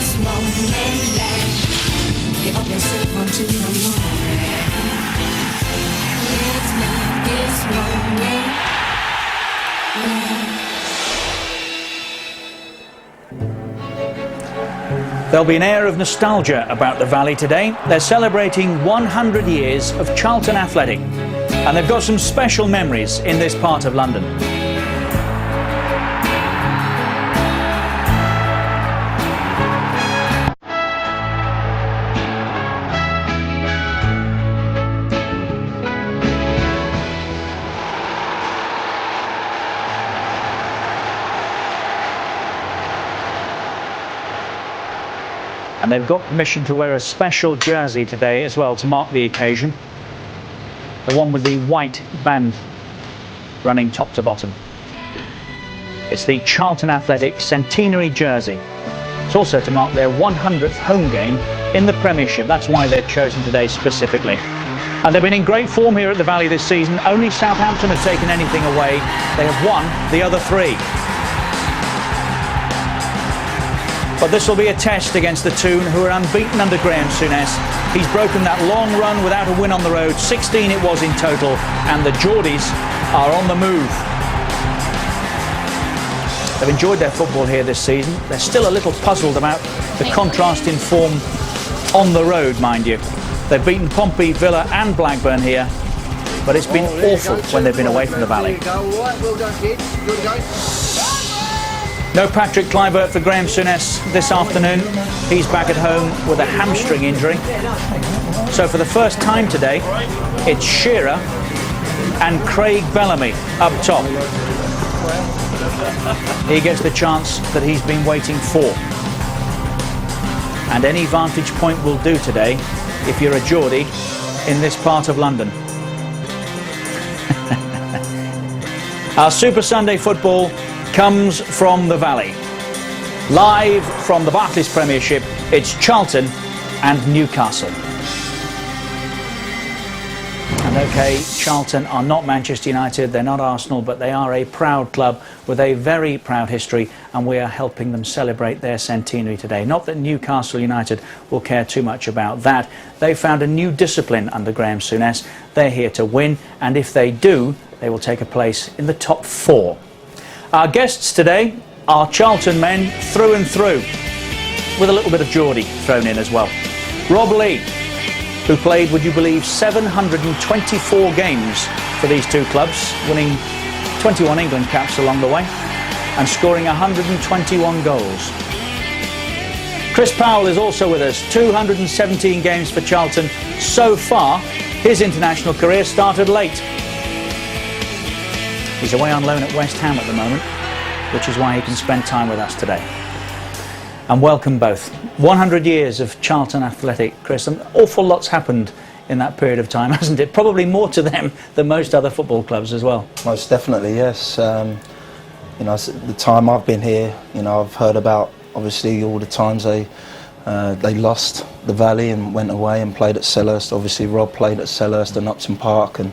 this moment, give up yourself unto the morning. Let's make this moment. There'll be an air of nostalgia about the Valley today. They're celebrating 100 years of Charlton Athletic, and they've got some special memories in this part of London. And they've got permission to wear a special jersey today as well to mark the occasion. The one with the white band running top to bottom. It's the Charlton Athletic centenary jersey. It's also to mark their 100th home game in the Premiership. That's why they're chosen today specifically. And they've been in great form here at the Valley this season. Only Southampton have taken anything away. They have won the other three. But this will be a test against the Toon, who are unbeaten under Graham Souness. He's broken that long run without a win on the road. 16 it was in total, and the Geordies are on the move. They've enjoyed their football here this season. They're still a little puzzled about the contrast in form on the road, mind you. They've beaten Pompey, Villa and Blackburn here, but it's been awful when they've been away from the Valley. No Patrick Kluivert for Graham Souness this afternoon. He's back at home with a hamstring injury. So for the first time today, it's Shearer and Craig Bellamy up top. He gets the chance that he's been waiting for. And any vantage point will do today if you're a Geordie in this part of London. Our Super Sunday football comes from the Valley. Live from the Barclays Premiership, it's Charlton and Newcastle. And okay, Charlton are not Manchester United, they're not Arsenal, but they are a proud club with a very proud history, and we are helping them celebrate their centenary today. Not that Newcastle United will care too much about that. They found a new discipline under Graham Souness. They're here to win, and if they do, they will take a place in the top 4. Our guests today are Charlton men through and through, with a little bit of Geordie thrown in as well. Rob Lee, who played, would you believe, 724 games for these two clubs, winning 21 England caps along the way and scoring 121 goals. Chris Powell is also with us, 217 games for Charlton so far. His international career started late. He's away on loan at West Ham at the moment, which is why he can spend time with us today. And welcome both. 100 years of Charlton Athletic. Chris, an awful lot's happened in that period of time, hasn't it? Probably more to them than most other football clubs as well. Most definitely, yes. You know, the time I've been here, you know, I've heard about obviously all the times they lost the Valley and went away and played at Selhurst. Obviously, Rob played at Selhurst and Upton Park, and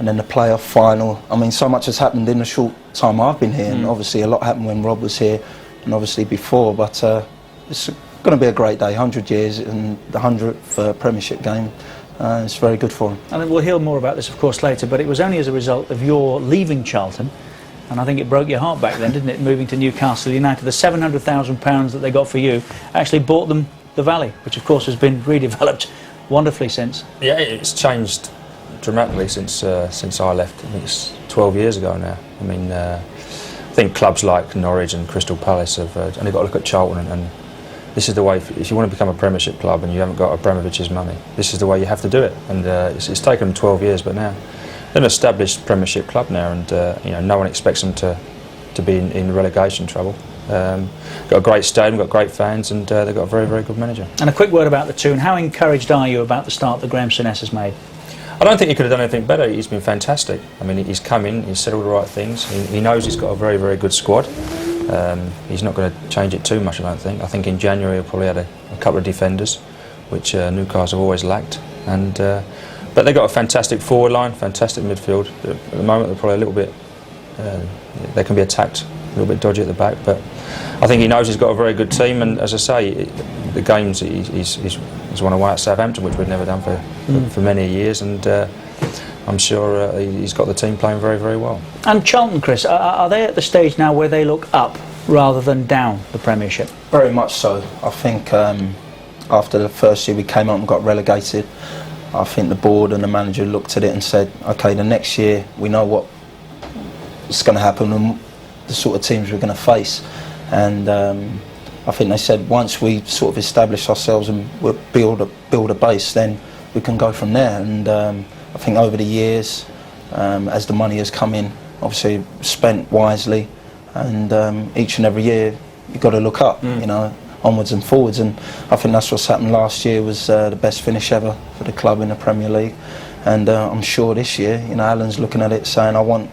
then the playoff final. I mean, so much has happened in the short time I've been here, and obviously a lot happened when Rob was here and obviously before, but it's going to be a great day. 100 years and the 100th Premiership game. It's very good for him. And we'll hear more about this, of course, later, but it was only as a result of your leaving Charlton, and I think it broke your heart back then, didn't it, moving to Newcastle United. The £700,000 that they got for you actually bought them the Valley, which of course has been redeveloped wonderfully since. Yeah, it's changed dramatically since I left. I think it's 12 years ago now. I mean, I think clubs like Norwich and Crystal Palace have only got to look at Charlton, and this is the way. If you want to become a Premiership club and you haven't got Abramovich's money, this is the way you have to do it. And it's taken them 12 years, but now they're an established Premiership club now, and you know, no one expects them to be in relegation trouble. Got a great stadium, got great fans, and they've got a very, very good manager. And a quick word about the Toon. How encouraged are you about the start that Graham Souness has made? I don't think he could have done anything better. He's been fantastic. I mean, he's come in, he's said all the right things. He knows he's got a very, very good squad. He's not going to change it too much, I don't think. I think in January he'll probably had a couple of defenders, which Newcastle have always lacked. And but they've got a fantastic forward line, fantastic midfield. At the moment they're probably a little bit, they can be attacked little bit dodgy at the back. But I think he knows he's got a very good team, and as I say, the games he's won away at Southampton, which we'd never done for many years, and I'm sure he's got the team playing very, very well. And Charlton, Chris, are they at the stage now where they look up rather than down the Premiership? Very much so. I think after the first year we came up and got relegated, I think the board and the manager looked at it and said, okay, the next year we know what's going to happen and the sort of teams we're going to face. And I think they said once we sort of establish ourselves and we'll build a base, then we can go from there. And I think over the years, as the money has come in, obviously spent wisely, and each and every year you've got to look up, you know, onwards and forwards, and I think that's what's happened. Last year was the best finish ever for the club in the Premier League, and I'm sure this year, you know, Alan's looking at it saying, I want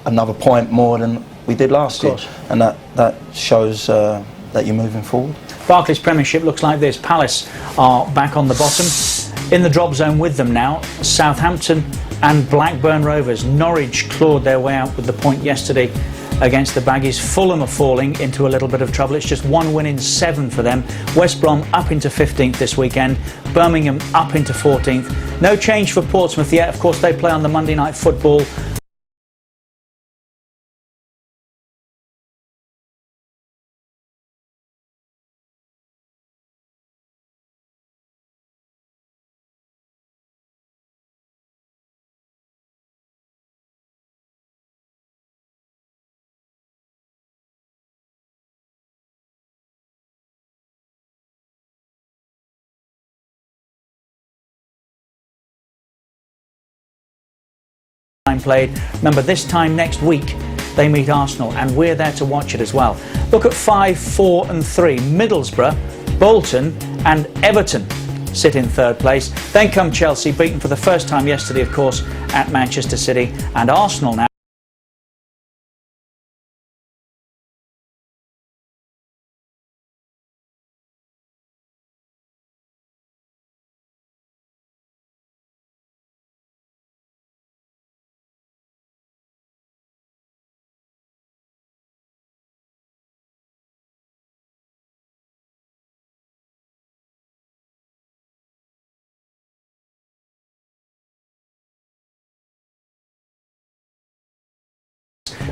another point more than we did last year, and that shows that you're moving forward. Barclays Premiership looks like this. Palace are back on the bottom. In the drop zone with them now, Southampton and Blackburn Rovers. Norwich clawed their way out with the point yesterday against the Baggies. Fulham are falling into a little bit of trouble. It's just 1 win in 7 for them. West Brom up into 15th this weekend. Birmingham up into 14th. No change for Portsmouth yet. Of course, they play on the Monday Night Football. Played. Remember, this time next week they meet Arsenal, and we're there to watch it as well. Look at 5, 4 and 3. Middlesbrough, Bolton and Everton sit in 3rd place. Then come Chelsea, beaten for the first time yesterday, of course, at Manchester City, and Arsenal now.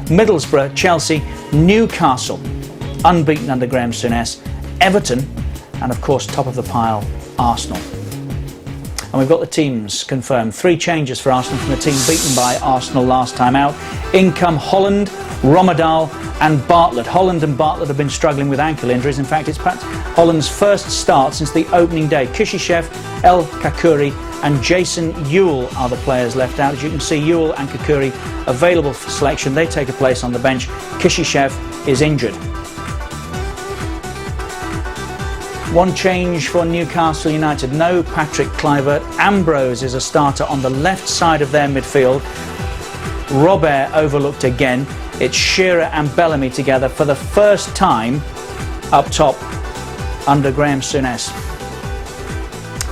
Middlesbrough, Chelsea, Newcastle, unbeaten under Graham Souness, Everton, and of course top of the pile, Arsenal. And we've got the teams confirmed. 3 changes for Arsenal from the team beaten by Arsenal last time out. In come Holland, Romadal and Bartlett. Holland and Bartlett have been struggling with ankle injuries. In fact, it's perhaps Holland's first start since the opening day. Kishishev, El Kakuri and Jason Ewell are the players left out. As you can see, Ewell and Kakuri available for selection. They take a place on the bench. Kishishev is injured. One change for Newcastle United. No Patrick Kluivert. Ambrose is a starter on the left side of their midfield. Robert overlooked again. It's Shearer and Bellamy together for the first time up top under Graham Souness,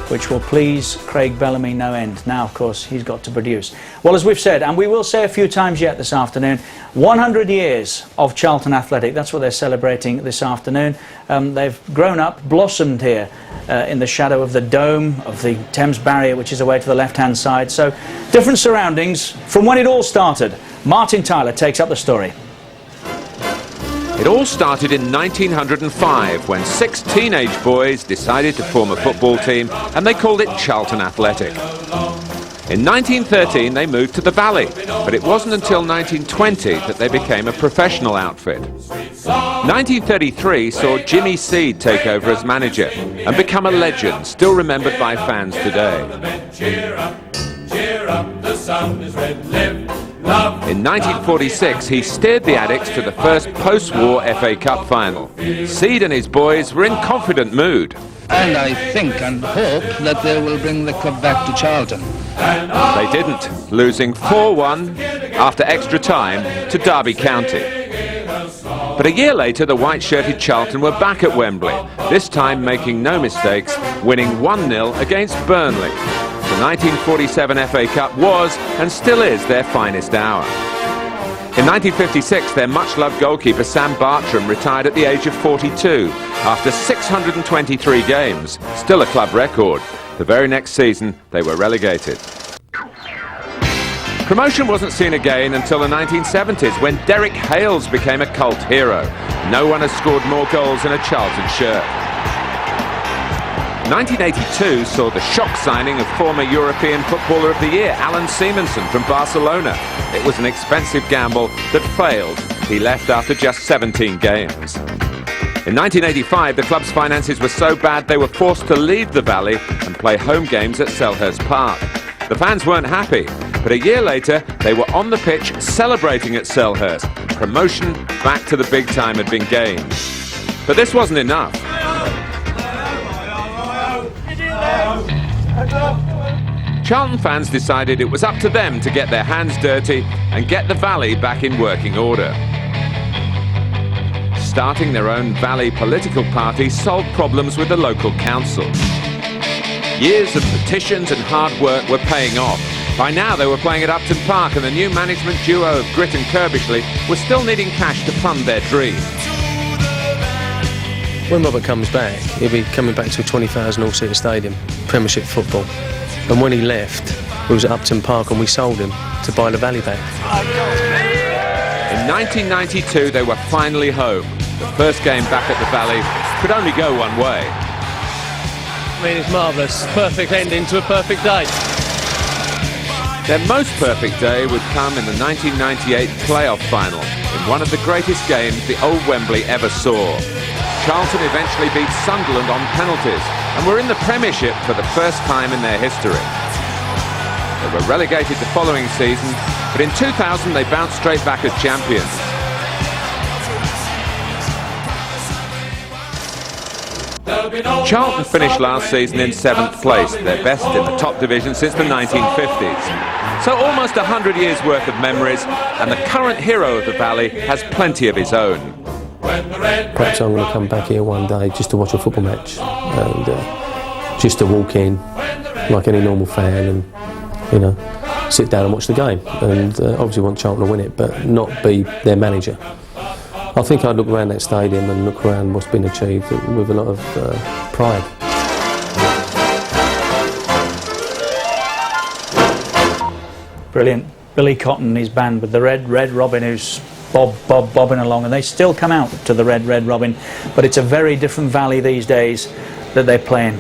which will please Craig Bellamy no end. Now, of course, he's got to produce. Well, as we've said, and we will say a few times yet this afternoon, 100 years of Charlton Athletic. That's what they're celebrating this afternoon. They've grown up, blossomed here in the shadow of the dome of the Thames Barrier, which is away to the left-hand side. So, different surroundings from when it all started. Martin Tyler takes up the story. It all started in 1905 when 6 teenage boys decided to form a football team, and they called it Charlton Athletic. In 1913 they moved to the Valley, but it wasn't until 1920 that they became a professional outfit. 1933 saw Jimmy Seed take over as manager and become a legend, still remembered by fans today. Cheer up, the sun is red, live. In 1946, he steered the Addicts to the first post-war FA Cup final. Seed and his boys were in confident mood. And I think and hope that they will bring the club back to Charlton. They didn't, losing 4-1 after extra time to Derby County. But a year later, the white-shirted Charlton were back at Wembley, this time making no mistakes, winning 1-0 against Burnley. The 1947 FA Cup was and still is their finest hour. In 1956, their much-loved goalkeeper Sam Bartram retired at the age of 42 after 623 games, still a club record. The very next season, they were relegated. Promotion wasn't seen again until the 1970s, when Derek Hales became a cult hero. No one has scored more goals in a Charlton shirt. 1982 saw the shock signing of former European Footballer of the Year, Alan Seamanson from Barcelona. It was an expensive gamble that failed. He left after just 17 games. In 1985, the club's finances were so bad they were forced to leave the Valley and play home games at Selhurst Park. The fans weren't happy, but a year later, they were on the pitch celebrating at Selhurst. Promotion back to the big time had been gained. But this wasn't enough. Charlton fans decided it was up to them to get their hands dirty and get the Valley back in working order. Starting their own Valley political party solved problems with the local council. Years of petitions and hard work were paying off. By now they were playing at Upton Park, and the new management duo of Grit and Kirbishley was still needing cash to fund their dream. When Robert comes back, he'll be coming back to a 20,000 all-seater stadium, Premiership football. And when he left, we was at Upton Park and we sold him to buy the Valley back. In 1992 they were finally home. The first game back at the Valley could only go one way. I mean, it's marvellous. Perfect ending to a perfect day. Their most perfect day would come in the 1998 playoff final, in one of the greatest games the old Wembley ever saw. Charlton eventually beat Sunderland on penalties and were in the Premiership for the first time in their history. They were relegated the following season, but in 2000 they bounced straight back as champions. Charlton finished last season in 7th place, their best in the top division since the 1950s. So almost 100 years worth of memories, and the current hero of the Valley has plenty of his own. Perhaps I'm going to come back here one day just to watch a football match and just to walk in like any normal fan and, you know, sit down and watch the game. And obviously want Charlton to win it, but not be their manager. I think I'd look around that stadium and look around what's been achieved with a lot of pride. Brilliant. Billy Cotton and his band with the Red Robin, who's bobbing along, and they still come out to the Red Robin, but it's a very different Valley these days that they're playing.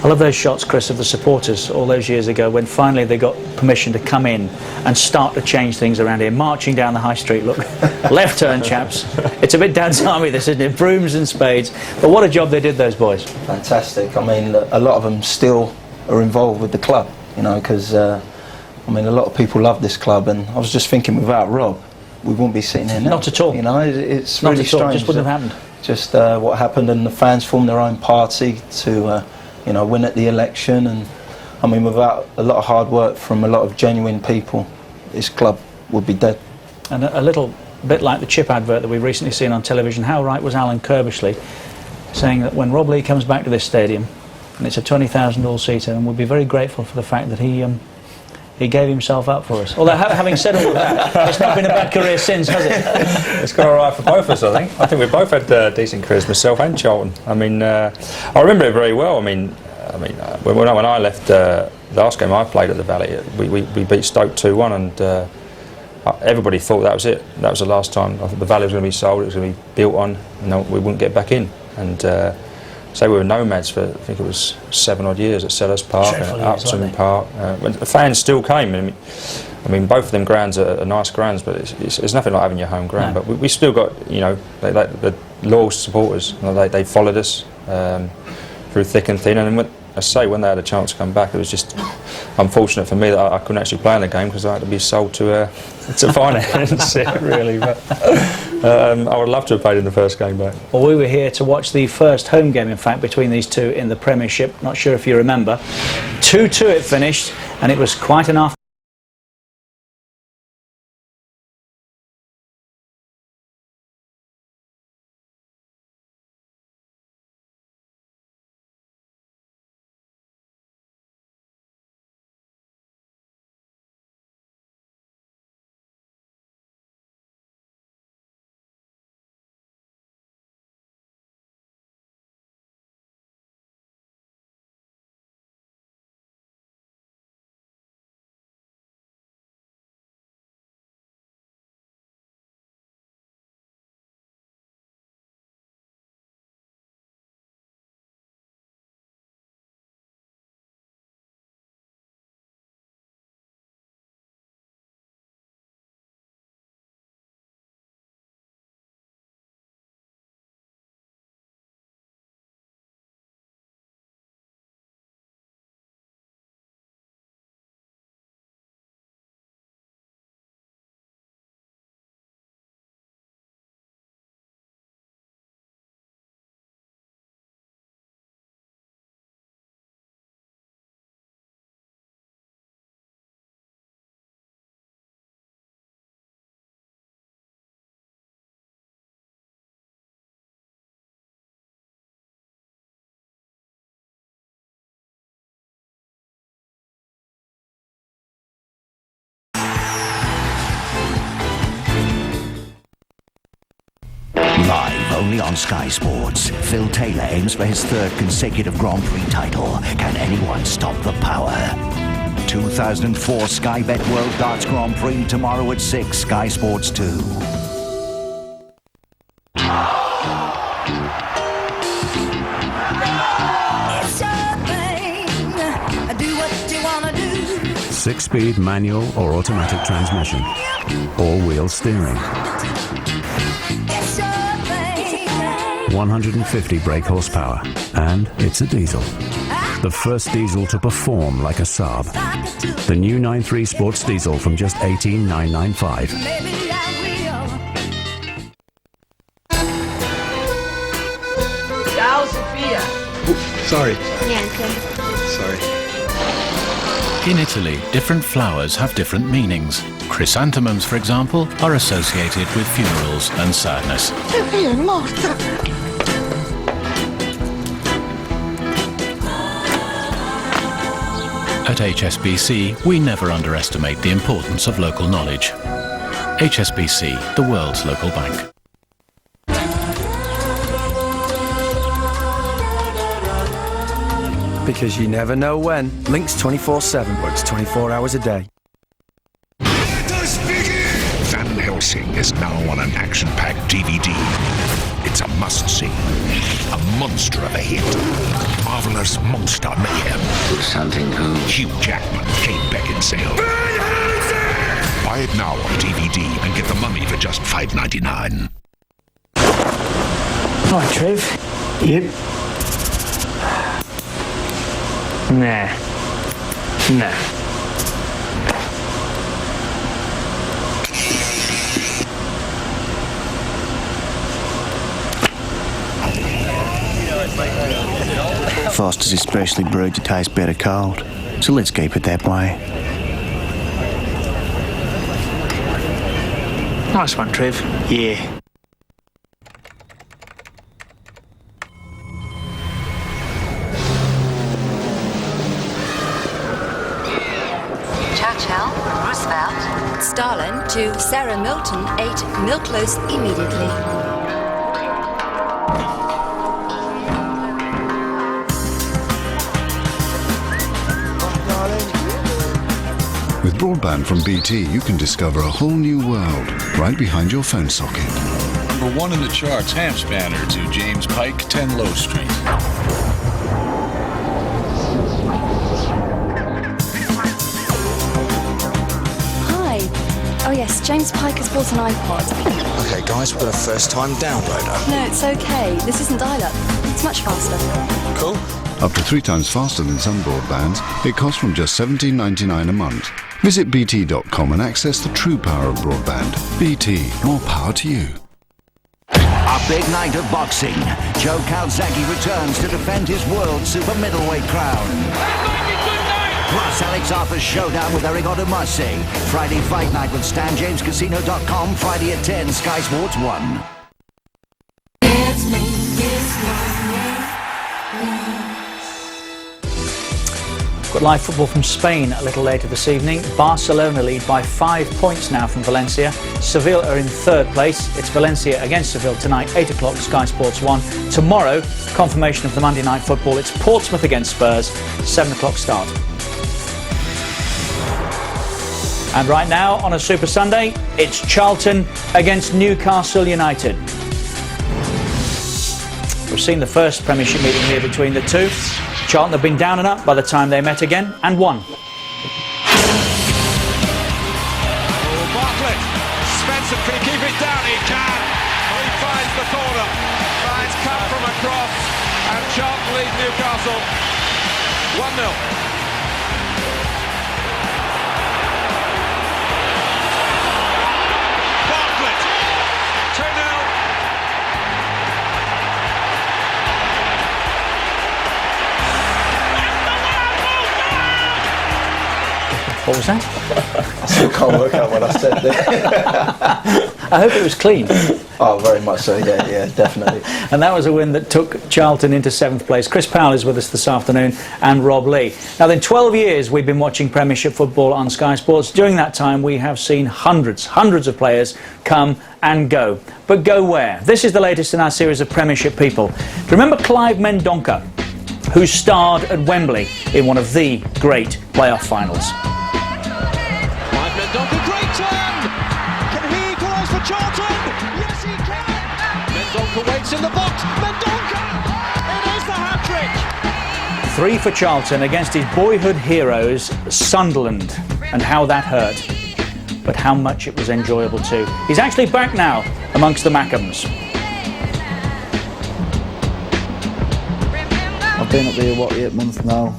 I love those shots, Chris, of the supporters all those years ago when finally they got permission to come in and start to change things around here, marching down the high street. Look, left turn, chaps. It's a bit Dad's Army, this, isn't it? Brooms and spades. But what a job they did, those boys. Fantastic. I mean, a lot of them still are involved with the club, you know, because I mean, a lot of people love this club, and I was just thinking, without Rob, we wouldn't be sitting here now. Not at all. You know, it's Not really at all. strange. Just wouldn't have happened. Just what happened, and the fans formed their own party to, you know, win at the election. And I mean, without a lot of hard work from a lot of genuine people, this club would be dead. And a little bit like the Chip advert that we've recently seen on television, how right was Alan Kirbishley saying that when Rob Lee comes back to this stadium, and it's a 20,000 all-seater, and we'll be very grateful for the fact that he gave himself up for us. Although, having said all of that, it's not been a bad career since, has it? It's gone all right for both of us, I think. I think we've both had decent careers, myself and Charlton. I mean, I remember it very well. I mean, when I left the last game I played at the Valley, we beat Stoke 2-1, and everybody thought that was it. That was the last time. I thought the Valley was going to be sold, it was going to be built on, and we wouldn't get back in. And so we were nomads for, I think it was 7 odd years at Selhurst Park and at Upton Park. When the fans still came. I mean, both of them grounds are nice grounds, but it's nothing like having your home ground. No. But we still got, you know, the loyal supporters. You know, they followed us through thick and thin. And I say, when they had a chance to come back, it was just unfortunate for me that I couldn't actually play in the game because I had to be sold to finance it, really. But I would love to have played in the first game back. Well, we were here to watch the first home game, in fact, between these two in the Premiership. Not sure if you remember. 2-2 it finished, and it was quite an afternoon. only on Sky Sports. Phil Taylor aims for his third consecutive Grand Prix title. Can anyone stop the power? 2004 Sky Bet World Darts Grand Prix tomorrow at 6, Sky Sports 2. It's your thing. Do what you wanna do. 6-speed manual or automatic transmission. All-wheel steering. It's your thing. 150 brake horsepower. And it's a diesel. The first diesel to perform like a Saab. The new 9.3 Sports Diesel from just $18,995. Maybe I will. Ciao, Sophia. Sorry. Niente. Sorry. In Italy, different flowers have different meanings. Chrysanthemums, for example, are associated with funerals and sadness. Sophia è morta. At HSBC, we never underestimate the importance of local knowledge. HSBC, the world's local bank. Because you never know when. Links 24/7 works 24 hours a day. Van Helsing is now on an action-packed DVD. It's a must-see. A monster of a hit. Marvelous monster mayhem. Who's hunting who? Hugh Jackman, Kate Beckinsale. Buy it now on DVD and get the mummy for just $5.99. Right, Trev. Yep. Nah. Nah. Foster's is specially brewed to taste better cold, so let's keep it that way. Nice one, Trev. Yeah. Churchill, Roosevelt. Stalin to Sarah Milton, 8 Mill Close immediately. With broadband from BT, you can discover a whole new world right behind your phone socket. Number 1 in the charts, ham spanner to James Pike, 10 Low Street. Hi. Oh yes, James Pike has bought an iPod. Okay guys, we've got a first-time downloader. No, it's okay. This isn't dial-up. It's much faster. Cool. Up to 3 times faster than some broadbands, it costs from just $17.99 a month. Visit bt.com and access the true power of broadband. BT, more power to you. A big night of boxing. Joe Calzaghe returns to defend his world super middleweight crown. Plus Alex Arthur's showdown with Eric Odomase. Friday Fight Night with StanJamesCasino.com. Friday at 10, Sky Sports 1. Got live football from Spain a little later this evening. Barcelona lead by 5 points now from Valencia. Seville are in third place. It's Valencia against Seville tonight, 8 o'clock, Sky Sports 1. Tomorrow, confirmation of the Monday night football. It's Portsmouth against Spurs, 7 o'clock start. And right now, on a Super Sunday, it's Charlton against Newcastle United. We've seen the first Premiership meeting here between the two. Charlton have been down and up by the time they met again and won. Bartlett. Spencer can keep it down. He can. He finds the corner. Finds cut from across. And Charlton lead Newcastle 1-0. What was that? I still can't work out what I said there. I hope it was clean. Oh, very much so, yeah, definitely. And that was a win that took Charlton into 7th place. Chris Powell is with us this afternoon, and Rob Lee. Now, in 12 years we've been watching Premiership football on Sky Sports. During that time we have seen hundreds of players come and go. But go where? This is the latest in our series of Premiership people. Do you remember Clive Mendonca, who starred at Wembley in one of the great playoff finals? Clive Mendonca, great turn! Can he equalise for Charlton? Yes, he can! Mendonca waits in the box. Mendonca! It is the hat-trick! 3 for Charlton against his boyhood heroes, Sunderland, and how that hurt. But how much it was enjoyable too. He's actually back now amongst the Mackhams. I've been up here, 8 months now,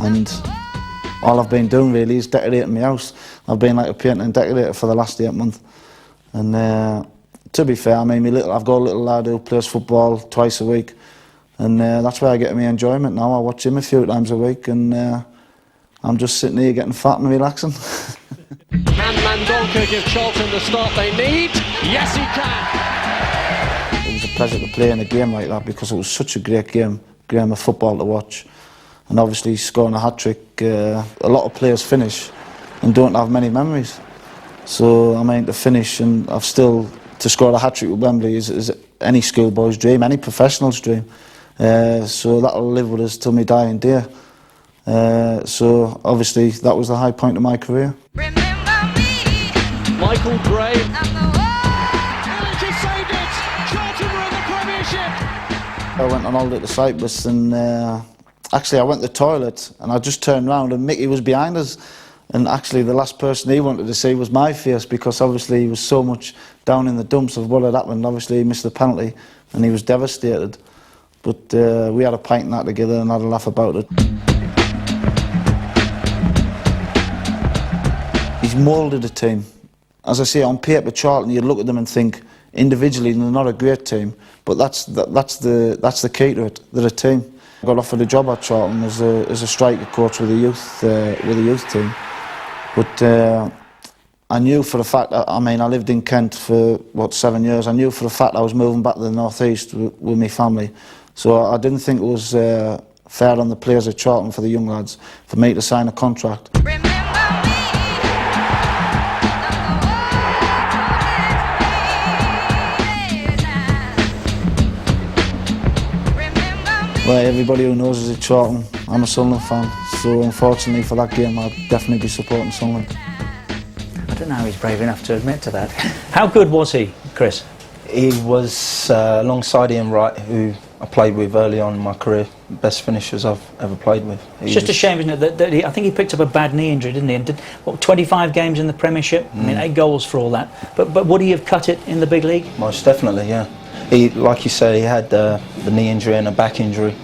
and all I've been doing really is decorating my house. I've been like a painter and decorator for the last 8 months. And to be fair, I mean, I've got a little lad who plays football twice a week, and that's where I get my enjoyment now. I watch him a few times a week, and I'm just sitting here getting fat and relaxing. Can Mendonca give Charlton the start they need? Yes, he can! It was a pleasure to play in a game like that because it was such a great game of football to watch. And obviously scoring a hat-trick, a lot of players finish and don't have many memories. So, I mean, to finish and to score a hat-trick with Wembley is any schoolboy's dream, any professional's dream. So that'll live with us till my dying day. So, obviously, that was the high point of my career. Michael Gray. He saved it! Charlton were in the Premiership! I went on holiday to Cyprus and actually I went to the toilet and I just turned round and Mickey was behind us, and actually the last person he wanted to see was my face because obviously he was so much down in the dumps of what had happened. Obviously he missed the penalty and he was devastated, but we had a pint and that together and had a laugh about it. He's moulded a team. As I say, on paper, Charlton, you look at them and think individually they're not a great team, but that's the key to it. They're a team. I got offered a job at Charlton as a striker coach with a youth team, but I knew for a fact. I mean, I lived in Kent for 7 years. I knew for a fact I was moving back to the North East with my family, so I didn't think it was fair on the players at Charlton, for the young lads, for me to sign a contract. Well, everybody who knows us at Charlton, I'm a Sunderland fan, so unfortunately for that game I'd definitely be supporting Sunderland. I don't know how he's brave enough to admit to that. How good was he, Chris? He was alongside Ian Wright, who I played with early on in my career, best finishers I've ever played with. It's just a shame, isn't it, that I think he picked up a bad knee injury, didn't he? And did 25 games in the Premiership? I mean, 8 goals for all that. But would he have cut it in the big league? Most definitely, yeah. He, like you said, he had the knee injury and a back injury,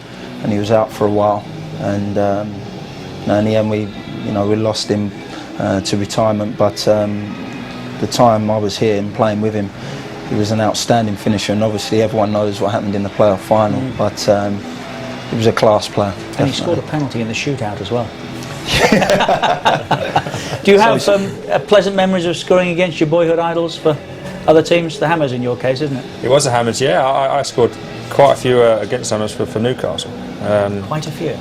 and he was out for a while. And in the end, we lost him to retirement. But the time I was here and playing with him, he was an outstanding finisher. And obviously, everyone knows what happened in the playoff final. But he was a class player. And definitely. he scored a penalty in the shootout as well. Do you have pleasant memories of scoring against your boyhood idols for other teams? The Hammers in your case, isn't it? It was the Hammers, yeah. I scored quite a few against Hammers for Newcastle. Quite a few?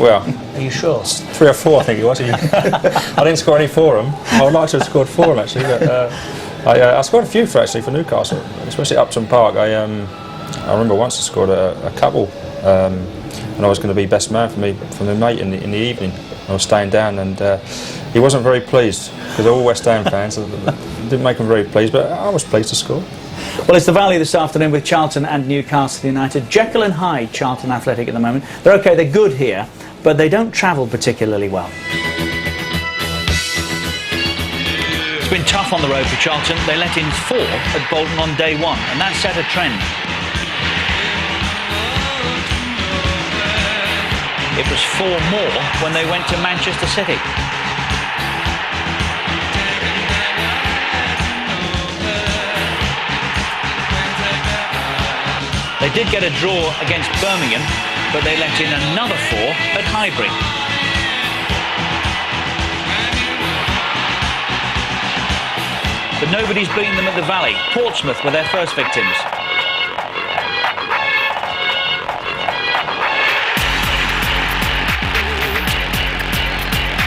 Well... Are you sure? 3 or 4, I think it was. I didn't score any for them. I would like to have scored 4 them, actually. But, I scored a few for Newcastle, especially at Upton Park. I remember once I scored a couple, and I was going to be best man for my mate in the evening. I was staying down, and he wasn't very pleased because they're all West Ham fans. So didn't make him very pleased, but I was pleased to score. Well, it's the Valley this afternoon with Charlton and Newcastle United. Jekyll and Hyde, Charlton Athletic at the moment. They're okay, they're good here, but they don't travel particularly well. It's been tough on the road for Charlton. They let in 4 at Bolton on day 1, and that set a trend. It was 4 more when they went to Manchester City. They did get a draw against Birmingham, but they let in another 4 at Highbury. but nobody's beaten them at the Valley. Portsmouth were their first victims.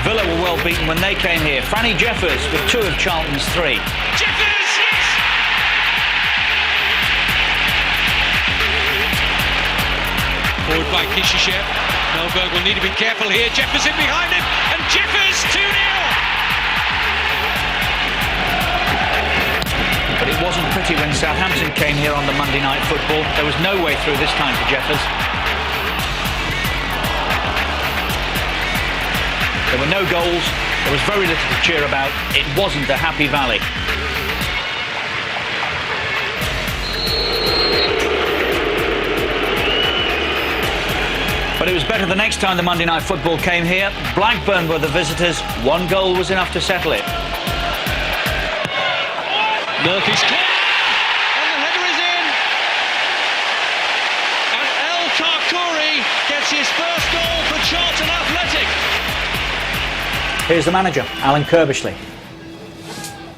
Villa were well beaten when they came here. Franny Jeffers with 2 of Charlton's 3. Jeffers, yes! Forward by Kishishev. Melberg will need to be careful here. Jeffers in behind him, and Jeffers 2-0! But it wasn't pretty when Southampton came here on the Monday Night Football. There was no way through this time for Jeffers. There were no goals, there was very little to cheer about. It wasn't a happy Valley. But it was better the next time the Monday Night Football came here. Blackburn were the visitors. 1 goal was enough to settle it. Murphy's clear, and the header is in. And El Karkouri gets his first goal for Charlton Athletic. Here's the manager, Alan Kirbishley.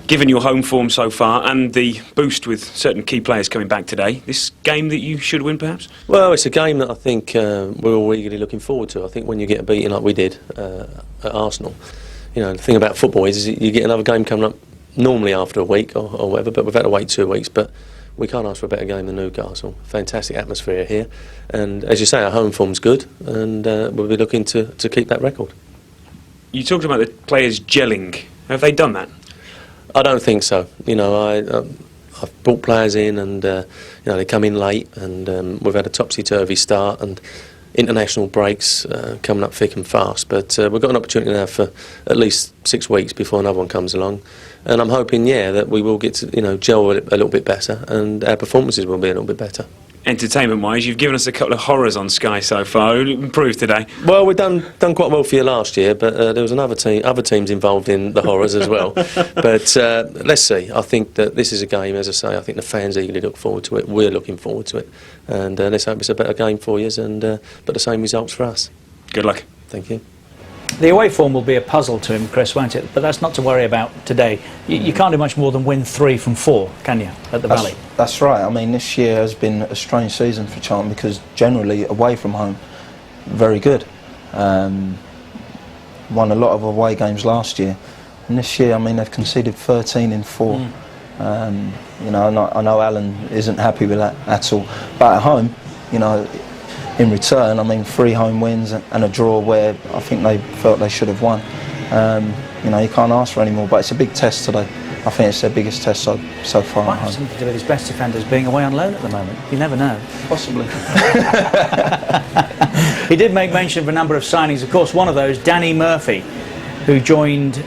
Given your home form so far and the boost with certain key players coming back today, this game that you should win perhaps? Well, it's a game that I think we're all eagerly looking forward to. I think when you get beaten like we did at Arsenal, you know, the thing about football is you get another game coming up normally after a week or whatever, but we've had to wait 2 weeks. But we can't ask for a better game than Newcastle. Fantastic atmosphere here, and as you say, our home form's good, and we'll be looking to keep that record. You talked about the players gelling. Have they done that? I don't think so. You know, I've brought players in, and you know, they come in late, and we've had a topsy-turvy start, and international breaks coming up thick and fast. But we've got an opportunity now for at least 6 weeks before another one comes along, and I'm hoping, yeah, that we will get to gel a little bit better, and our performances will be a little bit better. Entertainment-wise, you've given us a couple of horrors on Sky so far. Who improved today? Well, we've done quite well for you last year, but there was other teams involved in the horrors as well. But let's see. I think that this is a game, as I say, I think the fans eagerly look forward to it. We're looking forward to it, and let's hope it's a better game for you, but the same results for us. Good luck. Thank you. The away form will be a puzzle to him, Chris, won't it? But that's not to worry about today. You can't do much more than win 3 from 4, can you, at the Valley? That's right. I mean, this year has been a strange season for Charlton because generally away from home, very good. Won a lot of away games last year, and this year, I mean, they've conceded 13 in 4. You know, I know Alan isn't happy with that at all. But at home, you know, in return, I mean, 3 home wins and a draw where I think they felt they should have won. You know, you can't ask for any more, but it's a big test today. I think it's their biggest test so far at home. Might have something to do with his best defenders being away on loan at the moment. You never know. Possibly. He did make mention of a number of signings. Of course, one of those, Danny Murphy, who joined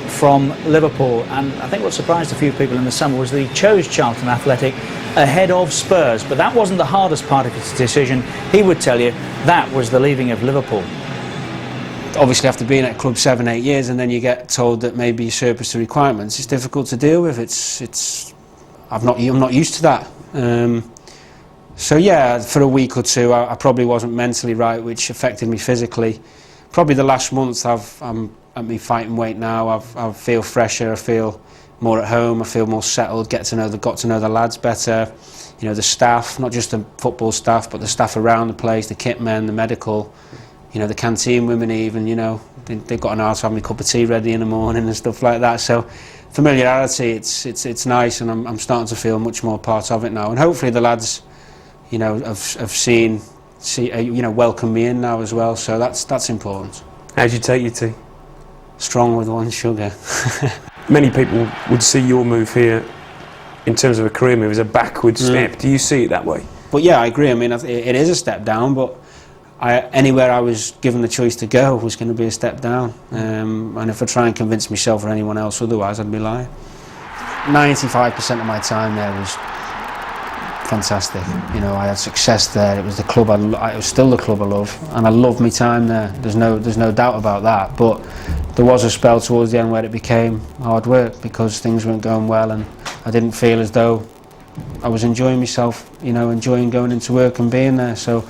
from Liverpool, and I think what surprised a few people in the summer was that he chose Charlton Athletic ahead of Spurs, but that wasn't the hardest part of his decision. He would tell you that was the leaving of Liverpool. Obviously, after being at club 7-8 years, and then you get told that maybe you surplus the requirements, it's difficult to deal with. I'm not used to that. So yeah, for a week or two, I probably wasn't mentally right, which affected me physically. Probably the last month, I'm at my fighting weight now. I feel fresher. I feel more at home. I feel more settled. Got to know the lads better. You know, the staff, not just the football staff, but the staff around the place, the kit men, the medical. You know, the canteen women even, you know, they've got an hour to have me a cup of tea ready in the morning and stuff like that. So familiarity, it's nice, and I'm starting to feel much more part of it now. And hopefully the lads, you know, have seen you know, welcome me in now as well. So that's important. How'd you take your tea? Strong with 1 sugar. Many people would see your move here, in terms of a career move, as a backward step. Do you see it that way? But yeah, I agree. I mean, it is a step down, but anywhere I was given the choice to go was going to be a step down. And if I try and convince myself or anyone else otherwise, I'd be lying. 95% of my time there was fantastic. You know, I had success there. It was the club. It was still the club I love, and I loved my time there. There's no doubt about that. But there was a spell towards the end where it became hard work because things weren't going well, and I didn't feel as though I was enjoying myself. You know, enjoying going into work and being there. So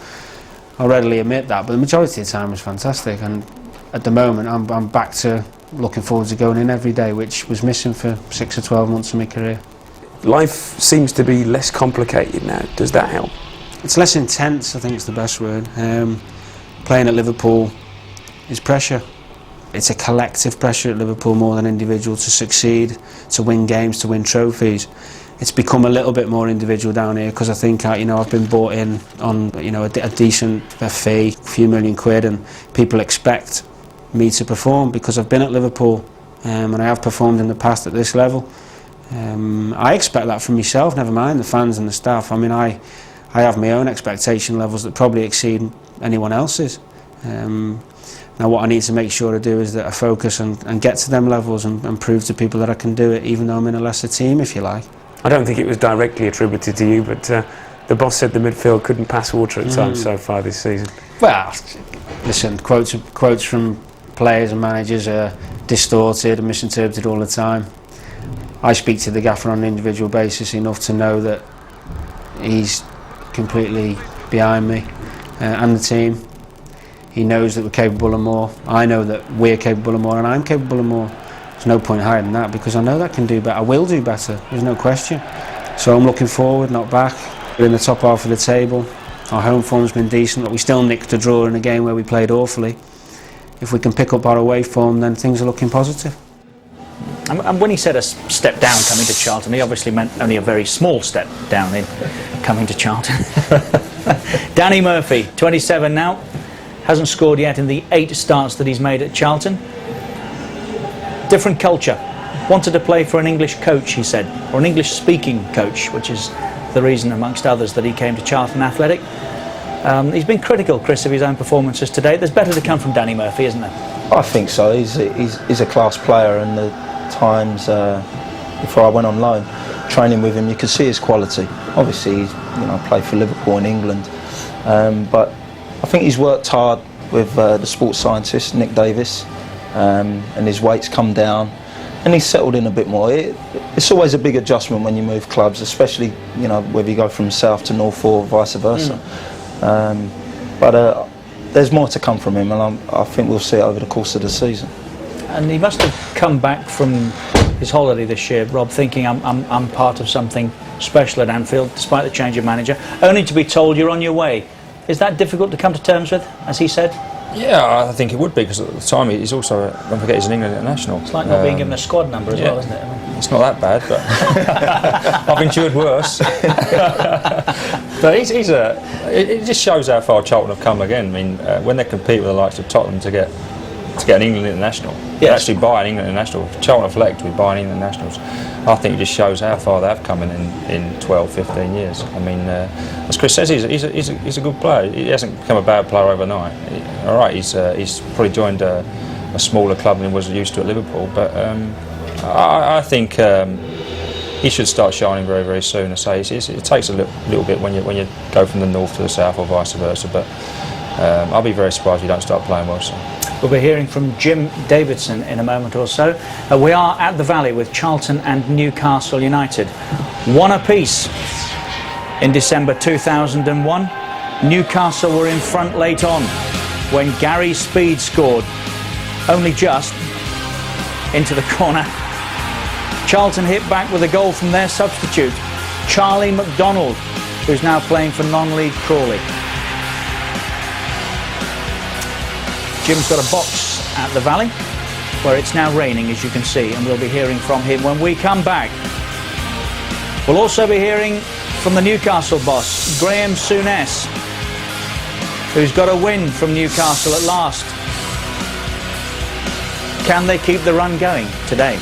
I'll readily admit that. But the majority of the time was fantastic, and at the moment I'm back to looking forward to going in every day, which was missing for 6 or 12 months of my career. Life seems to be less complicated now. Does that help? It's less intense, I think it's the best word. Playing at Liverpool is pressure. It's a collective pressure at Liverpool more than individual to succeed, to win games, to win trophies. It's become a little bit more individual down here because I think I've been bought in on a decent fee, a few million quid, and people expect me to perform because I've been at Liverpool and I have performed in the past at this level. I expect that from myself, never mind the fans and the staff. I mean, I have my own expectation levels that probably exceed anyone else's. Now what I need to make sure to do is that I focus and get to them levels and prove to people that I can do it, even though I'm in a lesser team, if you like. I don't think it was directly attributed to you, but the boss said the midfield couldn't pass water at times so far this season. Well, listen, quotes from players and managers are distorted and misinterpreted all the time. I speak to the gaffer on an individual basis enough to know that he's completely behind me and the team. He knows that we're capable of more. I know that we're capable of more, and I'm capable of more. There's no point hiding that because I know that I can do better. I will do better, there's no question. So I'm looking forward, not back. We're in the top half of the table. Our home form's been decent, but we still nicked a draw in a game where we played awfully. If we can pick up our away form, then things are looking positive. And when he said a step down coming to Charlton, he obviously meant only a very small step down in coming to Charlton. Danny Murphy, 27 now, hasn't scored yet in the 8 starts that he's made at Charlton. Different culture. Wanted to play for an English coach, he said, or an English-speaking coach, which is the reason, amongst others, that he came to Charlton Athletic. He's been critical, Chris, of his own performances today. There's better to come from Danny Murphy, isn't there? I think so. He's a class player, and the times before I went on loan, training with him, you could see his quality. Obviously, he's played for Liverpool in England, but I think he's worked hard with the sports scientist Nick Davis, and his weight's come down, and he's settled in a bit more. It's always a big adjustment when you move clubs, especially whether you go from south to north or vice versa. But there's more to come from him, and I think we'll see it over the course of the season. And he must have come back from his holiday this year, Rob, thinking I'm part of something special at Anfield, despite the change of manager, only to be told you're on your way. Is that difficult to come to terms with, as he said? Yeah, I think it would be, because at the time he's also, don't forget, he's an England international. It's like not being given a squad number as well, isn't it? I mean, it's not that bad, but I've endured worse. But it just shows how far Charlton have come again. I mean, when they compete with the likes of Tottenham to get an England international, they actually buy an England international. Charlton Select, we buy an England internationals. I think it just shows how far they've come in 12, 15 years. I mean, as Chris says, he's a good player. He hasn't become a bad player overnight. All right, he's probably joined a smaller club than he was used to at Liverpool, but I think he should start shining very, very soon. I say it takes a little bit when you go from the north to the south or vice versa, but I'll be very surprised if you don't start playing well soon. We'll be hearing from Jim Davidson in a moment or so. We are at the Valley with Charlton and Newcastle United. One apiece in December 2001. Newcastle were in front late on when Gary Speed scored, only just, into the corner. Charlton hit back with a goal from their substitute, Charlie McDonald, who's now playing for non-league Crawley. Jim's got a box at the Valley, where it's now raining, as you can see, and we'll be hearing from him when we come back. We'll also be hearing from the Newcastle boss, Graham Souness, who's got a win from Newcastle at last. Can they keep the run going today?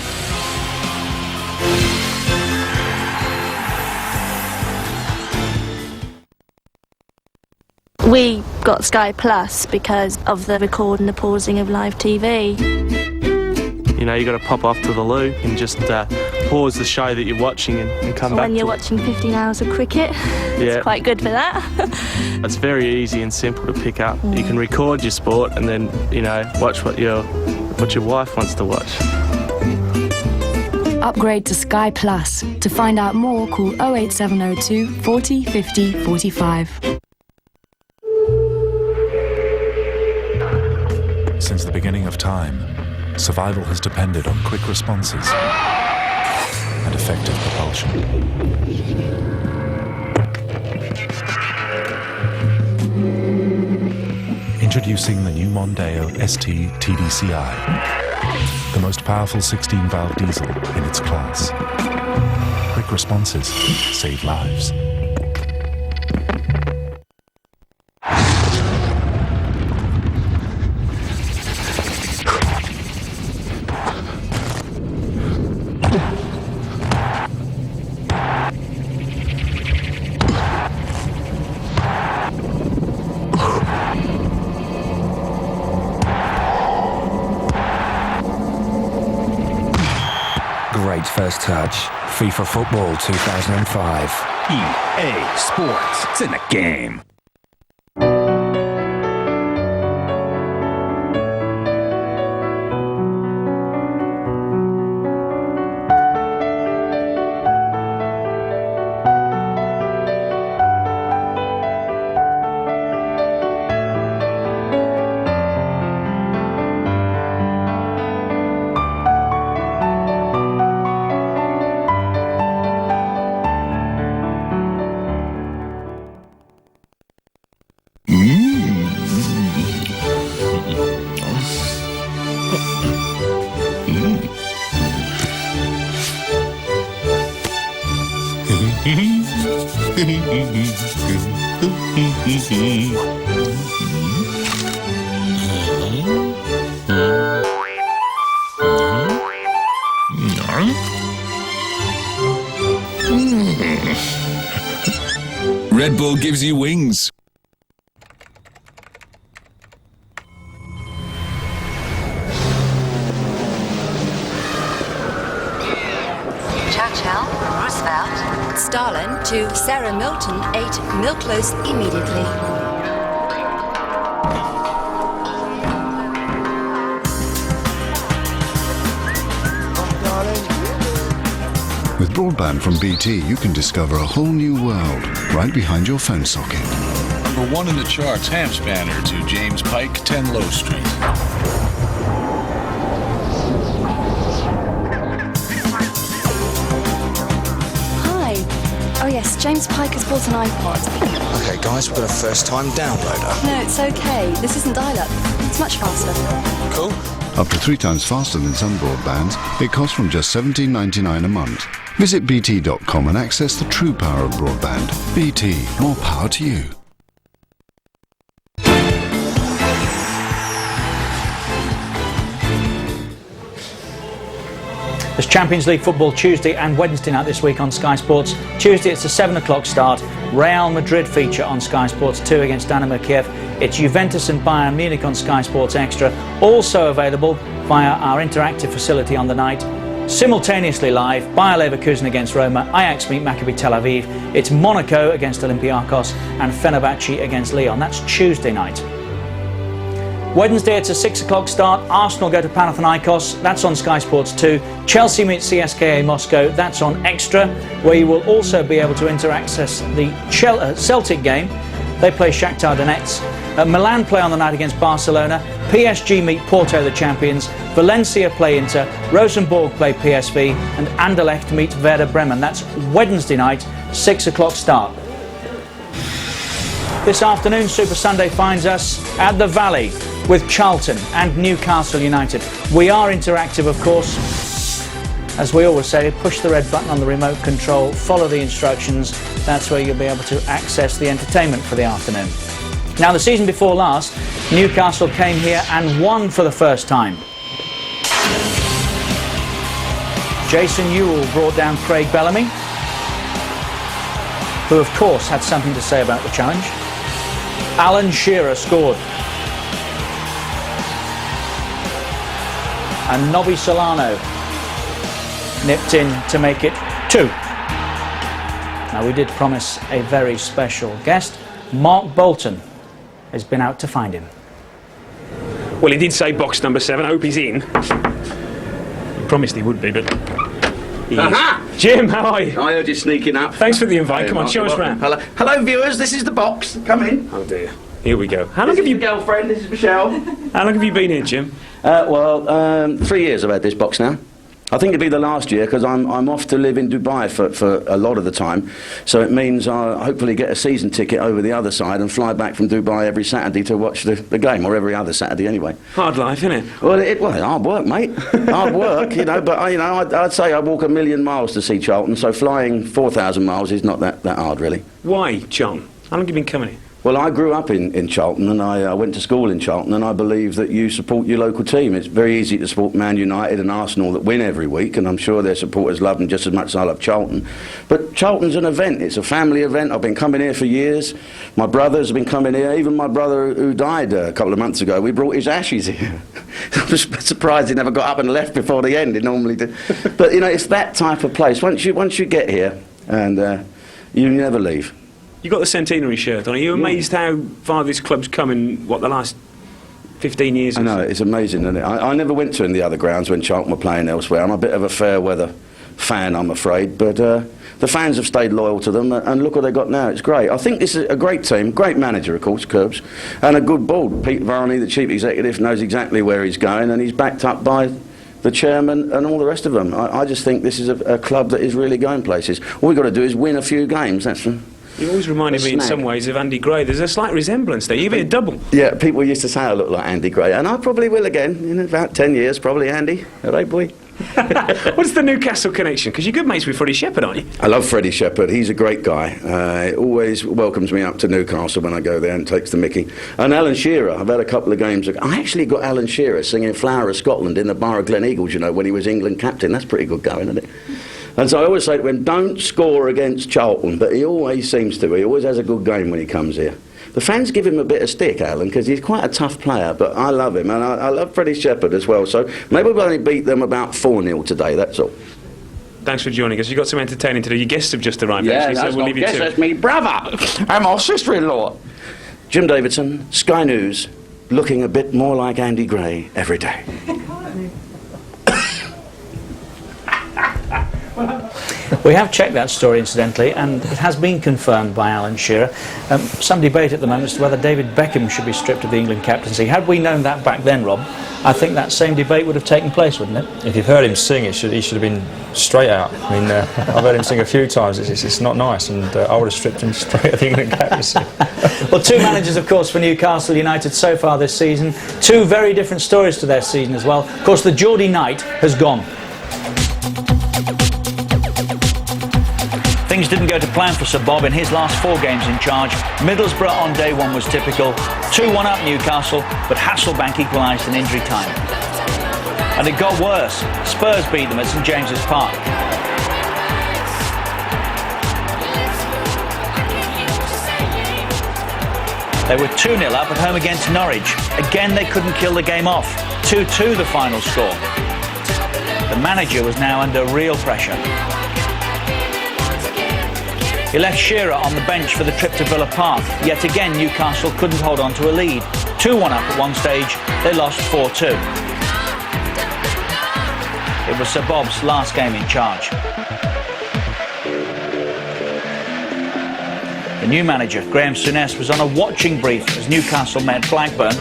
We got Sky Plus because of the record and the pausing of live TV. You know, you got to pop off to the loo and just pause the show that you're watching and come back. When you're watching 15 hours of cricket, it's quite good for that. It's very easy and simple to pick up. You can record your sport and then, watch what your wife wants to watch. Upgrade to Sky Plus. To find out more, call 08702 40 50 45. Since the beginning of time, survival has depended on quick responses and effective propulsion. Introducing the new Mondeo ST TDCi, the most powerful 16-valve diesel in its class. Quick responses save lives. Great first touch. FIFA Football 2005. EA Sports. It's in the game. Red Bull gives you wings. Churchill, Roosevelt. Stalin to Sarah Milton, 8 Milk Close immediately. With broadband from BT, you can discover a whole new world right behind your phone socket. Number 1 in the charts, Ham Spanner to James Pike, 10 Low Street. Hi. Oh yes, James Pike has bought an iPod. Okay, guys, we've got a first-time downloader. No, it's okay. This isn't dial-up. It's much faster. Cool. Up to 3 times faster than some broadbands, it costs from just $17.99 a month. Visit bt.com and access the true power of broadband. BT, more power to you. There's Champions League football Tuesday and Wednesday night this week on Sky Sports. Tuesday it's a 7 o'clock start. Real Madrid feature on Sky Sports 2 against Dynamo Kiev. It's Juventus and Bayern Munich on Sky Sports Extra. Also available via our interactive facility on the night. Simultaneously live, Bayer Leverkusen against Roma, Ajax meet Maccabi Tel Aviv. It's Monaco against Olympiacos and Fenerbahce against Lyon. That's Tuesday night. Wednesday it's a 6 o'clock start. Arsenal go to Panathinaikos. That's on Sky Sports 2. Chelsea meet CSKA Moscow. That's on Extra, where you will also be able to access the Celtic game. They play Shakhtar Donetsk. Milan play on the night against Barcelona. PSG meet Porto, the champions. Valencia play Inter. Rosenborg play PSV. And Anderlecht meet Werder Bremen. That's Wednesday night, 6 o'clock start. This afternoon, Super Sunday finds us at the Valley with Charlton and Newcastle United. We are interactive, of course. As we always say, push the red button on the remote control, follow the instructions. That's where you'll be able to access the entertainment for the afternoon. Now, the season before last, Newcastle came here and won for the first time. Jason Ewell brought down Craig Bellamy, who of course had something to say about the challenge. Alan Shearer scored. And Nobby Solano nipped in to make it 2. Now, we did promise a very special guest. Mark Bolton has been out to find him. Well, he did say box number 7. I hope he's in. He promised he would be, but he is. Jim, how are you? I heard you sneaking up. Thanks for the invite. Come on, show us round. Hello, viewers. This is the box. Come in. Oh dear. Here we go. How long have you... girlfriend, this is Michelle. How long have you been here, Jim? 3 years I've had this box now. I think it'll be the last year because I'm off to live in Dubai for a lot of the time. So it means I'll hopefully get a season ticket over the other side and fly back from Dubai every Saturday to watch the game, or every other Saturday anyway. Hard life, isn't it? Well, hard work, mate. Hard work, you know. But I'd say I walk 1,000,000 miles to see Charlton. So flying 4,000 miles is not that hard, really. Why, John? How long have you been coming here? Well, I grew up in Charlton, and I went to school in Charlton, and I believe that you support your local team. It's very easy to support Man United and Arsenal that win every week, and I'm sure their supporters love them just as much as I love Charlton. But Charlton's an event. It's a family event. I've been coming here for years. My brothers have been coming here. Even my brother who died a couple of months ago, we brought his ashes here. I was surprised he never got up and left before the end. He normally did. But, you know, it's that type of place. Once you get here, and you never leave. You got the centenary shirt on. Are you amazed how far this club's come in, the last 15 years? I know, it's amazing, isn't it? I never went to any of the other grounds when Charlton were playing elsewhere. I'm a bit of a fair weather fan, I'm afraid, but the fans have stayed loyal to them, and look what they got now. It's great. I think this is a great team, great manager, of course, Curbs, and a good board. Pete Varney, the chief executive, knows exactly where he's going, and he's backed up by the chairman and all the rest of them. I just think this is a club that is really going places. All we've got to do is win a few games. That's You always reminded me in some ways of Andy Gray. There's a slight resemblance there. You've been a double. Yeah, people used to say I look like Andy Gray, and I probably will again in about 10 years, probably, Andy. All right, boy. What's the Newcastle connection? Because you're good mates with Freddie Shepherd, aren't you? I love Freddie Shepherd. He's a great guy. He always welcomes me up to Newcastle when I go there and takes the mickey. And Alan Shearer, I've had a couple of games. I actually got Alan Shearer singing Flower of Scotland in the bar of Glen Eagles, you know, when he was England captain. That's pretty good going, isn't it? And so I always say to him, don't score against Charlton, but he always seems to. He always has a good game when he comes here. The fans give him a bit of stick, Alan, because he's quite a tough player, but I love him, and I love Freddie Shepherd as well. So maybe we'll only beat them about 4-0 today, that's all. Thanks for joining us. You've got some entertaining to do. Your guests have just arrived, Yeah, actually, that's so we'll not leave you guess, to that's me brother and my sister-in-law. Jim Davidson, Sky News, looking a bit more like Andy Gray every day. We have checked that story, incidentally, and it has been confirmed by Alan Shearer. Some debate at the moment as to whether David Beckham should be stripped of the England captaincy. Had we known that back then, Rob, I think that same debate would have taken place, wouldn't it? If you've heard him sing, he should have been straight out. I mean, I've heard him sing a few times. It's not nice, and I would have stripped him straight of the England captaincy. Well, two managers, of course, for Newcastle United so far this season. Two very different stories to their season as well. Of course, the Geordie night has gone. Things didn't go to plan for Sir Bob in his last 4 games in charge. Middlesbrough on day 1 was typical. 2-1 up Newcastle, but Hasselbank equalised in injury time. And it got worse. Spurs beat them at St James's Park. They were 2-0 up at home against Norwich. Again, they couldn't kill the game off. 2-2 the final score. The manager was now under real pressure. He left Shearer on the bench for the trip to Villa Park. Yet again, Newcastle couldn't hold on to a lead. 2-1 up at one stage, they lost 4-2. It was Sir Bob's last game in charge. The new manager, Graham Souness, was on a watching brief as Newcastle met Blackburn.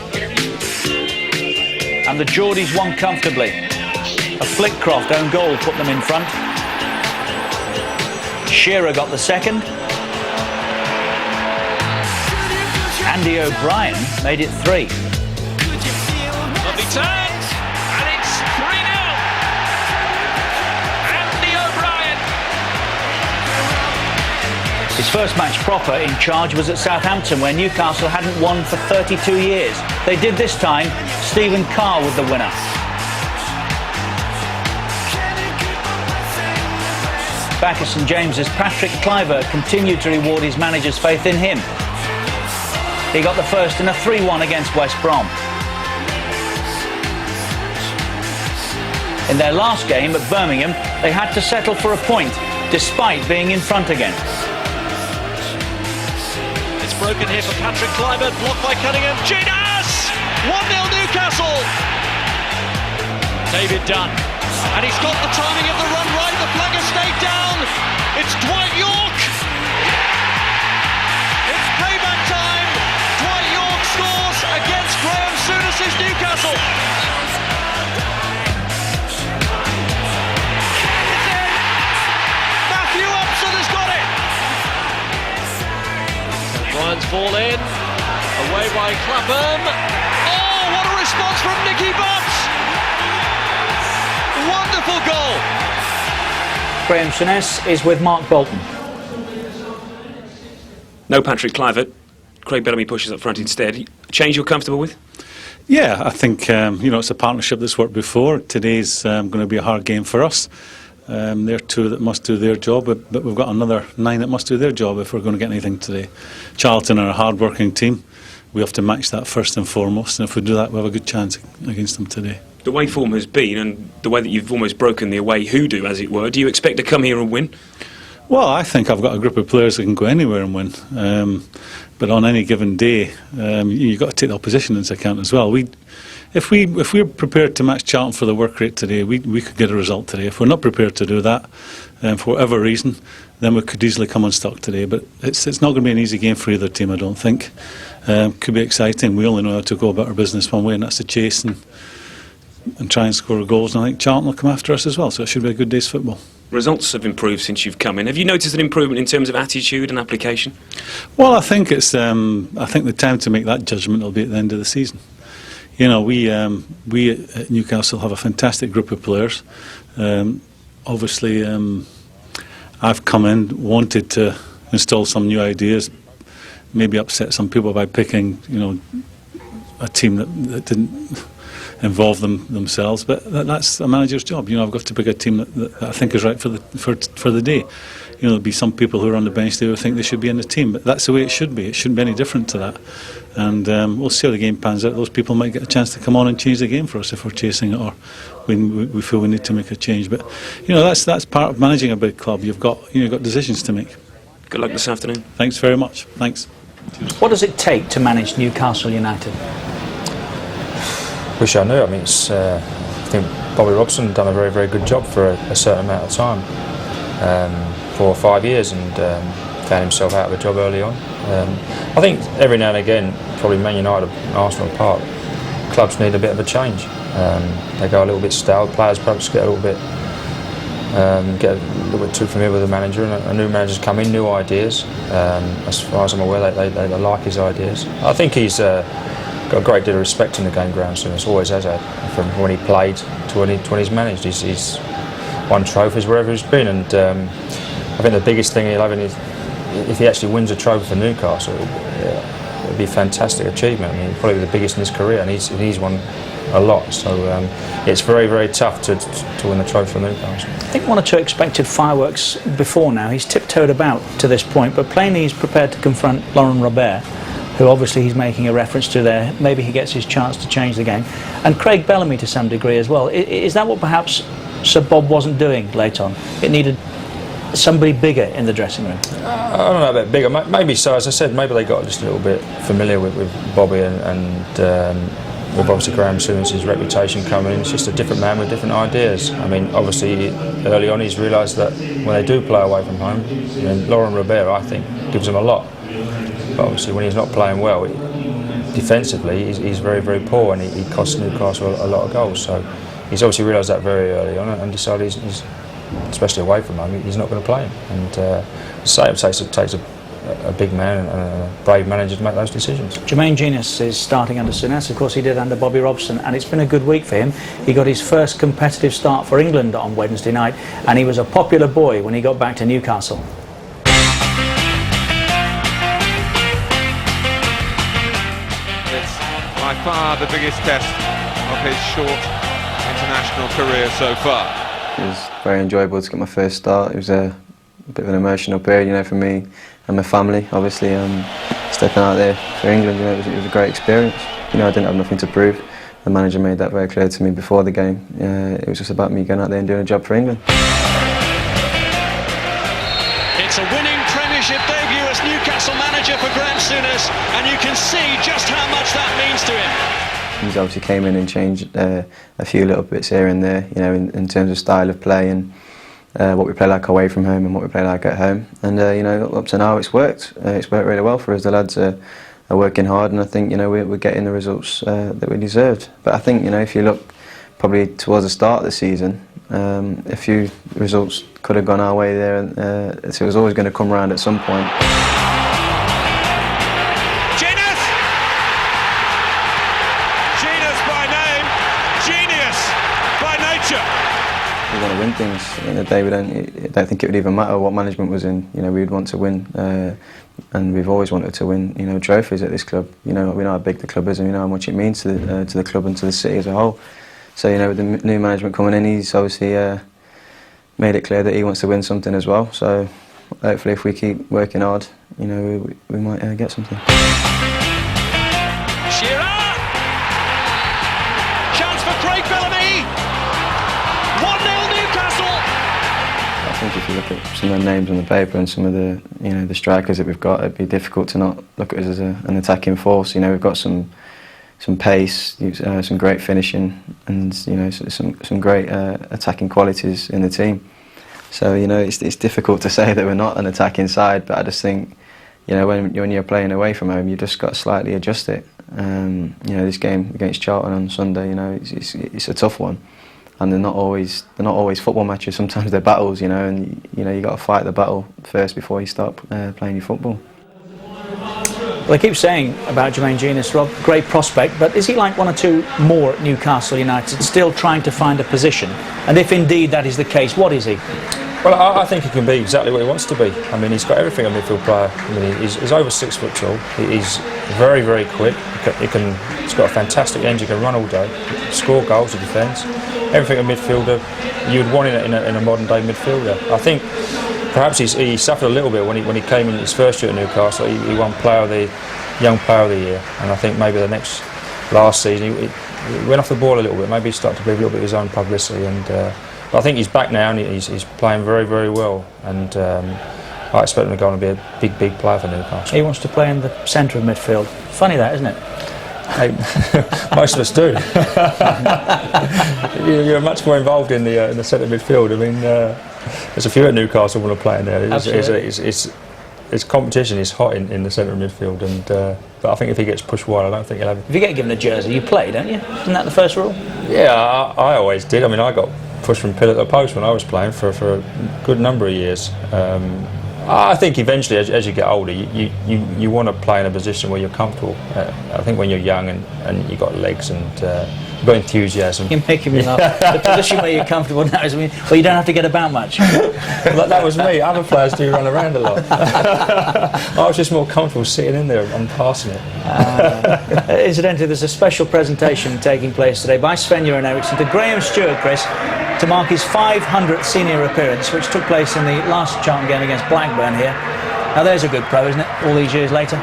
And the Geordies won comfortably. A Flitcroft own goal put them in front. Shearer got the second. Andy O'Brien made it 3. Lovely turn, and it's 3-0. Andy O'Brien. His first match proper in charge was at Southampton, where Newcastle hadn't won for 32 years. They did this time. Stephen Carr with the winner. Back at St James's, Patrick Kluivert continued to reward his manager's faith in him. He got the first in a 3-1 against West Brom. In their last game at Birmingham, they had to settle for a point, despite being in front again. It's broken here for Patrick Kluivert, blocked by Cunningham. Ginas! 1-0 Newcastle. David Dunn. And he's got the timing of the run right. The flag has stayed down. It's Dwight York. It's payback time. Dwight York ball in, away by Clapham. Oh, what a response from Nicky Butt! Wonderful goal! Graham Souness is with Mark Bolton. No Patrick Kluivert. Craig Bellamy pushes up front instead. A change you're comfortable with? Yeah, I think it's a partnership that's worked before. Today's going to be a hard game for us. There are 2 that must do their job, but we've got another 9 that must do their job if we're going to get anything today. Charlton are a hard-working team. We have to match that first and foremost, and if we do that, we have a good chance against them today. The way form has been, and the way that you've almost broken the away hoodoo, as it were, do you expect to come here and win? Well, I think I've got a group of players that can go anywhere and win. But on any given day, you've got to take the opposition into account as well. If we're prepared to match Charlton for the work rate today, we could get a result today. If we're not prepared to do that, for whatever reason, then we could easily come unstuck today. But it's not going to be an easy game for either team, I don't think. Could be exciting. We only know how to go about our business one way, and that's to chase and try and score goals. And I think Charlton will come after us as well, so it should be a good day's football. Results have improved since you've come in. Have you noticed an improvement in terms of attitude and application? Well, I think it's. I think the time to make that judgment will be at the end of the season. You know, we at Newcastle have a fantastic group of players. Obviously, I've come in, wanted to install some new ideas, maybe upset some people by picking, a team that didn't involve themselves, but that's a manager's job. I've got to pick a team that I think is right for the day. There'll be some people who are on the bench who think they should be in the team, but that's the way it should be. It shouldn't be any different to that. And we'll see how the game pans out. Those people might get a chance to come on and change the game for us if we're chasing it, or we feel we need to make a change. But that's part of managing a big club. You've got decisions to make. Good luck this afternoon. Thanks very much. Thanks. What does it take to manage Newcastle United? Wish I knew. I mean, I think Bobby Robson done a very, very good job for a certain amount of time, 4 or 5 years, and found himself out of a job early on. I think every now and again, probably Man United and Arsenal apart, clubs need a bit of a change. They go a little bit stale. Players perhaps get a little bit too familiar with the manager, and a new manager's come in, new ideas. As far as I'm aware, they like his ideas. I think he's got a great deal of respect in the game ground, so it's always has had, from when he played to when he's managed. He's won trophies wherever he's been, and I think the biggest thing he'll have is if he actually wins a trophy for Newcastle, it'd be a fantastic achievement. I mean, probably the biggest in his career, and he's won a lot, so it's very, very tough to win the trophy for Newcastle. I think 1 or 2 expected fireworks before now. He's tiptoed about to this point, but plainly he's prepared to confront Laurent Robert, who obviously he's making a reference to there. Maybe he gets his chance to change the game. And Craig Bellamy to some degree as well. Is that what perhaps Sir Bob wasn't doing late on? It needed somebody bigger in the dressing room? I don't know about bigger. Maybe so. As I said, maybe they got just a little bit familiar with Bobby and with obviously Graham Souness's reputation coming in. It's just a different man with different ideas. I mean, obviously early on he's realised that when they do play away from home, Laurent Robert, I think, gives them a lot. But obviously when he's not playing well, defensively he's very, very poor, and he costs Newcastle a lot of goals. So he's obviously realised that very early on and decided he's especially away from home, he's not going to play him. And it takes a big man and a brave manager to make those decisions. Jermaine Genius is starting under Souness. Of course he did under Bobby Robson, and it's been a good week for him. He got his first competitive start for England on Wednesday night, and he was a popular boy when he got back to Newcastle. It's by far the biggest test of his short international career so far. It was very enjoyable to get my first start. It was a bit of an emotional period, for me and my family. Obviously, stepping out there for England, it was a great experience. I didn't have nothing to prove. The manager made that very clear to me before the game. It was just about me going out there and doing a job for England. It's a winning Premiership debut as Newcastle manager for Graham Souness, and you can see just how much that means to him. He's obviously came in and changed a few little bits here and there, in terms of style of play and what we play like away from home and what we play like at home. And up to now it's worked. It's worked really well for us. The lads are working hard, and I think we're getting the results that we deserved. But I think if you look probably towards the start of the season, a few results could have gone our way there, so it was always going to come round at some point. manager. We want to win things. At the end of the day, I don't think it would even matter what management was in. You know, we'd want to win, and we've always wanted to win. You know, trophies at this club. You know, we know how big the club is, and we know how much it means to the club and to the city as a whole. So, you know, with the new management coming in, he's obviously made it clear that he wants to win something as well. So, hopefully, if we keep working hard, you know, we might get something. Shearer! Chance for Craig Bellamy! 1-0 Newcastle! I think if you look at some of the names on the paper and some of the, you know, the strikers that we've got, it'd be difficult to not look at us as an attacking force. You know, we've got some pace, some great finishing, and you know, some great attacking qualities in the team. So you know, it's difficult to say that we're not an attacking side, but I just think, you know, when you're playing away from home, you just got to slightly adjust it. You know, this game against Charlton on Sunday, you know, it's a tough one, and they're not always football matches. Sometimes they're battles, you know, and you know, you got to fight the battle first before you start playing your football. Well, they keep saying about Jermaine Jenas, Rob, great prospect, but is he like one or two more at Newcastle United, still trying to find a position? And if indeed that is the case, what is he? Well, I think he can be exactly what he wants to be. I mean, he's got everything a midfield player. I mean, he's over 6 foot tall. He's very, very quick. He's got a fantastic engine. He can run all day, score goals, he defends. Everything a midfielder you'd want in a modern day midfielder. I think perhaps he suffered a little bit when he came in his first year at Newcastle. He won Young Player of the Year, and I think maybe last season he went off the ball a little bit. Maybe he started to believe a little bit of his own publicity, and but I think he's back now and he's playing very, very well, and I expect him to go on and be a big player for Newcastle. He wants to play in the centre of midfield. Funny that, isn't it? Hey, most of us do. You're much more involved in the centre midfield. I mean, there's a few at Newcastle want to play in there. It's competition is hot in the centre of midfield, and but I think if he gets pushed wide, I don't think he'll have it. If you get given a jersey, you play, don't you? Isn't that the first rule? Yeah, I always did. I mean, I got pushed from pillar to post when I was playing for a good number of years. I think eventually, as you get older, you want to play in a position where you're comfortable. I think when you're young and you've got legs and you've got enthusiasm. You're making me laugh. The position where you're comfortable now is, well, you don't have to get about much. Well, that was me. Other players do run around a lot. I was just more comfortable sitting in there and passing it. Incidentally, there's a special presentation taking place today by Sven-Göran Eriksson to Graham Stewart, Chris, to mark his 500th senior appearance, which took place in the last Charlton game against Blackburn here. Now there's a good pro, isn't it, all these years later?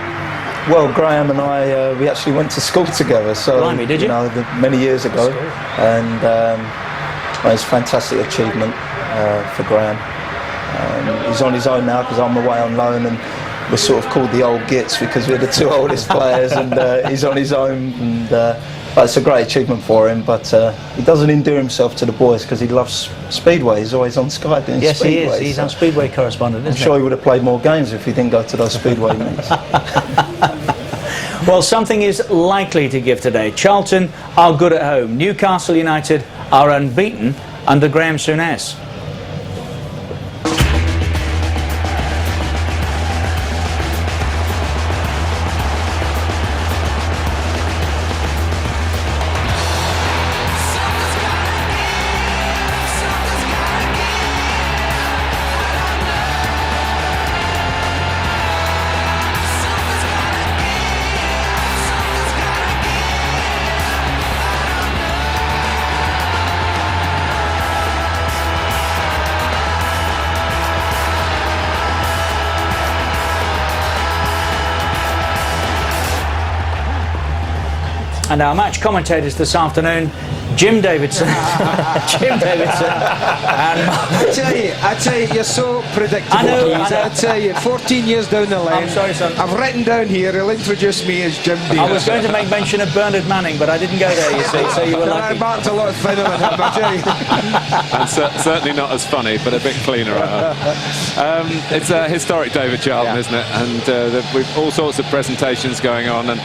Well, Graham and I, we actually went to school together, so Blimey, did you? Many years ago, and it's a fantastic achievement for Graham. He's on his own now because I'm away on loan, and we're sort of called the old gits because we're the two oldest players, and he's on his own, and it's a great achievement for him, but he doesn't endear himself to the boys because he loves Speedway. He's always on Sky doing yes, Speedway. Yes, he is. He's our Speedway correspondent, isn't I'm sure he would have played more games if he didn't go to those Speedway meets. Well, something is likely to give today. Charlton are good at home. Newcastle United are unbeaten under Graham Souness. And our match commentators this afternoon, Jim Davidson. Jim Davidson. And I tell you, you're so predictable. I know. I tell you, 14 years down the line. I'm sorry, son. I've written down here, he'll introduce me as Jim Davidson. I was going to make mention of Bernard Manning, but I didn't go there, you see, so you were lucky. Mark's a lot thinner than him, I tell you. And certainly not as funny, but a bit cleaner at her. It's a historic day for Charlton, isn't it? And we've all sorts of presentations going on, and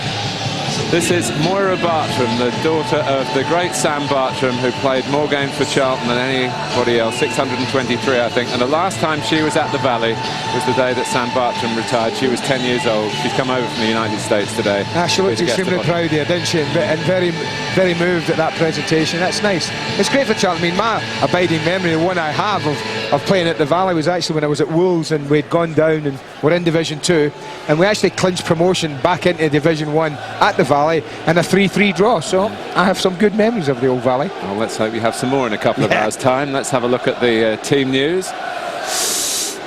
This is Moira Bartram, the daughter of the great Sam Bartram, who played more games for Charlton than anybody else, 623 I think, and the last time she was at the Valley was the day that Sam Bartram retired. She was 10 years old. She's come over from the United States today. She looked extremely proud here, didn't she? And very, very moved at that presentation. That's nice. It's great for Charlton. I mean, my abiding memory, the one I have of playing at the Valley, was actually when I was at Wolves and we'd gone down and we're in Division 2, and we actually clinched promotion back into Division 1 at the Valley and a 3-3 draw. So I have some good memories of the old Valley. Well, let's hope you have some more in a couple of hours' time. Let's have a look at the team news.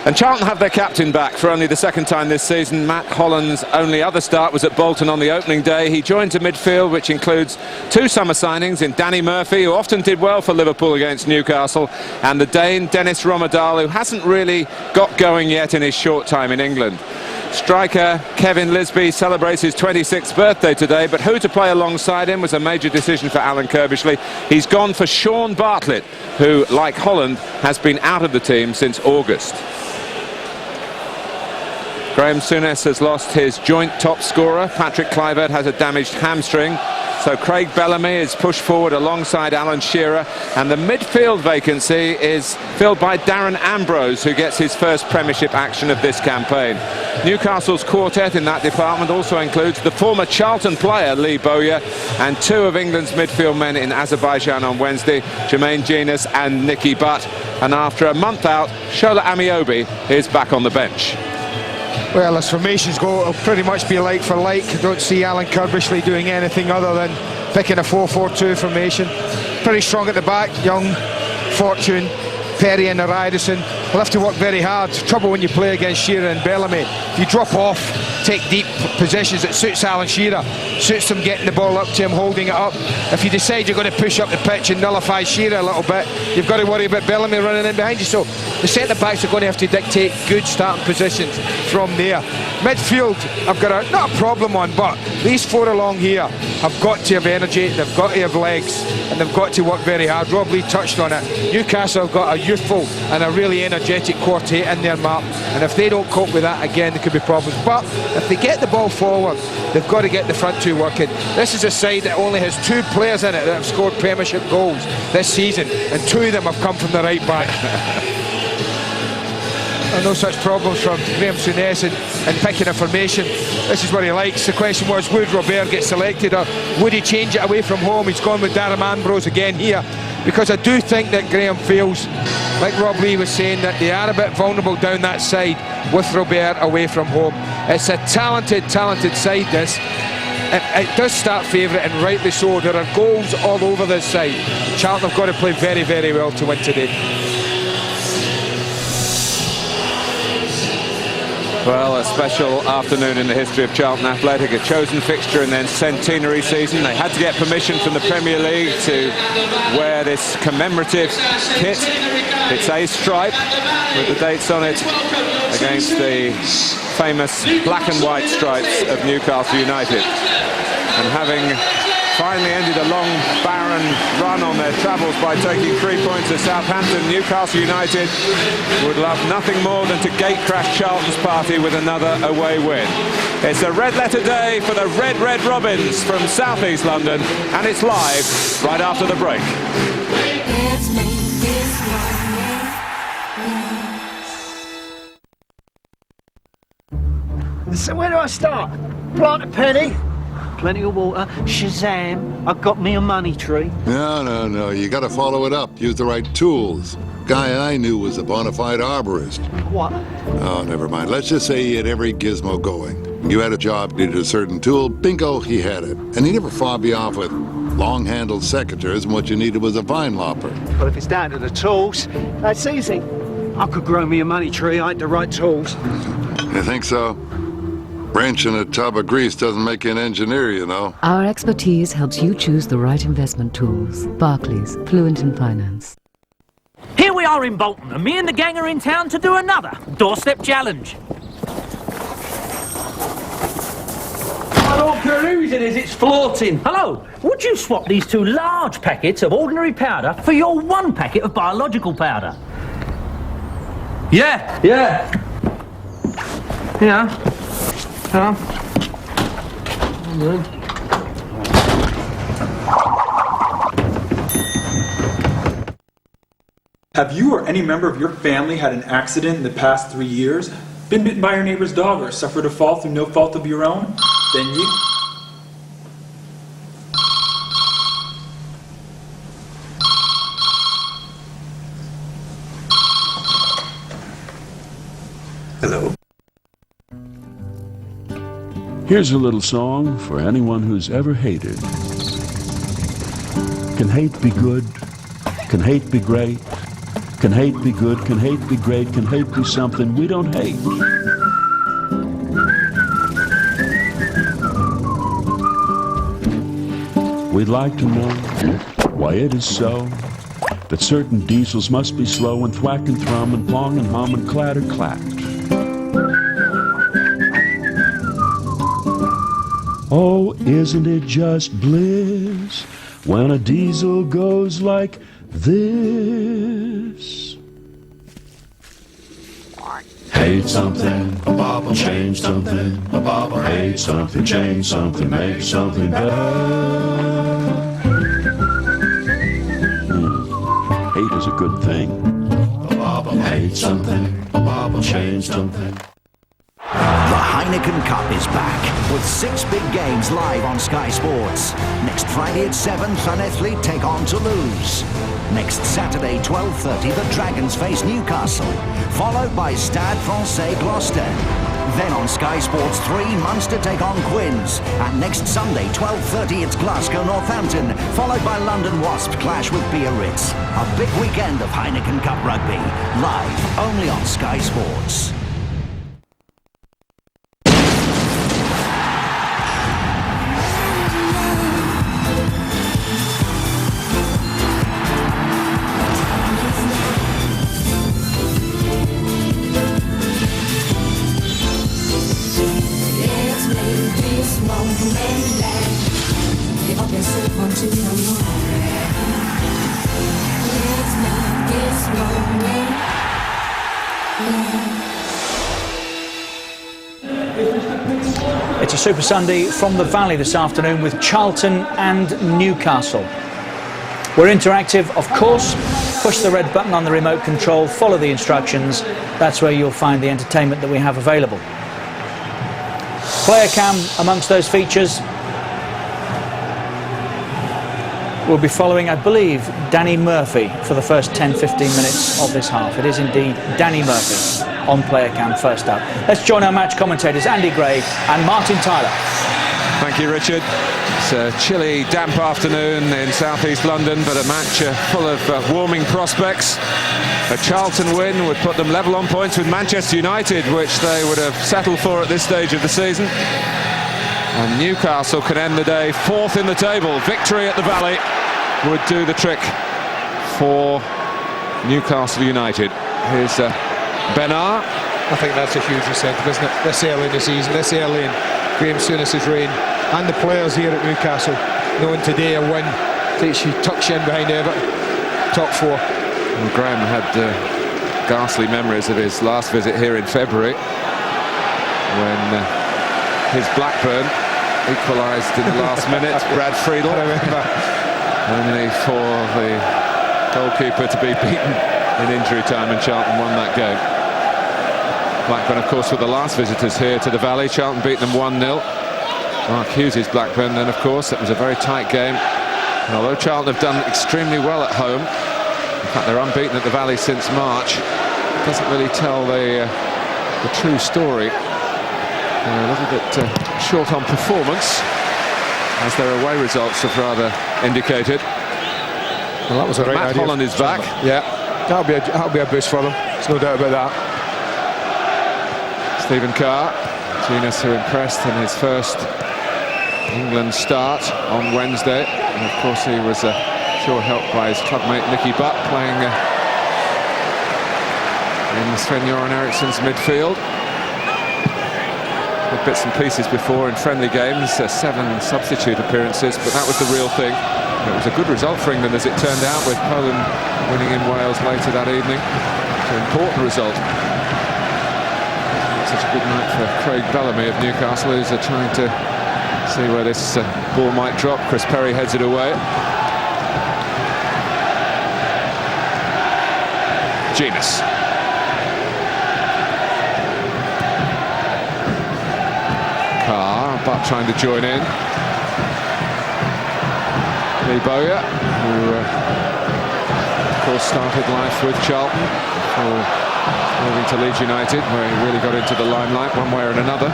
And Charlton have their captain back for only the second time this season. Matt Holland's only other start was at Bolton on the opening day. He joined a midfield which includes 2 summer signings in Danny Murphy, who often did well for Liverpool against Newcastle, and the Dane Dennis Rommedahl, who hasn't really got going yet in his short time in England. Striker Kevin Lisby celebrates his 26th birthday today, but who to play alongside him was a major decision for Alan Kirbishley. He's gone for Sean Bartlett, who, like Holland, has been out of the team since August. Graham Souness has lost his joint top scorer. Patrick Kluivert has a damaged hamstring. So Craig Bellamy is pushed forward alongside Alan Shearer, and the midfield vacancy is filled by Darren Ambrose, who gets his first Premiership action of this campaign. Newcastle's quartet in that department also includes the former Charlton player Lee Bowyer and 2 of England's midfield men in Azerbaijan on Wednesday, Jermaine Jenas and Nicky Butt. And after a month out, Shola Amiobi is back on the bench. Well, as formations go, it'll pretty much be like for like. I don't see Alan Kirbishley doing anything other than picking a 4-4-2 formation. Pretty strong at the back. Young, Fortune, Perry and Ryderson will have to work very hard. Trouble when you play against Shearer and Bellamy. If you drop off, take deep positions, it suits Alan Shearer. Suits him getting the ball up to him, holding it up. If you decide you're going to push up the pitch and nullify Shearer a little bit, you've got to worry about Bellamy running in behind you. So the centre-backs are going to have to dictate good starting positions from there. Midfield, I've got not a problem on, but these 4 along here have got to have energy, they've got to have legs, and they've got to work very hard. Rob Lee touched on it. Newcastle have got a youthful and a really energetic quartet in their map, and if they don't cope with that, again, there could be problems. But if they get the ball forward, they've got to get the front 2 working. This is a side that only has 2 players in it that have scored Premiership goals this season, and 2 of them have come from the right back. No such problems from Graham Souness in picking a formation. This is what he likes. The question was, would Robert get selected, or would he change it away from home? He's gone with Darren Ambrose again here, because I do think that Graham feels, like Rob Lee was saying, that they are a bit vulnerable down that side with Robert away from home. It's a talented side, this. It does start favourite, and rightly so. There are goals all over this side. Charlton have got to play very, very well to win today. Well, a special afternoon in the history of Charlton Athletic, a chosen fixture in their centenary season. They had to get permission from the Premier League to wear this commemorative kit. It's a stripe with the dates on it against the famous black and white stripes of Newcastle United. And having finally ended a long, barren run on their travels by taking 3 points at Southampton, Newcastle United would love nothing more than to gate-crash Charlton's party with another away win. It's a red-letter day for the Red Red Robins from South East London, and it's live right after the break. So where do I start? Plant a penny? Plenty of water. Shazam! I got me a money tree. No. You got to follow it up. Use the right tools. Guy I knew was a bona fide arborist. What? Oh, never mind. Let's just say he had every gizmo going. You had a job, needed a certain tool, bingo, he had it. And he never fobbed you off with long-handled secateurs, and what you needed was a vine lopper. Well, if it's down to the tools, that's easy. I could grow me a money tree. I had the right tools. You think so? Wrench in a tub of grease doesn't make you an engineer, you know. Our expertise helps you choose the right investment tools. Barclays, fluent in finance. Here we are in Bolton, and me and the gang are in town to do another doorstep challenge. Hello, perusing as it's floating. Hello, would you swap these 2 large packets of ordinary powder for your 1 packet of biological powder? Yeah. Have you or any member of your family had an accident in the past 3 years? Been bitten by your neighbor's dog or suffered a fall through no fault of your own? Then you... Hello. Here's a little song for anyone who's ever hated. Can hate be good? Can hate be great? Can hate be good? Can hate be great? Can hate be something we don't hate? We'd like to know why it is so that certain diesels must be slow and thwack and thrum and plong and hum and clatter clack. Oh, isn't it just bliss when a diesel goes like this? Hate something, change something, hate something, change something, make something better. Hate is a good thing. Hate something, change something. The Heineken Cup is back with 6 big games live on Sky Sports. Next Friday at 7, Llanelli take on Toulouse. Next Saturday, 12:30, the Dragons face Newcastle, followed by Stade Francais Gloucester. Then on Sky Sports 3, Munster take on Quins. And next Sunday, 12:30, it's Glasgow Northampton, followed by London Wasps clash with Biarritz. A big weekend of Heineken Cup rugby, live only on Sky Sports. It's a Super Sunday from the Valley this afternoon with Charlton and Newcastle. We're interactive, of course. Push the red button on the remote control, follow the instructions. That's where you'll find the entertainment that we have available. Player cam amongst those features. We'll be following, I believe, Danny Murphy for the first 10-15 minutes of this half. It is indeed Danny Murphy on player cam first up. Let's join our match commentators Andy Gray and Martin Tyler. Thank you, Richard. It's a chilly, damp afternoon in southeast London, but a match full of warming prospects. A Charlton win would put them level on points with Manchester United, which they would have settled for at this stage of the season. And Newcastle can end the day 4th in the table. Victory at the Valley would do the trick for Newcastle United. Here's Benar. I think that's a huge incentive, isn't it? This early in the season, this early in Graham Souness's reign, and the players here at Newcastle, knowing today a win takes you, tucks you in behind Everton, top 4. Well, Graham had ghastly memories of his last visit here in February, when his Blackburn equalised in the last minute. Brad Friedel, only for the goalkeeper to be beaten in injury time, and Charlton won that game. Blackburn, of course, were the last visitors here to the Valley. Charlton beat them 1-0. Mark Hughes' Blackburn then, of course. It was a very tight game. And although Charlton have done extremely well at home, in fact, they're unbeaten at the Valley since March, it doesn't really tell the true story. They're a little bit short on performance, as their away results have rather indicated. Well, that was a right Matt idea. Holland is back. Yeah, that'll be a boost for them. There's no doubt about that. Stephen Carr, Genius, who impressed in his first England start on Wednesday, and of course he was sure helped by his clubmate Nicky Butt playing in Sven-Göran Eriksson's midfield. With bits and pieces before in friendly games, 7 substitute appearances, but that was the real thing. It was a good result for England, as it turned out, with Poland winning in Wales later that evening. It's an important result. Such a good night for Craig Bellamy of Newcastle, who's trying to see where this ball might drop. Chris Perry heads it away. Genus. Carr, but trying to join in. Lee Bowyer, who of course started life with Charlton before moving to Leeds United, where he really got into the limelight one way or another.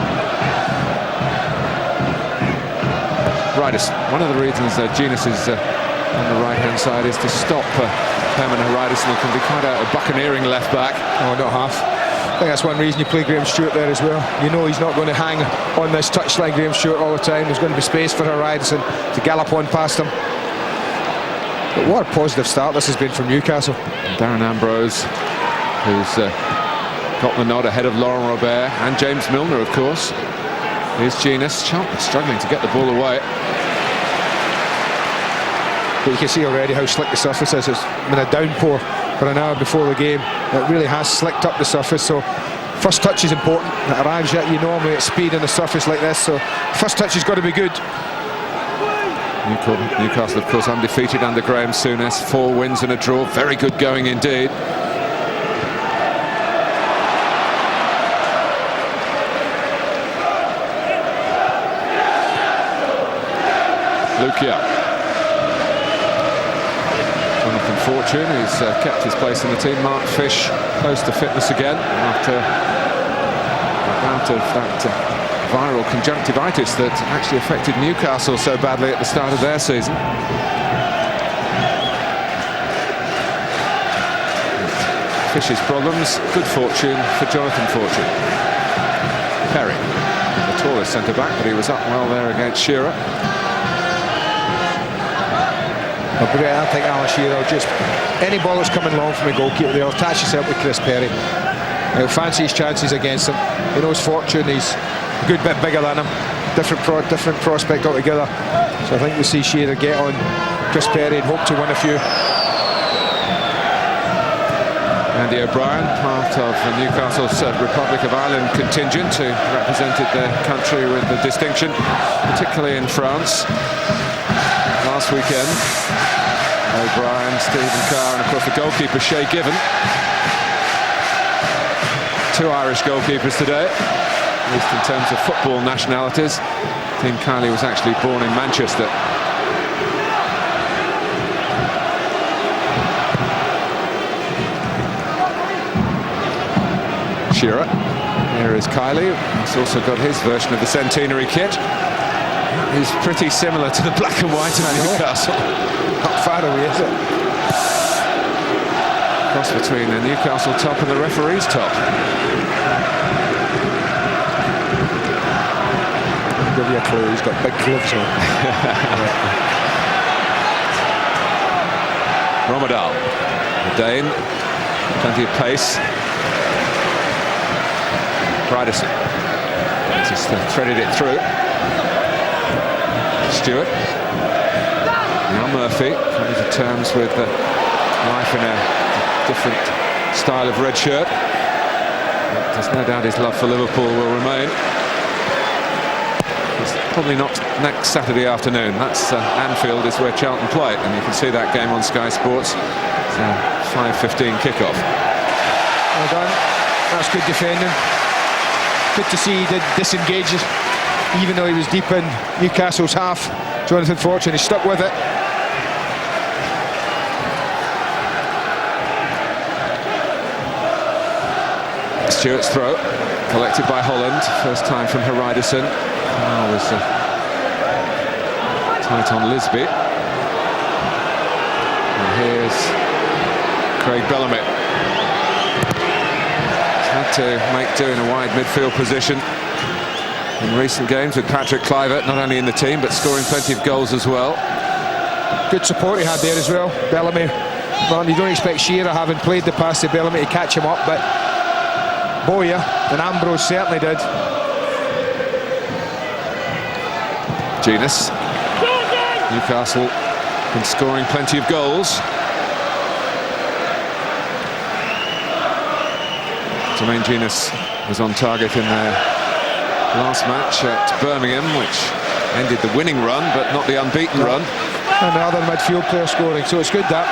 One of the reasons that Genus is on the right-hand side is to stop Herman Hridison, who can be quite a buccaneering left-back. Oh, not half. I think that's one reason you play Graham Stewart there as well. You know he's not going to hang on this touchline, Graham Stewart, all the time. There's going to be space for Hridison to gallop on past him. But what a positive start this has been from Newcastle. Darren Ambrose, who's got the nod ahead of Laurent Robert and James Milner, of course. Here's Genus. Charlton struggling to get the ball away. But you can see already how slick the surface is. It's been a downpour for an hour before the game. It really has slicked up the surface, so first touch is important. It arrives at you normally at speed on the surface like this, so first touch has got to be good. Newcastle, of course, undefeated under Graham Souness. 4 wins and a draw. Very good going indeed. Lukia. Jonathan Fortune, who's kept his place in the team. Mark Fish, close to fitness again after a bout of that viral conjunctivitis that actually affected Newcastle so badly at the start of their season. Fish's problems, good fortune for Jonathan Fortune. Perry, the tallest centre-back, but he was up well there against Shearer. I think Alan Shearer will just, any ball that's coming long from a goalkeeper, they'll attach himself with Chris Perry. He'll fancy his chances against him. He knows Fortune, he's a good bit bigger than him. Different prospect altogether. So I think we'll see Shearer get on Chris Perry and hope to win a few. Andy O'Brien, part of the Newcastle's Republic of Ireland contingent, who represented their country with the distinction, particularly in France last weekend. O'Brien, Stephen Carr, and of course the goalkeeper Shay Given. 2 Irish goalkeepers today, at least in terms of football nationalities. Tim Kiley was actually born in Manchester. Shearer. Here is Kiley. He's also got his version of the centenary kit. It's pretty similar to the black and white of Newcastle. Not far away, is it? Cross between the Newcastle top and the referee's top. I'll give you a clue, he's got big gloves on. Romadal, the Dane, plenty of pace. Hridison just threaded it through. Stewart. Now Murphy coming to terms with life in a different style of red shirt. But there's no doubt his love for Liverpool will remain. It's probably not next Saturday afternoon. That's Anfield is where Charlton play, and you can see that game on Sky Sports. It's a 5:15 kickoff. Well done. That's good defending. Good to see he did disengage it, even though he was deep in Newcastle's half. Jonathan Fortune, he stuck with it. Stewart's throw, collected by Holland. First time from Hridison. Oh, was tight on Lisby. And here's Craig Bellamy. Had to make do in a wide midfield position in recent games with Patrick Kluivert, not only in the team but scoring plenty of goals as well. Good support he had there as well, Bellamy. Well, you don't expect Shearer, having played the pass to Bellamy, to catch him up, but Bowyer and Ambrose certainly did. Genus. Newcastle been scoring plenty of goals. Jermaine Genus was on target in their last match at Birmingham, which ended the winning run but not the unbeaten run. And the other midfield player scoring, so it's good that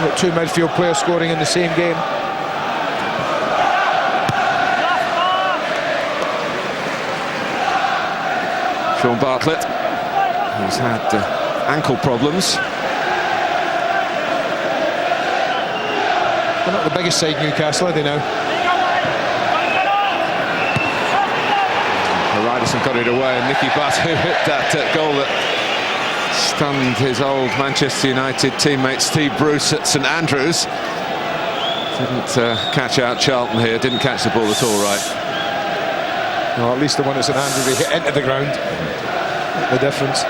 we've got 2 midfield players scoring in the same game. Sean Bartlett, who's had ankle problems. They're not the biggest side, Newcastle, are they now? Ryderson got it away, and Nicky Butt, who hit that goal that stunned his old Manchester United teammate Steve Bruce at St Andrews. Didn't catch out Charlton here, didn't catch the ball at all right. Well, at least the one at St Andrews, he hit into the ground. The difference.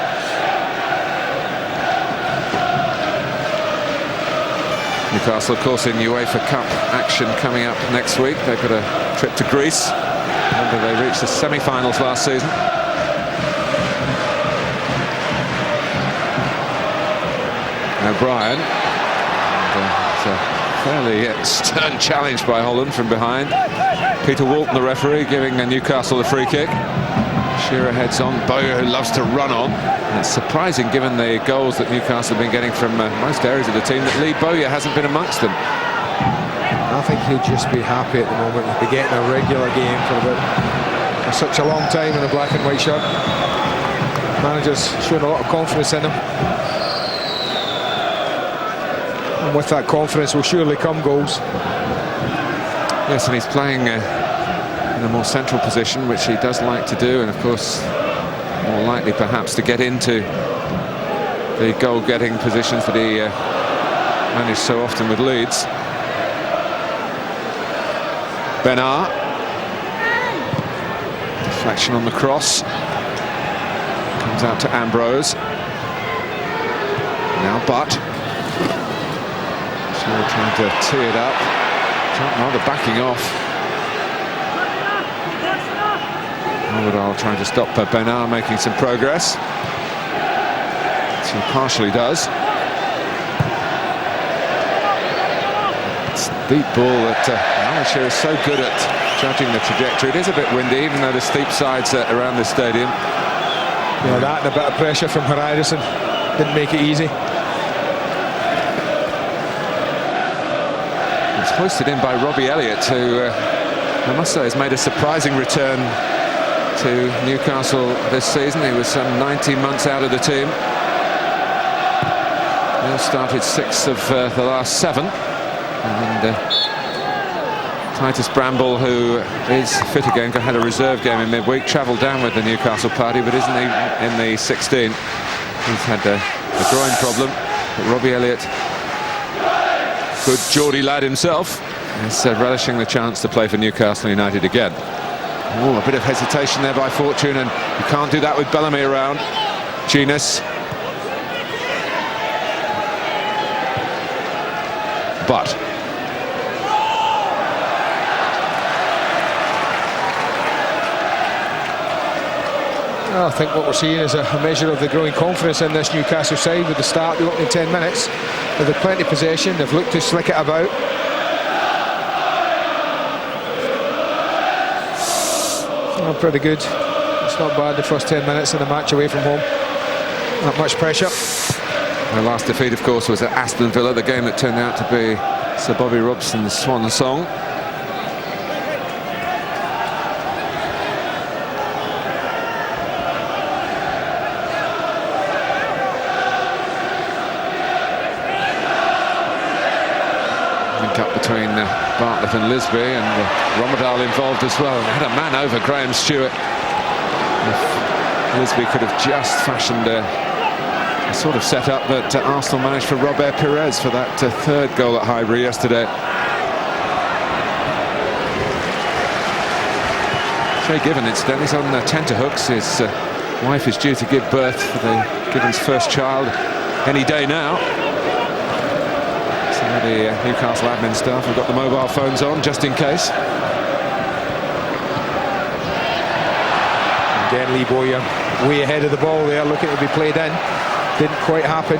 Newcastle, of course, in UEFA Cup action coming up next week. They've got a trip to Greece. Remember, they reached the semi-finals last season. O'Brien. It's a fairly stern challenge by Holland from behind. Peter Walton, the referee, giving Newcastle a free kick. Shearer heads on. Bowyer, who loves to run on. And it's surprising, given the goals that Newcastle have been getting from most areas of the team, that Lee Bowyer hasn't been amongst them. I think he'll just be happy at the moment to be getting a regular game for such a long time in a black and white shirt. Manager's showing a lot of confidence in him. And with that confidence will surely come goals. Yes, and he's playing in a more central position, which he does like to do, and of course more likely perhaps to get into the goal-getting positions that he managed so often with Leeds. Benar. Deflection on the cross. Comes out to Ambrose. Now Butt. Shearer trying to tee it up. Charlton rather backing off. Alvarado trying to stop Benar making some progress. So he partially does. It's a deep ball that Alan Shearer is so good at judging the trajectory. It is a bit windy, even though there's steep sides around this stadium. Yeah, that and a bit of pressure from Ryderson didn't make it easy. It's hoisted in by Robbie Elliott, who I must say has made a surprising return to Newcastle this season. He was some 19 months out of the team. He started 6 of the last 7. And Titus Bramble, who is fit again, had a reserve game in midweek, travelled down with the Newcastle party, but isn't in the 16. He's had a groin problem. But Robbie Elliott, good Geordie lad himself, is relishing the chance to play for Newcastle United again. Oh, a bit of hesitation there by Fortune, and you can't do that with Bellamy around. Genius. But Well, I think what we're seeing is a measure of the growing confidence in this Newcastle side with the start, the opening 10 minutes. They've had plenty of possession, they've looked to slick it about. Oh, pretty good. It's not bad, the first 10 minutes in a match away from home. Not much pressure. Their last defeat, of course, was at Aston Villa, the game that turned out to be Sir Bobby Robson's swan song. Up between Bartlett and Lisby, and Romadal involved as well. They had a man over Graham Stewart. If Lisby could have just fashioned a sort of setup that Arsenal managed for Robert Pires for that third goal at Highbury yesterday. Shay Given, incidentally, is on tenterhooks. His wife is due to give birth for the Given's first child any day now. The Newcastle admin staff have got the mobile phones on just in case. Again, Lee Bowyer way ahead of the ball there, looking to be played in. Didn't quite happen.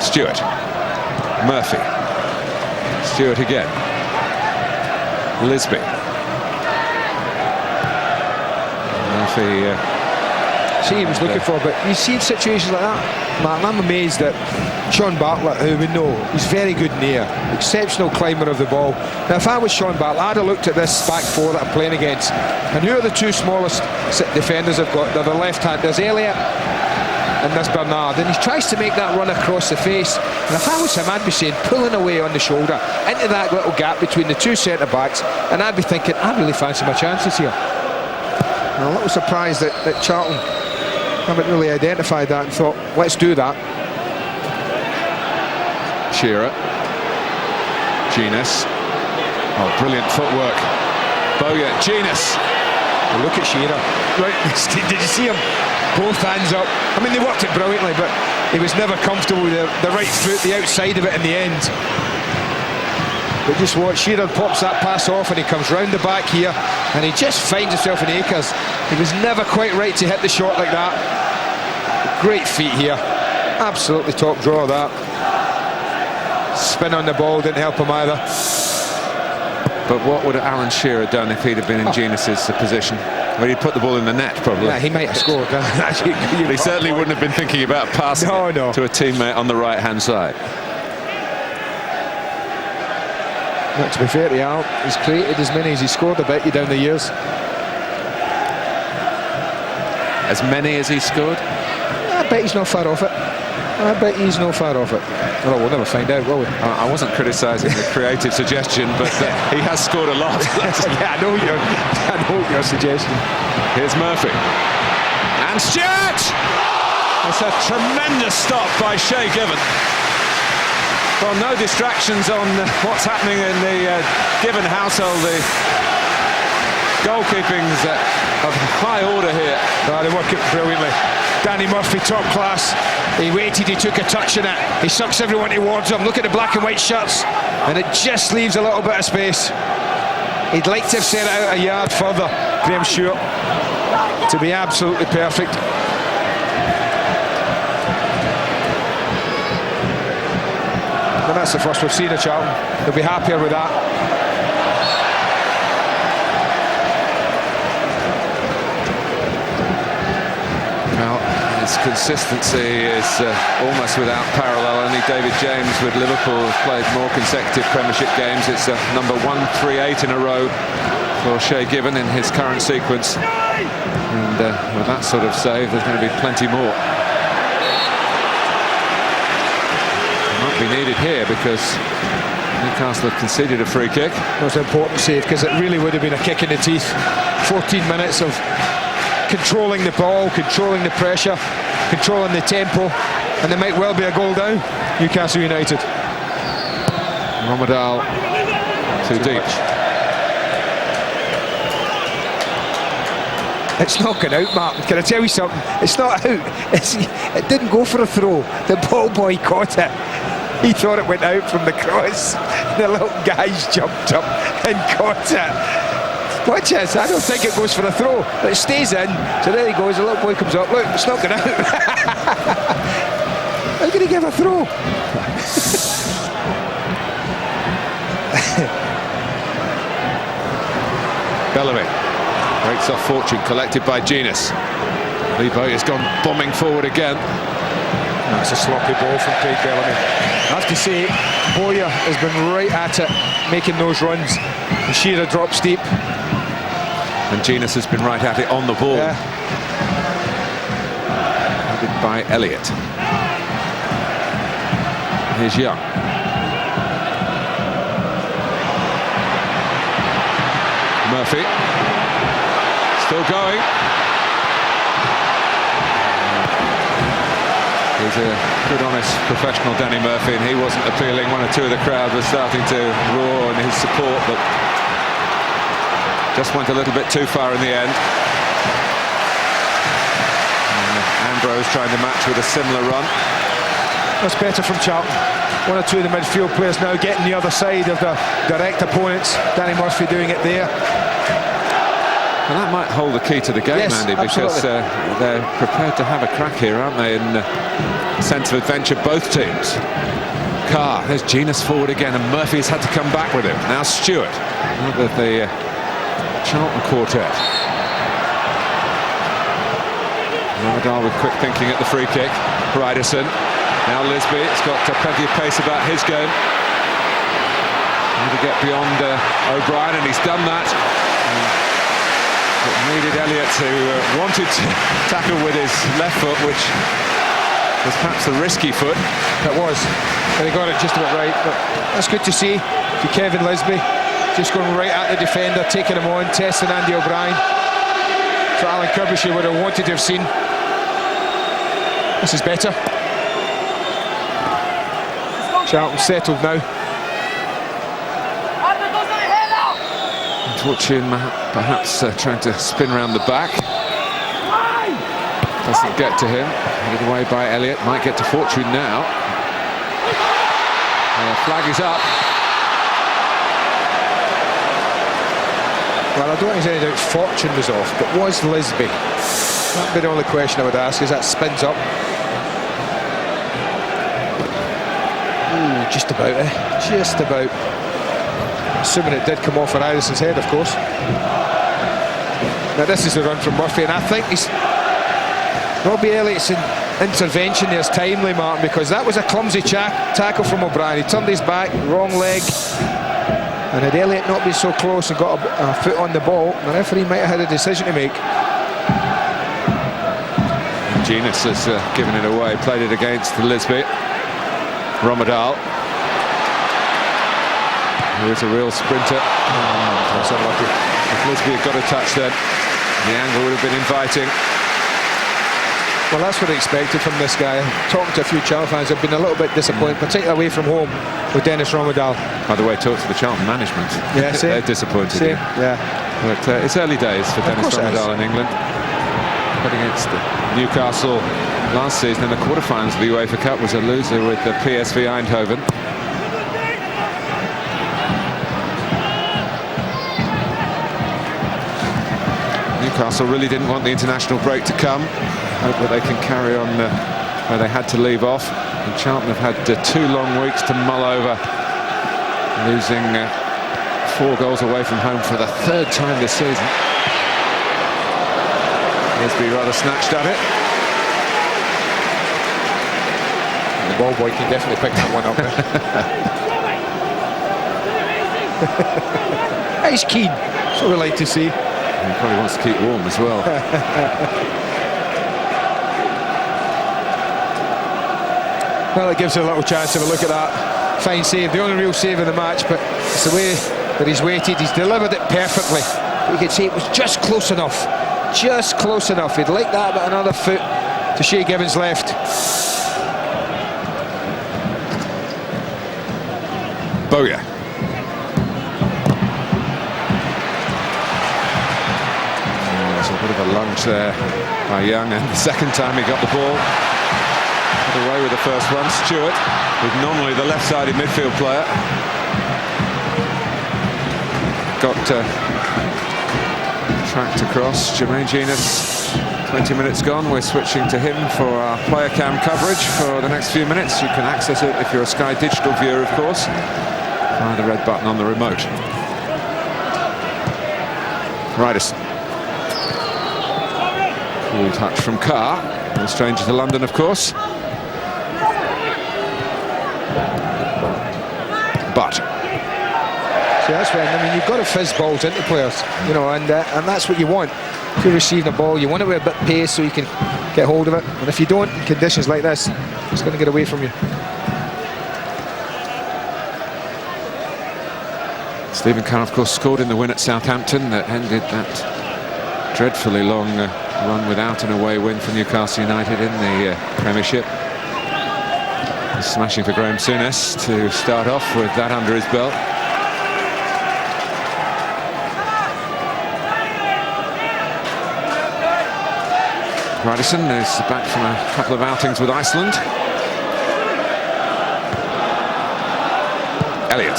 Stewart. Murphy. Stewart again. Lisby. Murphy. See, he was looking for, but you see situations like that, Martin, I'm amazed that Sean Bartlett, who we know, he's very good in the air, exceptional climber of the ball. Now, if I was Sean Bartlett, I'd have looked at this back four that I'm playing against, and who are the two smallest defenders I've got? They're the left hand. There's Elliott and there's Bernard, and he tries to make that run across the face, and if I was him, I'd be saying pulling away on the shoulder into that little gap between the two centre backs, and I'd be thinking, I really fancy my chances here. I'm a little surprised that Charlton haven't really identified that and thought, let's do that. Shearer, Genus, oh, brilliant footwork. Bowyer, Genus. Oh, look at Shearer. Right, did you see him? Both hands up. I mean, they worked it brilliantly, but he was never comfortable with the right foot, the outside of it in the end. But just watch, Shearer pops that pass off and he comes round the back here and he just finds himself in acres. He was never quite right to hit the shot like that. Great feet here. Absolutely top draw, that. Spin on the ball didn't help him either. But what would Alan Shearer have done if he'd have been in Genus's position? Well, he'd put the ball in the net, probably. Yeah, he might have scored. He certainly wouldn't have been thinking about passing to a teammate on the right-hand side. But to be fair to Al, he's created as many as he scored, I bet you, down the years. As many as he scored? I bet he's not far off it. I bet he's no far off it. Well, we'll never find out, will we? I wasn't criticising the creative suggestion, but he has scored a lot. Yeah, I know your suggestion. Here's Murphy. And Stewart! That's a tremendous stop by Shay Given. Well, no distractions on what's happening in the Given household. The goalkeeping's of high order here. Oh, they work it brilliantly. Danny Murphy, top class. He waited, he took a touch in it. He sucks everyone towards him. Look at the black and white shirts. And it just leaves a little bit of space. He'd like to have sent it out a yard further, Graham Stewart, to be absolutely perfect. And that's the first we've seen of Charlton. They'll be happier with that. His consistency is almost without parallel. Only David James with Liverpool has played more consecutive Premiership games. It's number 138 in a row for Shay Given in his current sequence. And with that sort of save, there's going to be plenty more. It might be needed here because Newcastle have conceded a free kick. That was an important save because it really would have been a kick in the teeth. 14 minutes of controlling the ball, controlling the pressure, controlling the tempo, and there might well be a goal down. Newcastle United. Romadal too deep. It's not going out, Martin. Can I tell you something? It's not out. It didn't go for a throw. The ball boy caught it. He thought it went out from the cross. The little guys jumped up and caught it. Watch this, I don't think it goes for a throw, but it stays in. So there he goes, the little boy comes up. Look, it's not going out. How can he give a throw? Bellamy breaks off Fortune, collected by Genus. Lee Bowyer's gone bombing forward again. That's a sloppy ball from Craig Bellamy. I have to say, Bowyer has been right at it, making those runs. And Shearer drops deep. And Genus has been right at it on the ball. Yeah. Headed by Elliott. Here's Young. Murphy. Still going. He's a good, honest, professional Danny Murphy, and he wasn't appealing. One or two of the crowd were starting to roar in his support, but just went a little bit too far in the end. Ambrose trying to match with a similar run. That's better from Charlton. One or two of the midfield players now getting the other side of the direct opponents. Danny Murphy doing it there. And that might hold the key to the game, yes, Andy, because they're prepared to have a crack here, aren't they, in a sense of adventure, both teams. Carr, there's Genus forward again, and Murphy's had to come back with him. Now Stewart, with the Charlton quartet. Romadal with quick thinking at the free kick. Ryderson. Now Lisby has got plenty of pace about his game. Need to get beyond O'Brien, and he's done that. It needed Elliott, who wanted to tackle with his left foot, which was perhaps the risky foot. That was, and he got it just about right. But that's good to see. To Kevin Lisby, just going right at the defender, taking him on, testing Andy O'Brien. So Alan Kirbyshire would have wanted to have seen. This is better. Charlton settled now. Fortune perhaps trying to spin around the back. Doesn't get to him. Headed away by Elliott. Might get to Fortune now. The flag is up. Well, I don't think there's any doubt Fortune was off, but was Lisby? That'd be the only question I would ask, as that spins up. Ooh, just about, just about. Assuming it did come off for Irison's head, of course. Now this is the run from Murphy, and I think Robbie Elliott's intervention there is timely, Martin, because that was a clumsy tackle from O'Brien. He turned his back, wrong leg, and had Elliott not been so close and got a foot on the ball, the referee might have had a decision to make. Genus has given it away, played it against Lisby. Romadal, who is a real sprinter. That's unlucky. If Lisby had got a touch then, the angle would have been inviting. Well, that's what I expected from this guy. Talking to a few Charlton fans, they've been a little bit disappointed, particularly away from home with Dennis Romadal. By the way, talk to the Charlton management. Yeah, they're disappointed. Same. Yeah. But it's early days for Dennis Romadal in England. But against Newcastle last season in the quarterfinals of the UEFA Cup was a loser with the PSV Eindhoven. Newcastle really didn't want the international break to come. Hope that they can carry on where they had to leave off. And Charlton have had 2 long weeks to mull over, losing 4 goals away from home for the 3rd time this season. Lisby rather snatched at it. And the ball boy can definitely pick that one up. He's keen. That's what we like to see. He probably wants to keep warm as well. Well, it gives you a little chance to have a look at that. Fine save, the only real save of the match, but it's the way that he's waited. He's delivered it perfectly. You could say it was just close enough. Just close enough. He'd like that, but another foot to Shea Gibbons' left. Bowyer. There's a bit of a lunge there by Young, and the second time he got the ball. Got away with the first one. Stewart, who's normally the left-sided midfield player, got tracked across. Jermaine Genus, 20 minutes gone. We're switching to him for our player cam coverage for the next few minutes. You can access it if you're a Sky Digital viewer, of course, via the red button on the remote. Ryderson. Cool touch from Carr. No stranger to London, of course. But see, that's right. I mean, you've got to fizz balls into players, you know, and that's what you want. If you're receiving a ball, you want it with a bit of pace so you can get hold of it. And if you don't, in conditions like this, it's going to get away from you. Stephen Carr, of course, scored in the win at Southampton that ended that dreadfully long run without an away win for Newcastle United in the Premiership. Smashing for Graham Souness to start off with that under his belt. Ryderson is back from a couple of outings with Iceland. Elliott.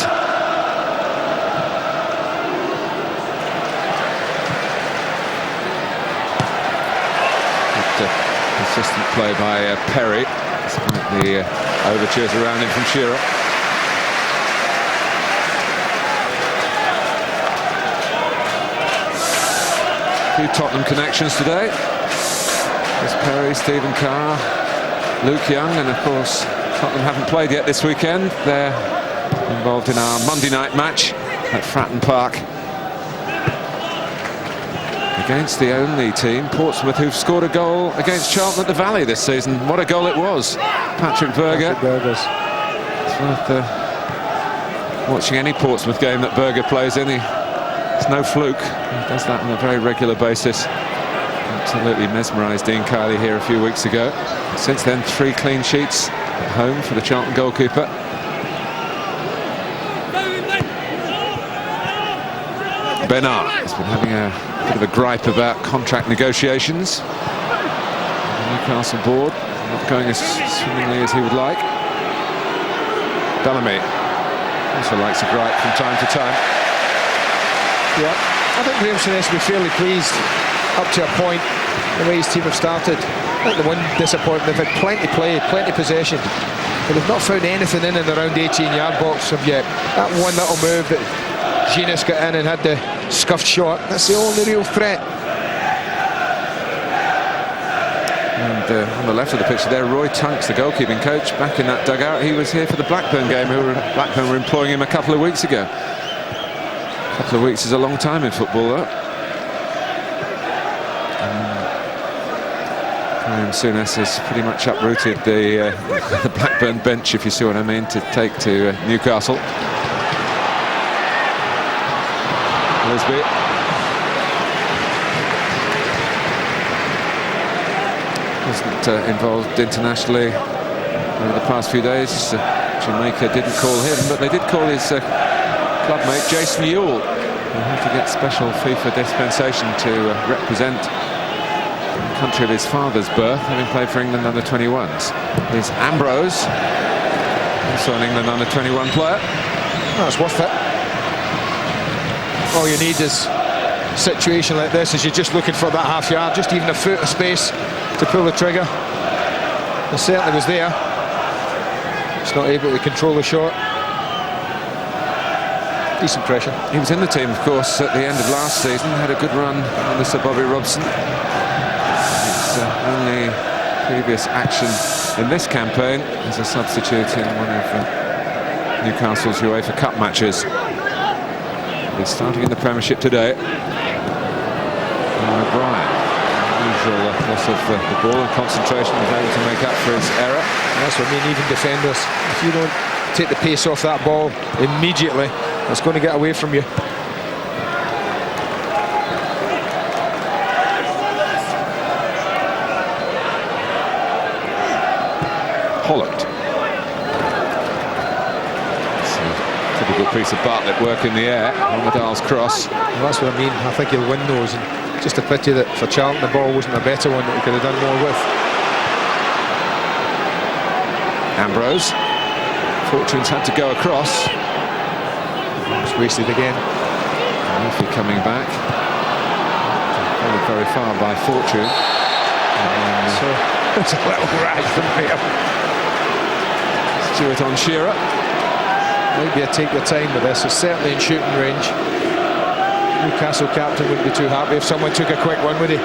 Good, consistent play by Perry, despite the overtures around him from Shearer. A few Tottenham connections today. There's Perry, Stephen Carr, Luke Young, and of course Tottenham haven't played yet this weekend. They're involved in our Monday night match at Fratton Park against the only team, Portsmouth, who've scored a goal against Charlton at the Valley this season. What a goal it was. Patrick Berger. It's worth watching any Portsmouth game that Berger plays in. It's no fluke. He does that on a very regular basis. Absolutely mesmerised Dean Kiley here a few weeks ago. Since then, 3 clean sheets at home for the Charlton goalkeeper. Bernard has been having a bit of a gripe about contract negotiations. The Newcastle board not going as swimmingly as he would like. Bellamy also likes a gripe from time to time. Yeah, I think Grahamson has to be fairly pleased up to a point the way his team have started. I think the one disappointment, they've had plenty play, plenty possession, but they've not found anything in and around the 18-yard box of yet. That one little move that Genius got in and had the scuffed shot, that's the only real threat. And on the left of the pitch there, Roy Tunks, the goalkeeping coach, back in that dugout. He was here for the Blackburn game. Blackburn were employing him a couple of weeks ago. A couple of weeks is a long time in football, though. Graham Souness has pretty much uprooted the Blackburn bench, if you see what I mean, to take to Newcastle. Lisby. Wasn't involved internationally over the past few days. Jamaica didn't call him, but they did call his clubmate Jason Ewell, who had to get special FIFA dispensation to represent the country of his father's birth, having played for England under-21s. There's Ambrose, also an England under-21 player. That's worth it. All you need is a situation like this is you're just looking for that half yard, just even a foot of space to pull the trigger. It certainly was there. It's not able to control the shot. Decent pressure. He was in the team, of course, at the end of last season. Had a good run under Sir Bobby Robson. His only previous action in this campaign as a substitute in one of Newcastle's UEFA Cup matches. He's starting in the Premiership today. O'Brien, usual loss of the ball and concentration, was able to make up for his error. And that's what I mean, even defenders. If you don't take the pace off that ball immediately, it's going to get away from you. Holland. Typical piece of Bartlett work in the air on Nadal's cross. Well, that's what I mean. I think he'll win those. And just a pity that for Charlton the ball wasn't a better one that he could have done more with. Ambrose. Fortune's had to go across. It's wasted again. Murphy coming back. Very, very far by Fortune. So it's a little rash from here. Stewart on Shearer. Maybe take your time with this. It's certainly in shooting range. Newcastle captain wouldn't be too happy if someone took a quick one, would he?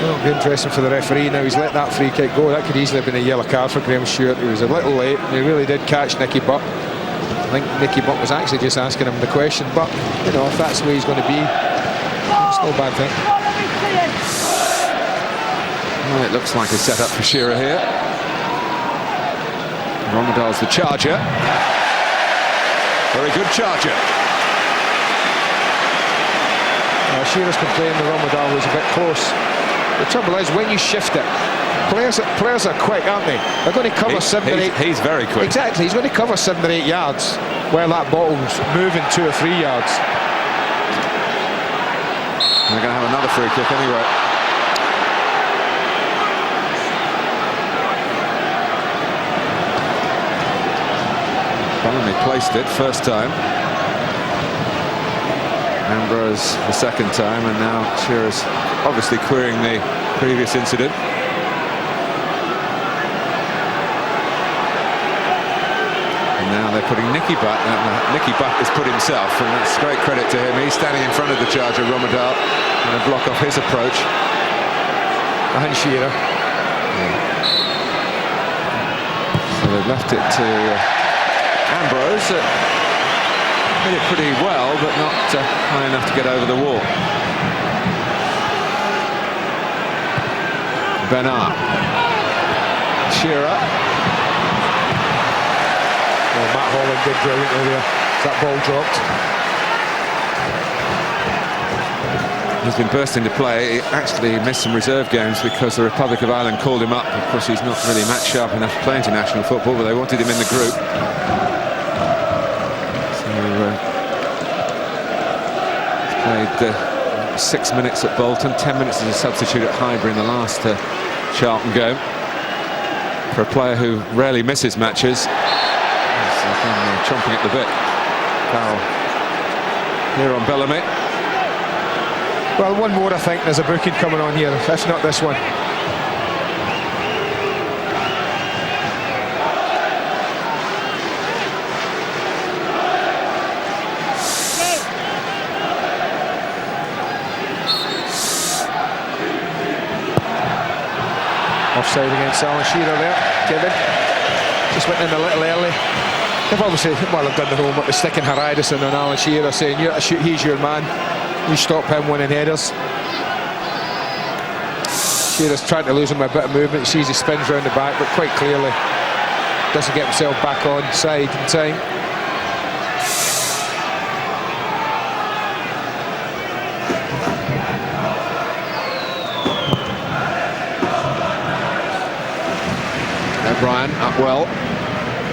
It'll be interesting for the referee now. He's let that free kick go. That could easily have been a yellow card for Graham Stewart. He was a little late and he really did catch Nicky Butt. I think Nicky Butt was actually just asking him the question, but you know, if that's the way he's going to be, it's no bad thing. Well, it looks like a setup for Shearer here. Romedal's the charger. Very good charger. Shearer's complaining the Romedal was a bit close. The trouble is, when you shift it, players are quick, aren't they? They're going to cover 7 or 8. He's very quick. Exactly, he's going to cover 7 or 8 yards while that ball's moving 2 or 3 yards. They're going to have another free kick anyway. Bellamy placed it first time. Ambrose the second time, and now Shearer's obviously querying the previous incident. And now they're putting Nicky Butt has put himself, and that's great credit to him. He's standing in front of the charger, Rommedahl, and a block off his approach. And Shearer. So they've left it to Ambrose. Did it pretty well, but not high enough to get over the wall. Bernard. Shearer. Well, Matt Holland did brilliantly there. That ball dropped. He's been burst into play. He actually missed some reserve games because the Republic of Ireland called him up. Of course, he's not really match sharp enough to play international football, but they wanted him in the group. So he's played 6 minutes at Bolton, 10 minutes as a substitute at Highbury in the last Charlton game. For a player who rarely misses matches, he's been chomping at the bit. Foul here on Bellamy. Well, one more, I think. There's a booking coming on here, if not this one. Offside against Alan Shearer there, Kevin. Just went in a little early. They've obviously, well, they've done the homework. They're sticking Haraidison and Alan Shearer, saying, he's your man. You stop him winning headers. Shearer's trying to lose him a bit of movement. He sees he spins round the back, but quite clearly doesn't get himself back on side in time. O'Brien up well.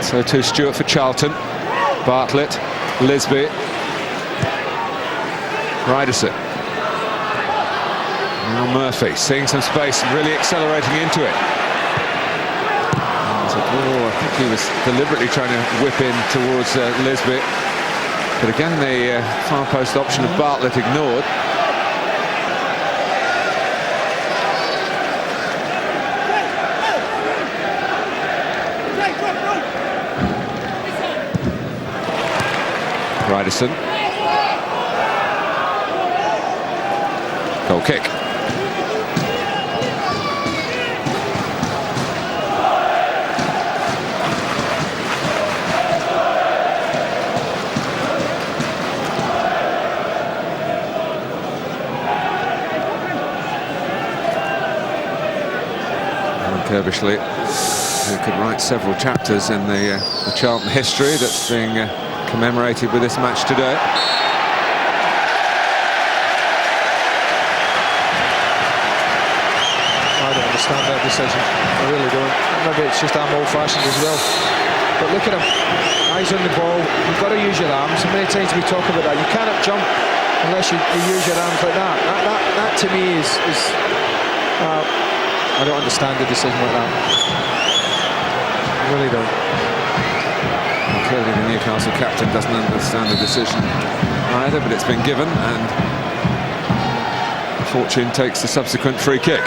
So too Stewart for Charlton. Bartlett, Lisby, Riderson. Now Murphy seeing some space and really accelerating into it. I think he was deliberately trying to whip in towards Lisby. But again, the far post option of Bartlett ignored. Riderson. Goal kick. Alan Kirbishley, who could write several chapters in the Charlton history that's being commemorated with this match today. I don't understand that decision. I really don't. Maybe it's just I'm old-fashioned as well. But look at him. Eyes on the ball. You've got to use your arms. So many times we talk about that. You cannot jump unless you use your arms like that. That to me is I don't understand the decision like that. I really don't. Clearly the Newcastle captain doesn't understand the decision either, but it's been given, and Fortune takes the subsequent free kick.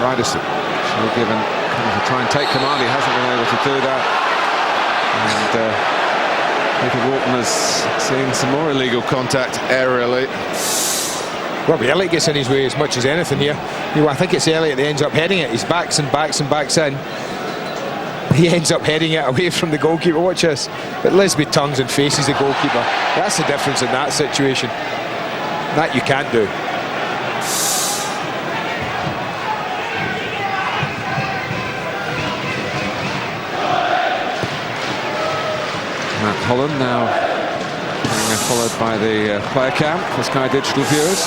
Riderson should have given to try and take command. He hasn't been able to do that, and Peter Walton has seen some more illegal contact aerially. Robbie Elliott gets in his way as much as anything here. I think it's Elliott that ends up heading it. He's backs and backs and backs in. He ends up heading it away from the goalkeeper. Watch this. But Lisby tongues and faces the goalkeeper. That's the difference in that situation. That you can't do. Matt Holland now being followed by the player cam for Sky Digital viewers.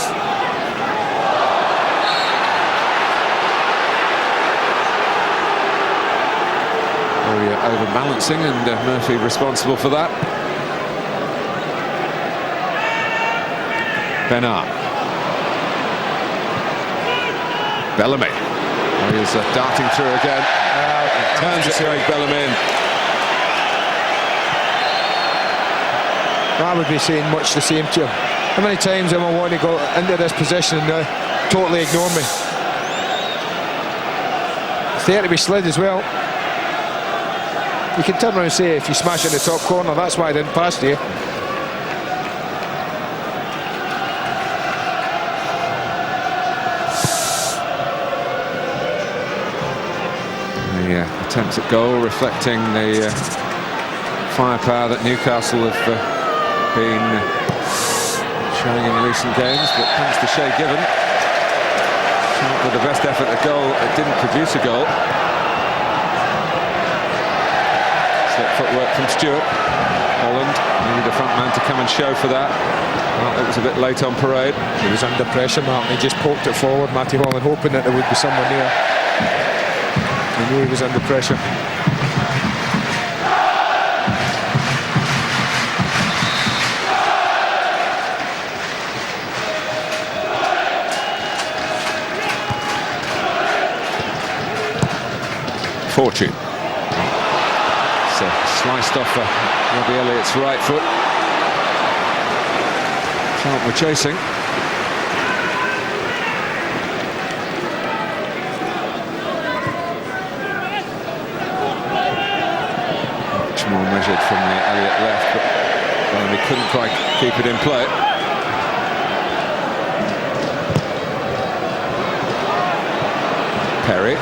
Overbalancing, and Murphy responsible for that. Bernard. Bellamy. Oh, he's darting through again. Turns it to Bellamy in. I would be saying much the same to him. How many times am I wanting to go into this position and totally ignore me? It's there to be slid as well. You can turn around and say, if you smash it in the top corner, that's why I didn't pass to you. The attempt at goal reflecting the firepower that Newcastle have been showing in recent games, but thanks to Shay Given, with the best effort at goal, it didn't produce a goal. Slip footwork from Stewart. Holland needed a front man to come and show for that. Well, it was a bit late on parade. He was under pressure, Martin. He just poked it forward, Matty Holland, hoping that there would be someone near. He knew he was under pressure. Fortune. So sliced off Robbie Elliott's right foot. Charlton were chasing. Much more measured from the Elliott left, but he couldn't quite keep it in play. Perry.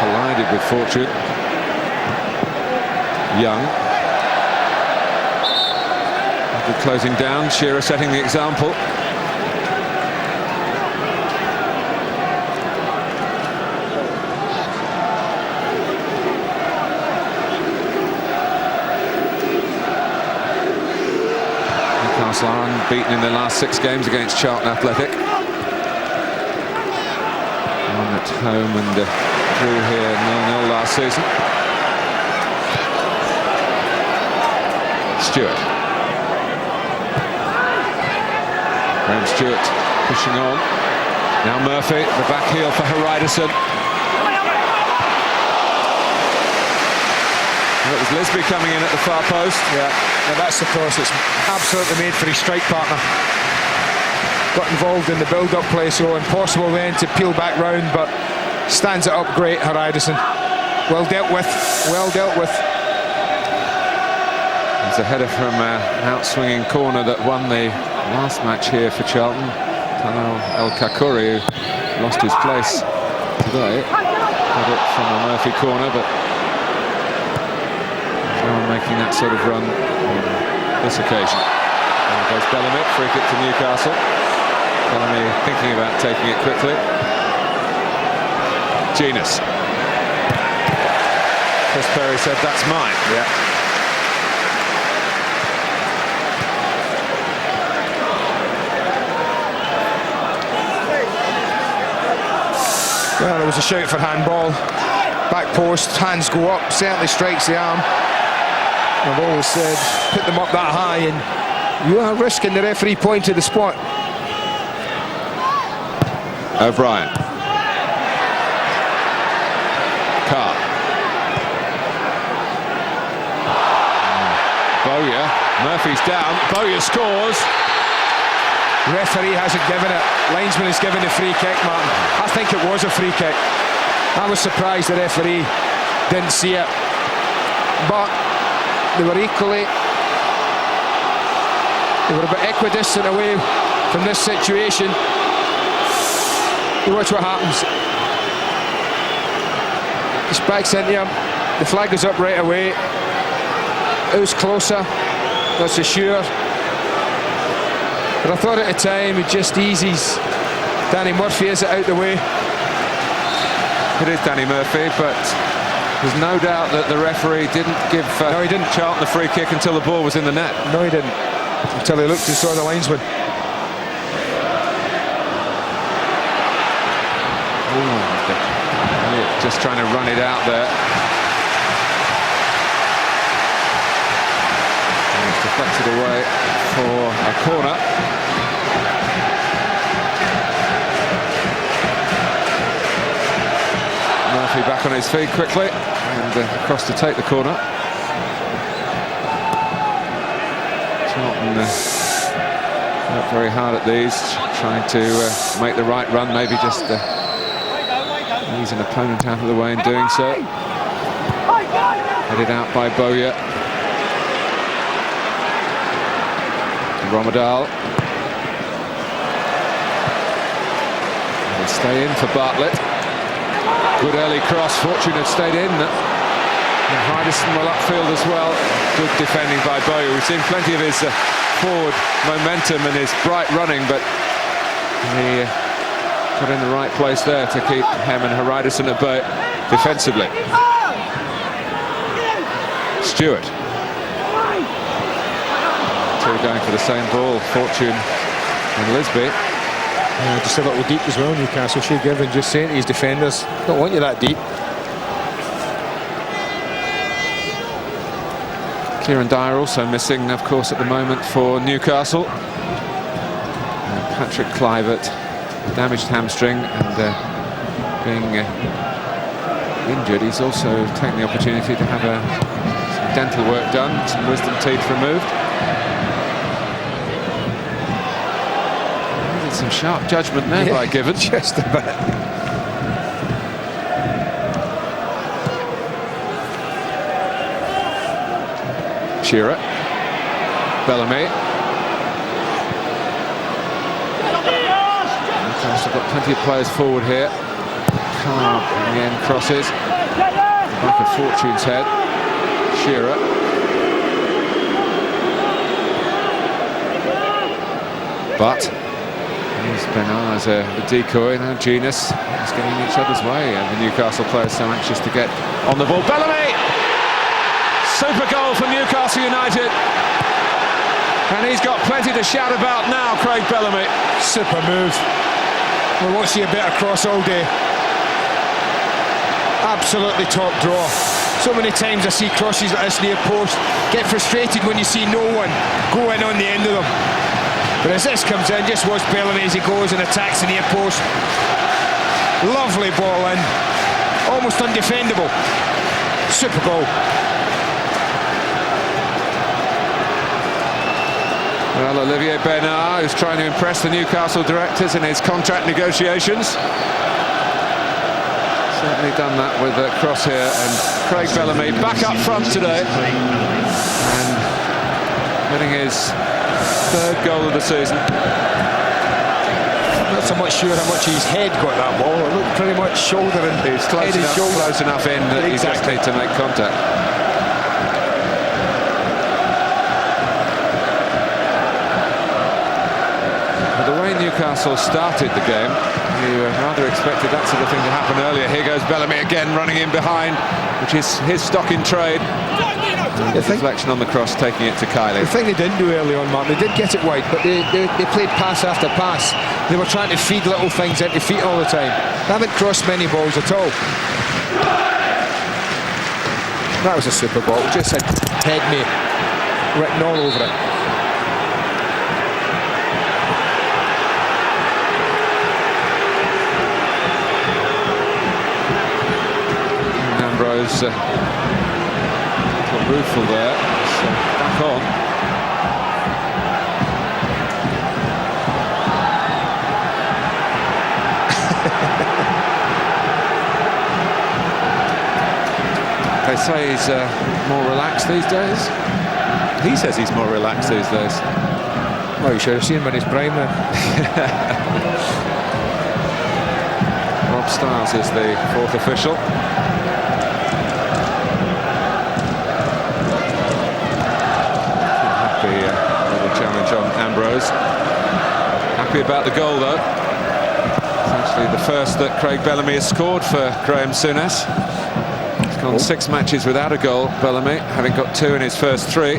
Collided with Fortune. Young. Good closing down. Shearer setting the example. Newcastle are unbeaten in their last 6 games against Charlton Athletic. One at home and drew here 0-0 last season. Stewart. Graham Stewart pushing on. Now Murphy, the back heel for Haridason. It was Lisby coming in at the far post. Yeah, now that's the cross. It's absolutely made for his strike partner. Got involved in the build-up play, so impossible then to peel back round, but stands it up great, Haridason. Well dealt with, well dealt with. There's a header from an out-swinging corner that won the last match here for Charlton. Tanel El Kakuri, who lost his place today. Had it from a Murphy corner, but no one making that sort of run on this occasion. There goes Bellamy, free kick to Newcastle. Bellamy thinking about taking it quickly. Genus. Chris Perry said, that's mine. Yeah. Well, there was a shout for handball. Back post, hands go up, certainly strikes the arm. I've always said, put them up that high and you are risking the referee point to the spot. O'Brien. Carr. Bowyer. Murphy's down. Bowyer scores. Referee hasn't given it. Linesman has given the free kick, Martin. I think it was a free kick. I was surprised the referee didn't see it. But they were equally... They were a bit equidistant away from this situation. You watch what happens. Just backs into him. The flag is up right away. Who's closer? That's for sure. But I thought at the time it just eases Danny Murphy as it out the way. It is Danny Murphy, but there's no doubt that the referee didn't give no, he didn't. Charlton the free kick until the ball was in the net. No, he didn't. Until he looked and saw the linesman. Just trying to run it out there. And it's deflected away for a corner. Murphy back on his feet quickly and across to take the corner. Charlton worked very hard at these, trying to make the right run, maybe just He's an opponent out of the way in doing so. Headed out by Bowyer. Romadal. Will stay in for Bartlett. Good early cross. Fortune had stayed in. And Hydison well upfield as well. Good defending by Bowyer. We've seen plenty of his forward momentum and his bright running, but he got in the right place there to keep Hem and Hydison at bay defensively. Stewart. Two going for the same ball, Fortune and Lisby. Just a little deep as well, Newcastle. Shea Given just saying to his defenders, don't want you that deep. Kieran Dyer also missing, of course, at the moment for Newcastle. Patrick Clivert, damaged hamstring, and being injured, he's also taken the opportunity to have some dental work done, some wisdom teeth removed. Needed some sharp judgment there by Given. Just about. Shearer, Bellamy. Newcastle got plenty of players forward here. Carr in the end crosses. Back of Fortune's head. Shearer. But here's Bernard as a decoy. Now Genus is getting each other's way, and the Newcastle players so anxious to get on the ball. Bellamy! Super goal for Newcastle United. And he's got plenty to shout about now, Craig Bellamy. Super move. We won't see a better cross all day. Absolutely top draw. So many times I see crosses like this near post. Get frustrated when you see no one go in on the end of them. But as this comes in, just watch Bellamy as he goes and attacks the near post. Lovely ball in. Almost undefendable. Super goal. Well, Olivier Bernard, who's trying to impress the Newcastle directors in his contract negotiations. Certainly done that with a cross here, and Craig Bellamy back up front today. And getting his third goal of the season. Not so much sure how much his head got that ball. It looked pretty much shoulder and he's close enough in that he just needs to make contact. Newcastle started the game, you rather expected that sort of thing to happen earlier. Here goes Bellamy again, running in behind, which is his stock in trade. Deflection on the cross, taking it to Kylie. The thing they didn't do early on, Mark, they did get it wide, but they played pass after pass. They were trying to feed little things into feet all the time. They haven't crossed many balls at all. That was a super ball, just had head me written all over it. Ambrose, rueful there, so back on. They say he's more relaxed these days. He says he's more relaxed these days. Well, you should have seen him in his prime then. Rob Stiles is the fourth official. Challenge on Ambrose. Happy about the goal though. It's actually the first that Craig Bellamy has scored for Graham Souness. He's gone 6 matches without a goal, Bellamy, having got 2 in his first 3. He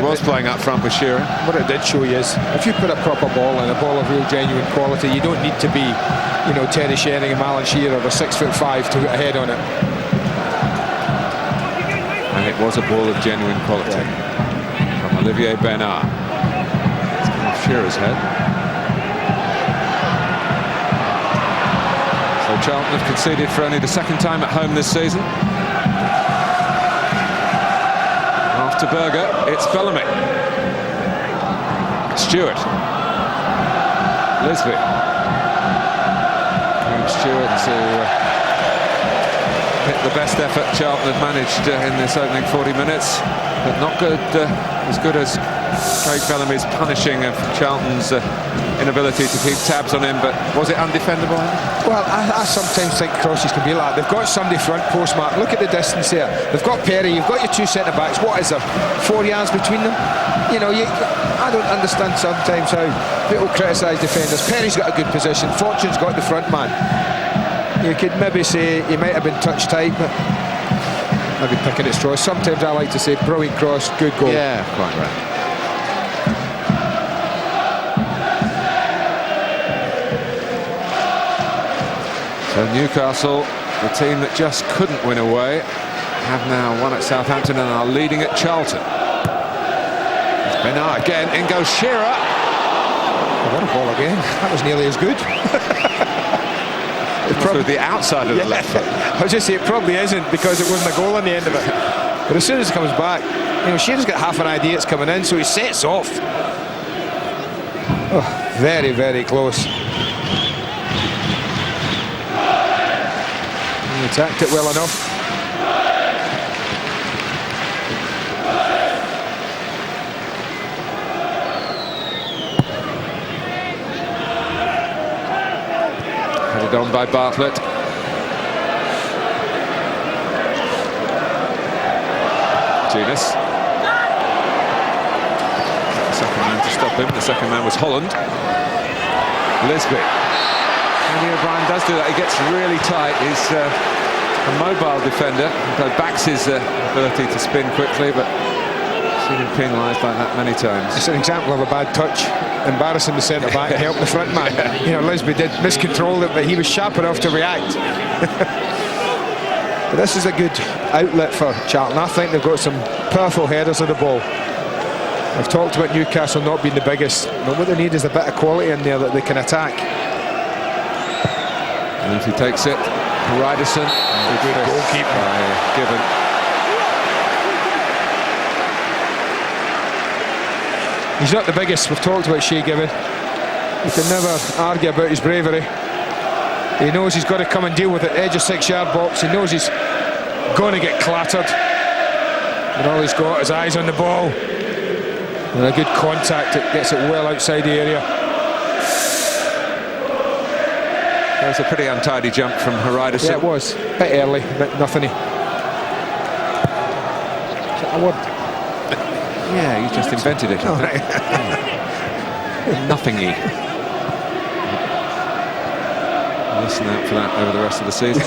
was playing up front with Shearer. What it did show you is, if you put a proper ball in, a ball of real genuine quality, you don't need to be, you know, Terry Sheringham, Alan Shearer, or 6'5" to get a head on it. And it was a ball of genuine quality. Olivier Bernard. It's come off Shearer's head. So Charlton have conceded for only the second time at home this season. After Berger, it's Bellamy. Stewart. Lisby. And Stewart to hit the best effort Charlton had managed in this opening 40 minutes, but not good, as good as Craig Bellamy's punishing of Charlton's inability to keep tabs on him. But was it undefendable, Andy? Well, I sometimes think crosses can be like that. They've got somebody front post, Mark. Look at the distance there. They've got Perry, you've got your two centre-backs. What is there? 4 yards between them? You know, I don't understand sometimes how people criticise defenders. Perry's got a good position. Fortune's got the front man. You could maybe say he might have been touch tight, but maybe picking at straws. Sometimes I like to say brilliant cross, good goal. Yeah, quite right. So Newcastle, the team that just couldn't win away, have now won at Southampton and are leading at Charlton. It's Bernard again, in goes Shearer. Oh, what a ball again. That was nearly as good. It's probably the outside of the left foot. I was just saying it probably isn't, because it wasn't a goal on the end of it. But as soon as it comes back, you know, Shearer's got half an idea it's coming in, so he sets off. Oh, very, very close. He attacked it well enough. Headed on by Bartlett. Genius. The second man to stop him. The second man was Holland. Lisby. Andy O'Brien does do that. He gets really tight. He's a mobile defender. He backs his ability to spin quickly, but I've seen him penalised like that many times. It's an example of a bad touch. Embarrassing the centre-back and help the front man. You know, Lisby did miscontrol it, but he was sharp enough to react. But this is a good outlet for Charlton. I think they've got some powerful headers of the ball. I've talked about Newcastle not being the biggest, but what they need is a bit of quality in there that they can attack. And if he takes it, Ryderson, good goalkeeper Given. He's not the biggest. We've talked about Shea Given. You can never argue about his bravery. He knows he's got to come and deal with it. Edge of 6-yard box. He knows he's going to get clattered. And all he's got is eyes on the ball. And a good contact. It gets it well outside the area. That was a pretty untidy jump from Ryderson. Yeah, it was. A bit early, a bit nothing-y. Is that a word? Yeah, you just invented it. Oh, right. Nothing-y. Listen out for that over the rest of the season.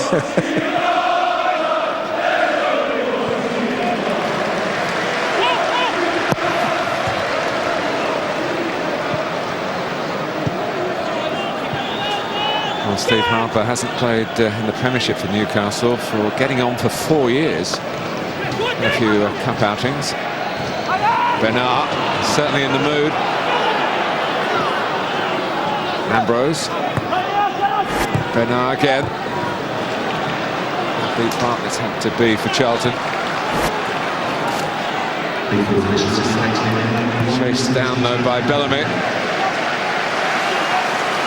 Well, Steve Harper hasn't played in the Premiership for Newcastle for getting on for 4 years. A few cup outings. Bernard certainly in the mood. Ambrose. Bernard again. How deep Bartlett's had to be for Charlton. Chased down though by Bellamy.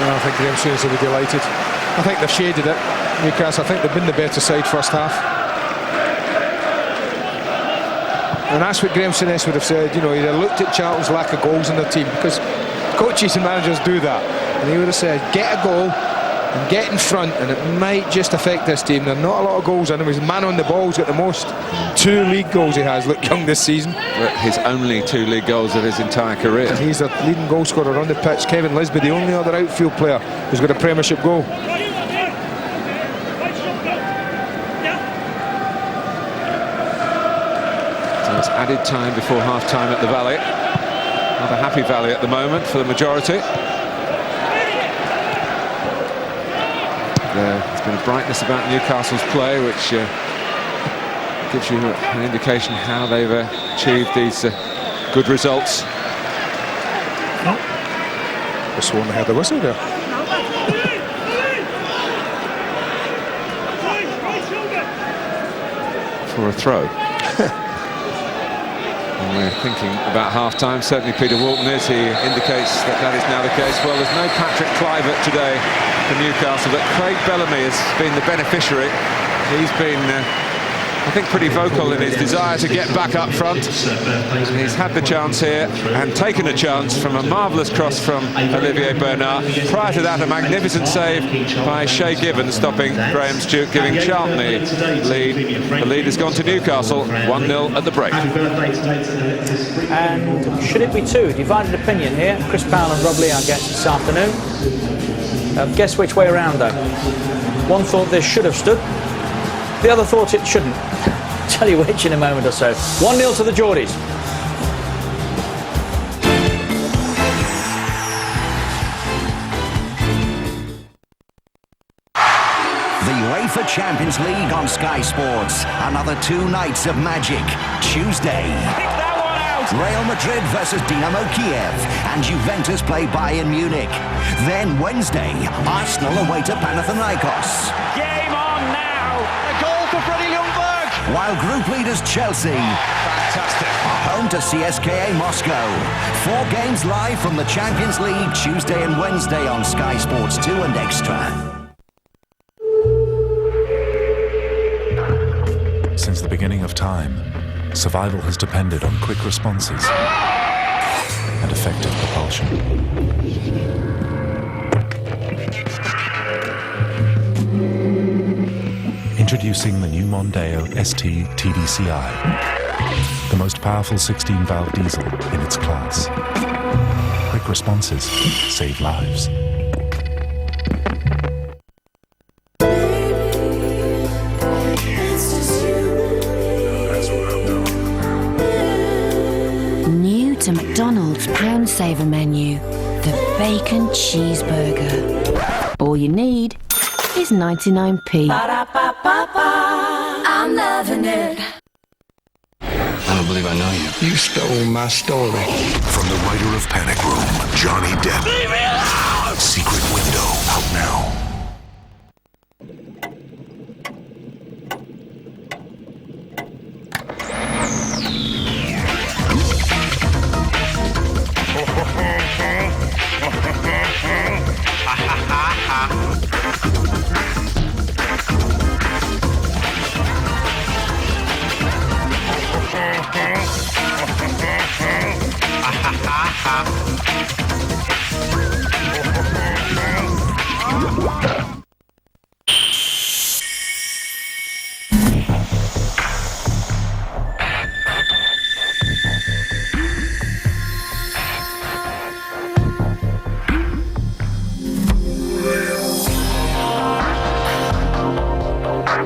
I think Graham Souness will be delighted. I think they've shaded it. Newcastle, I think they've been the better side first half. And that's what Graham Souness would have said. You know, he'd have looked at Charlton's lack of goals in their team, because coaches and managers do that. And he would have said, get a goal and get in front, and it might just affect this team. There are not a lot of goals on him. He's man on the ball. He's got the most 2 league goals he has. Luke Young this season. His only 2 league goals of his entire career. And he's the leading goal scorer on the pitch. Kevin Lisby, the only other outfield player who's got a Premiership goal. So it's added time before half-time at the Valley. Not a happy Valley at the moment for the majority. There's been a brightness about Newcastle's play, which gives you an indication how they've achieved these good results. I sworn they had the whistle there. For a throw. And we're thinking about half-time. Certainly Peter Walton is. He indicates that that is now the case. Well, there's no Patrick Kluivert today for Newcastle, but Craig Bellamy has been the beneficiary. He's been, I think, pretty vocal in his desire to get back up front. And he's had the chance here and taken a chance from a marvellous cross from Olivier Bernard. Prior to that, a magnificent save by Shay Gibbon, stopping Graham Stewart, giving Charlton the lead. The lead has gone to Newcastle, 1-0 at the break. And should it be two? Divided opinion here. Chris Powell and Rob Lee, I guess, this afternoon. Guess which way around, though. One thought this should have stood. The other thought it shouldn't. Tell you which in a moment or so. 1-0 to the Geordies. The UEFA Champions League on Sky Sports. Another 2 nights of magic. Tuesday, Real Madrid versus Dinamo Kiev, and Juventus play Bayern Munich. Then Wednesday, Arsenal away to Panathinaikos. Game on now. A goal for Freddie Ljungberg. While group leaders Chelsea are home to CSKA Moscow. 4 games live from the Champions League Tuesday and Wednesday on Sky Sports 2 and Extra. Since the beginning of time, survival has depended on quick responses and effective propulsion. Introducing the new Mondeo ST TDCi, the most powerful 16-valve diesel in its class. Quick responses save lives. New to McDonald's Pound Saver menu, the Bacon Cheeseburger. All you need is 99p. I'm loving it. I don't believe I know you. You stole my story. From the writer of Panic Room, Johnny Depp. Leave me alone! Secret Window, out now.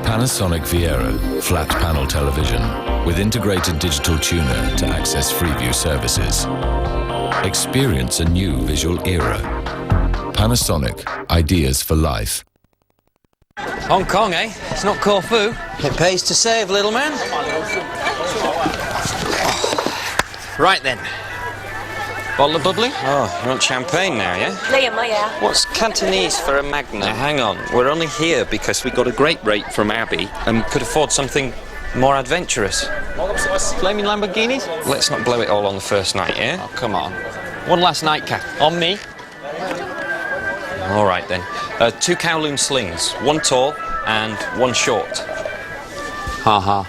Panasonic Viera flat panel television with integrated digital tuner to access Freeview services. Experience a new visual era. Panasonic, ideas for life. Hong Kong, eh? It's not Corfu. It pays to save, little man. Right then. Bottle of bubbly? Oh, you want champagne now, yeah? Liam, yeah. What's Cantonese for a Magna? Now, hang on. We're only here because we got a great rate from Abbey and could afford something more adventurous. Flaming Lamborghinis? Let's not blow it all on the first night, yeah? Oh, come on. One last nightcap. On me. All right, then. 2 Kowloon slings. 1 tall and 1 short. Ha ha.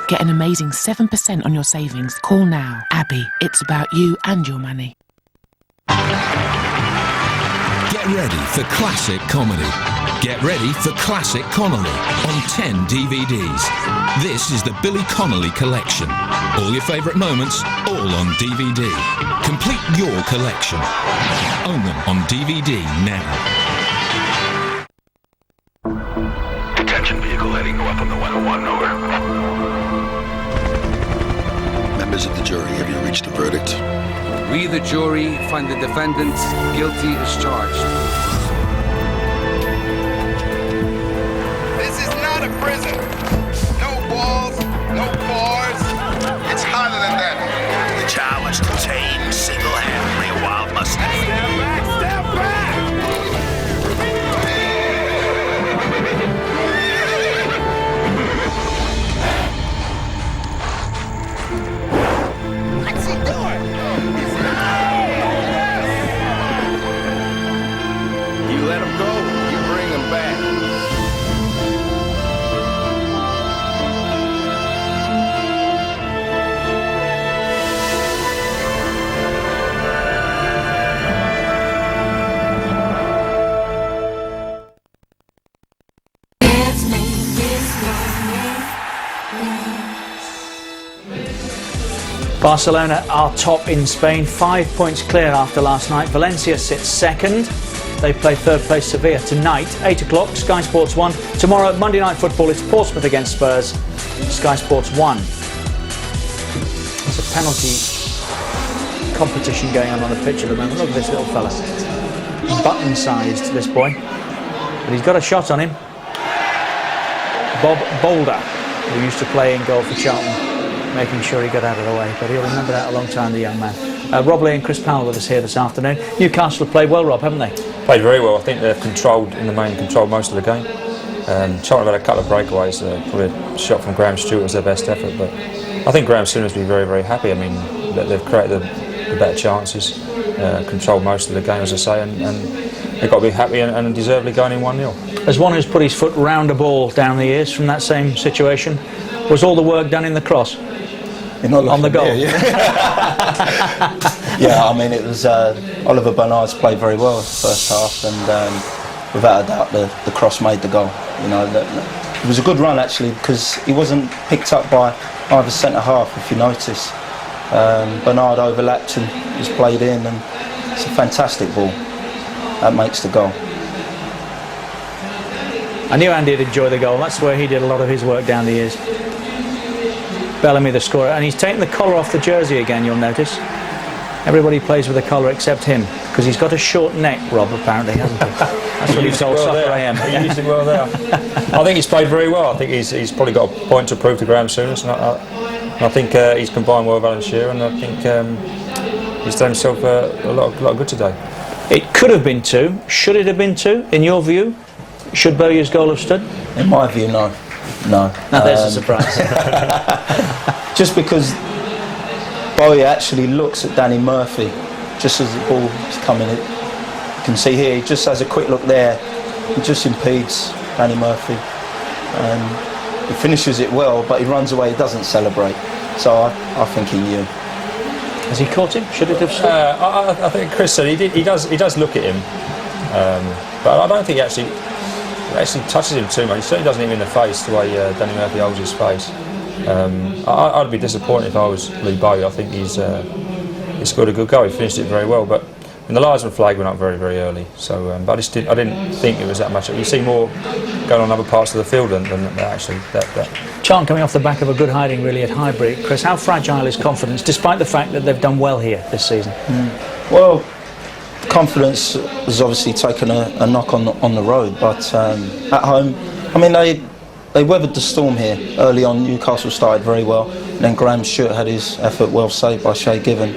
Get an amazing 7% on your savings. Call now. Abbey, it's about you and your money. Get ready for classic comedy. Get ready for Classic Connolly on 10 DVDs. This is the Billy Connolly collection. All your favourite moments, all on DVD. Complete your collection. Own them on DVD now. Detention vehicle heading north on the 101, over. Members of the jury, have you reached a verdict? We, the jury, find the defendant guilty as charged. This is not a prison. No walls, no bars. It's harder than that. The child was detained single-handedly, a wild Mustang. Step back, step back! Barcelona are top in Spain, 5 points clear after last night. Valencia sits second. They play third place Sevilla tonight, 8 o'clock, Sky Sports 1. Tomorrow, Monday Night Football, it's Portsmouth against Spurs, Sky Sports 1. There's a penalty competition going on the pitch at the moment. Look at this little fella. Button-sized, this boy. But he's got a shot on him. Bob Boulder, who used to play in goal for Charlton, making sure he got out of the way. But he'll remember that a long time, the young man. Rob Lee and Chris Powell with us here this afternoon. Newcastle have played well, Rob, haven't they? Played very well. I think they've controlled most of the game. Charlton had a couple of breakaways. Probably a shot from Graham Stewart was their best effort, but I think Graham Stewart has been very, very happy. I mean, they've created the better chances, controlled most of the game, as I say, and they've got to be happy and deservedly going in 1-0. As one who's put his foot round a ball down the ears from that same situation, was all the work done in the cross? On the goal? Yeah, I mean, it was Oliver Bernard's played very well the first half, and without a doubt the cross made the goal. You know, it was a good run actually, because he wasn't picked up by either centre half, if you notice. Bernard overlapped and was played in, and it's a fantastic ball. That makes the goal. I knew Andy would enjoy the goal. That's where he did a lot of his work down the years. Bellamy the scorer, and he's taken the collar off the jersey again, you'll notice. Everybody plays with a collar except him, because he's got a short neck, Rob, apparently, hasn't he? That's what he told Soccer AM. He used it well there. I think he's played very well. I think he's probably got a point to prove to Graham Souness, and I think he's combined well with Valencia, and I think he's done himself a lot of good today. It could have been 2. Should it have been 2, in your view? Should Bowyer's goal have stood? In my view, no. No. Now there's a surprise. Just because Bowyer actually looks at Danny Murphy just as the ball is coming in. You can see here, he just has a quick look there. He just impedes Danny Murphy. He finishes it well, but he runs away, he doesn't celebrate. So I think he knew. Has he caught him? Should it have stood? I think Chris said he does look at him, but I don't think he actually touches him too much. He certainly doesn't hit him in the face the way Danny Murphy holds his face. I'd be disappointed if I was Lee Bowyer. I think he's scored a good goal. He finished it very well, but the linesman flag went up very, very early. So, but I didn't think it was that much. You see more going on other parts of the field than actually that. Charlton coming off the back of a good hiding really at Highbury. Chris, how fragile is confidence, despite the fact that they've done well here this season? Well, confidence has obviously taken a knock on the road, but at home, I mean, they weathered the storm here early on. Newcastle started very well, and then Graham Stewart had his effort well saved by Shay Given.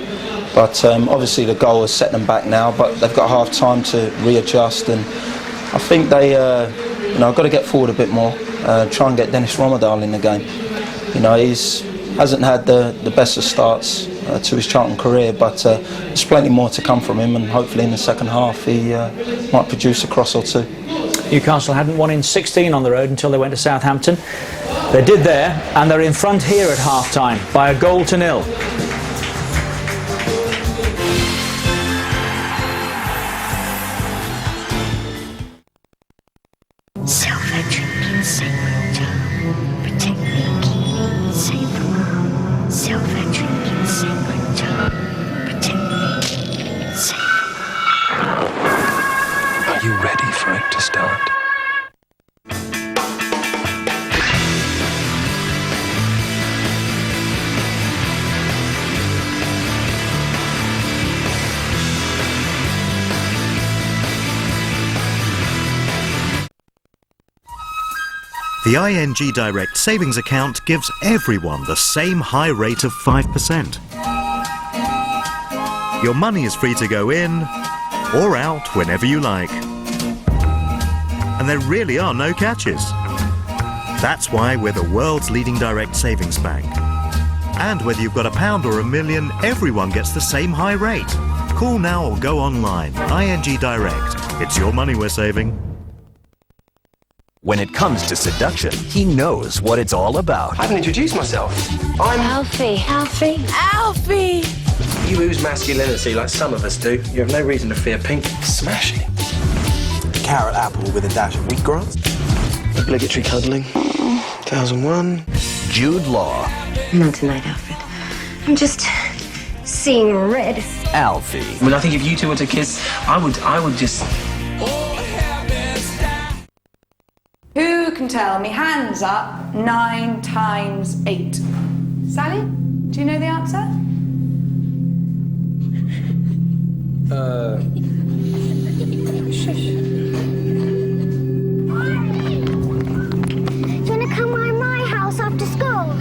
But obviously the goal has set them back now, but they've got half time to readjust, and I think they got to get forward a bit more, try and get Dennis Romadal in the game. You know, hasn't had the best of starts to his Charlton career, but there's plenty more to come from him, and hopefully in the second half he might produce a cross or two. Newcastle hadn't won in 16 on the road until they went to Southampton. They did there, and they're in front here at half-time by 1-0. Silver drinking sacred jar, protect me, keep safe from harm. Silver drinking sacred jar, protect me, keep safe from harm. Are you ready for it to start? The ING Direct Savings Account gives everyone the same high rate of 5%. Your money is free to go in or out whenever you like. And there really are no catches. That's why we're the world's leading direct savings bank. And whether you've got £1 or £1 million, everyone gets the same high rate. Call now or go online. ING Direct. It's your money we're saving. When it comes to seduction, he knows what it's all about. I haven't introduced myself. I'm Alfie. Alfie. Alfie. You ooze masculinity like some of us do. You have no reason to fear pink. Smashing. Carrot apple with a dash of wheatgrass. Obligatory cuddling. 1001. Jude Law. Not tonight, Alfred. I'm just seeing red. Alfie. I mean, I think if you two were to kiss, I would just... Who can tell me? Hands up. 9 times 8. Sally, do you know the answer? Shush. Do you want to come round my house after school?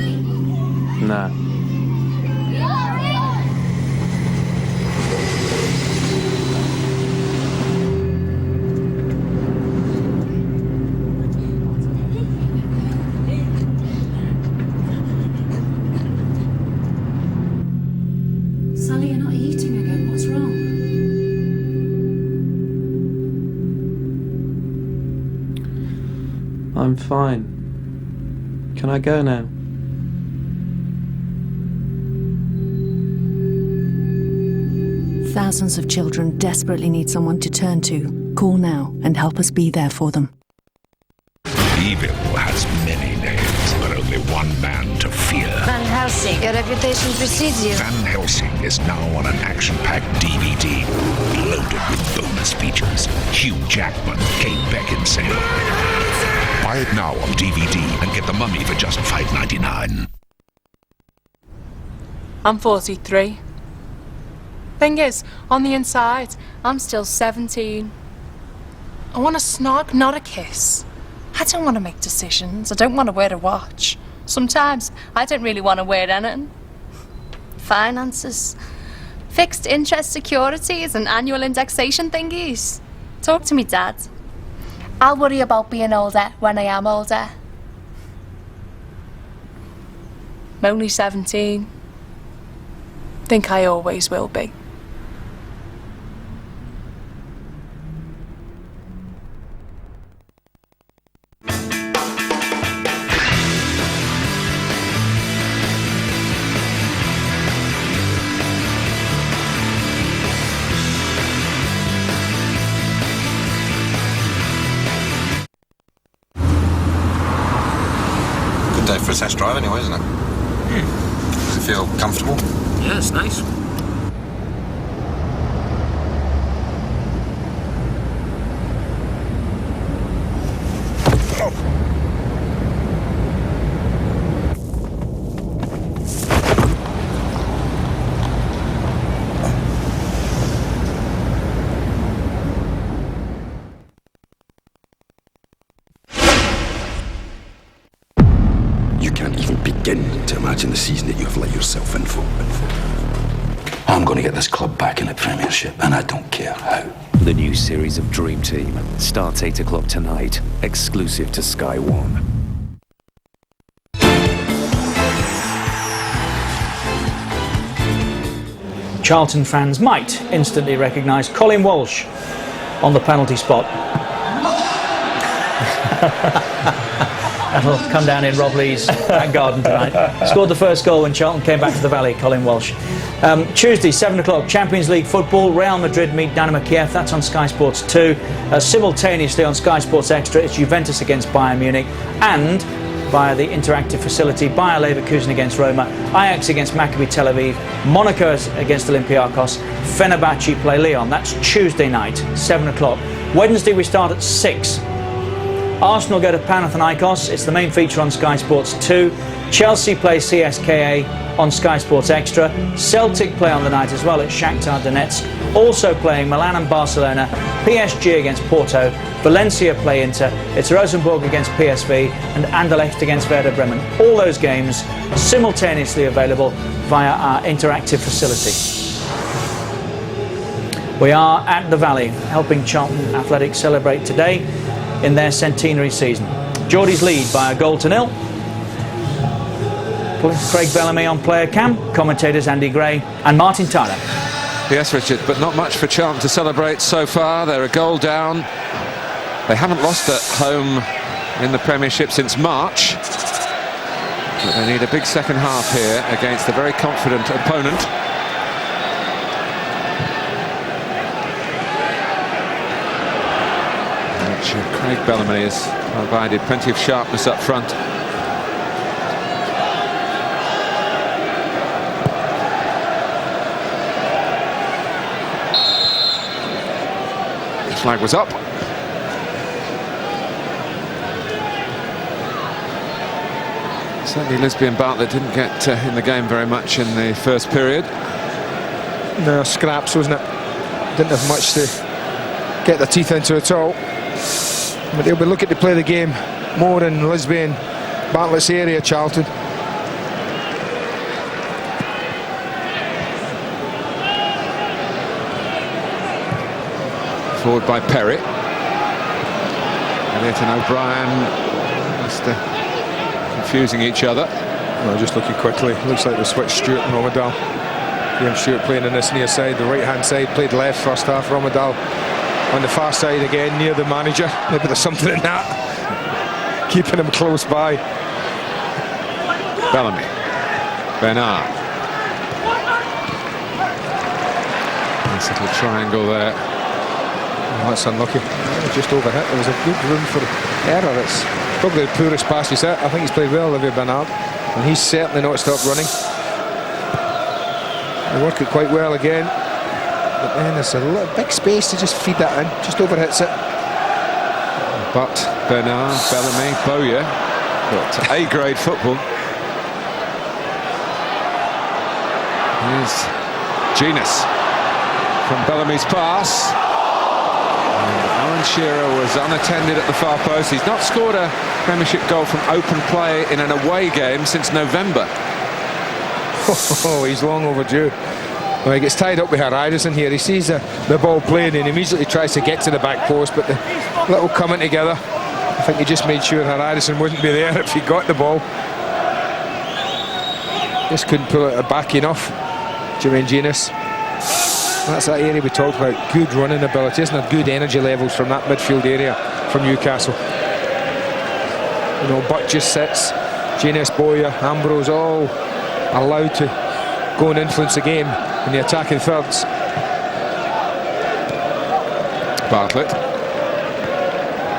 No. Sally, you're not eating again. What's wrong? I'm fine. Can I go now? Thousands of children desperately need someone to turn to. Call now and help us be there for them. Evil has many names, but only one man to fear. Van Helsing, your reputation precedes you. Van Helsing is now on an action-packed DVD, loaded with bonus features. Hugh Jackman, Kate Beckinsale. Buy it now on DVD and get The Mummy for just $5.99. I'm 43. Thing is, on the inside, I'm still 17. I want a snog, not a kiss. I don't want to make decisions. I don't want to wear a watch. Sometimes I don't really want to wear anything. Finances, fixed interest securities and annual indexation thingies. Talk to me, Dad. I'll worry about being older when I am older. I'm only 17. Think I always will be. Day for a test drive anyway, isn't it? Does it feel comfortable? Yeah, it's nice. To imagine the season that you have let yourself in for. I'm going to get this club back in the Premiership, and I don't care how. The new series of Dream Team starts 8 o'clock tonight, exclusive to Sky One. Charlton fans might instantly recognise Colin Walsh on the penalty spot. That'll come down in Rob Lee's back garden tonight. Scored the first goal when Charlton came back to the Valley, Colin Walsh. Tuesday, 7 o'clock, Champions League football. Real Madrid meet Dynamo Kiev. That's on Sky Sports 2. Simultaneously on Sky Sports Extra, it's Juventus against Bayern Munich. And via the interactive facility, Bayer Leverkusen against Roma, Ajax against Maccabi Tel Aviv, Monaco against Olympiacos, Fenerbahce play Lyon. That's Tuesday night, 7 o'clock. Wednesday we start at 6. Arsenal go to Panathinaikos. It's the main feature on Sky Sports 2. Chelsea play CSKA on Sky Sports Extra. Celtic play on the night as well at Shakhtar Donetsk. Also playing Milan and Barcelona. PSG against Porto. Valencia play Inter. It's Rosenborg against PSV and Anderlecht against Werder Bremen. All those games simultaneously available via our interactive facility. We are at the Valley, helping Charlton Athletic celebrate today in their centenary season. Geordies lead by a 1-0. Craig Bellamy on player cam, commentators Andy Gray and Martin Tyler. Yes, Richard, but not much for Charlton to celebrate so far. They're a goal down. They haven't lost at home in the Premiership since March. But they need a big second half here against a very confident opponent. Craig Bellamy has provided plenty of sharpness up front. Flag was up. Certainly Lisby and Bartlett didn't get in the game very much in the first period. No, scraps, wasn't it? Didn't have much to get their teeth into at all. But they'll be looking to play the game more in Lisby and Bartlett's area, Charlton. Forward by Perry. Elliott and O'Brien just confusing each other. Well, just looking quickly, looks like they switched Stewart and Romadal. Liam Stewart playing on this near side, the right hand side, played left first half. Romadal on the far side again, near the manager. Maybe there's something in that, keeping him close by. Bellamy, Bernard. Nice little triangle there. Oh, that's unlucky. Oh, just overhit. There was a good room for error. It's probably the poorest pass he's hit. I think he's played well, Olivier Bernard, and he's certainly not stopped running. They work it quite well again, but then there's a little big space to just feed that in. Just overhits it. But Bernard, Bellamy, Bowyer got A-grade football. Here's Genus from Bellamy's pass. Alan Shearer was unattended at the far post. He's not scored a Premiership goal from open play in an away game since November. Oh, he's long overdue. Well, he gets tied up with Haraidison here. He sees the ball playing and immediately tries to get to the back post, but the little coming together, I think he just made sure Haraidison wouldn't be there if he got the ball. Just couldn't pull it back enough. Jermaine Genus. That's that area we talked about. Good running ability, isn't it? Good energy levels from that midfield area from Newcastle. You know, Butt just sits. Genus, Bowyer, Ambrose, all allowed to go and influence the game in the attacking thirds. Bartlett.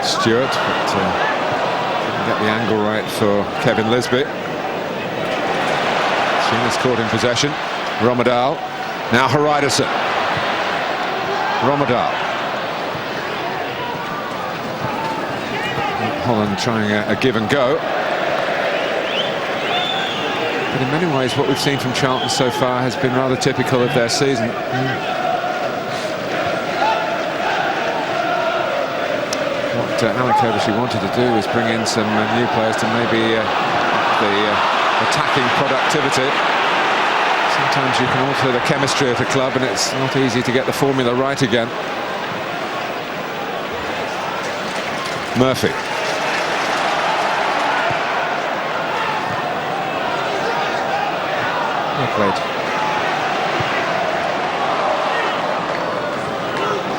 Stewart, but didn't get the angle right for Kevin Lisby. Genus caught in possession. Romadal. Now Haraidison. Romadal. Holland trying a give and go. But in many ways what we've seen from Charlton so far has been rather typical of their season. What Alan Coventry wanted to do was bring in some new players to maybe up the attacking productivity. Sometimes you can alter the chemistry of a club and it's not easy to get the formula right again. Murphy. Well played.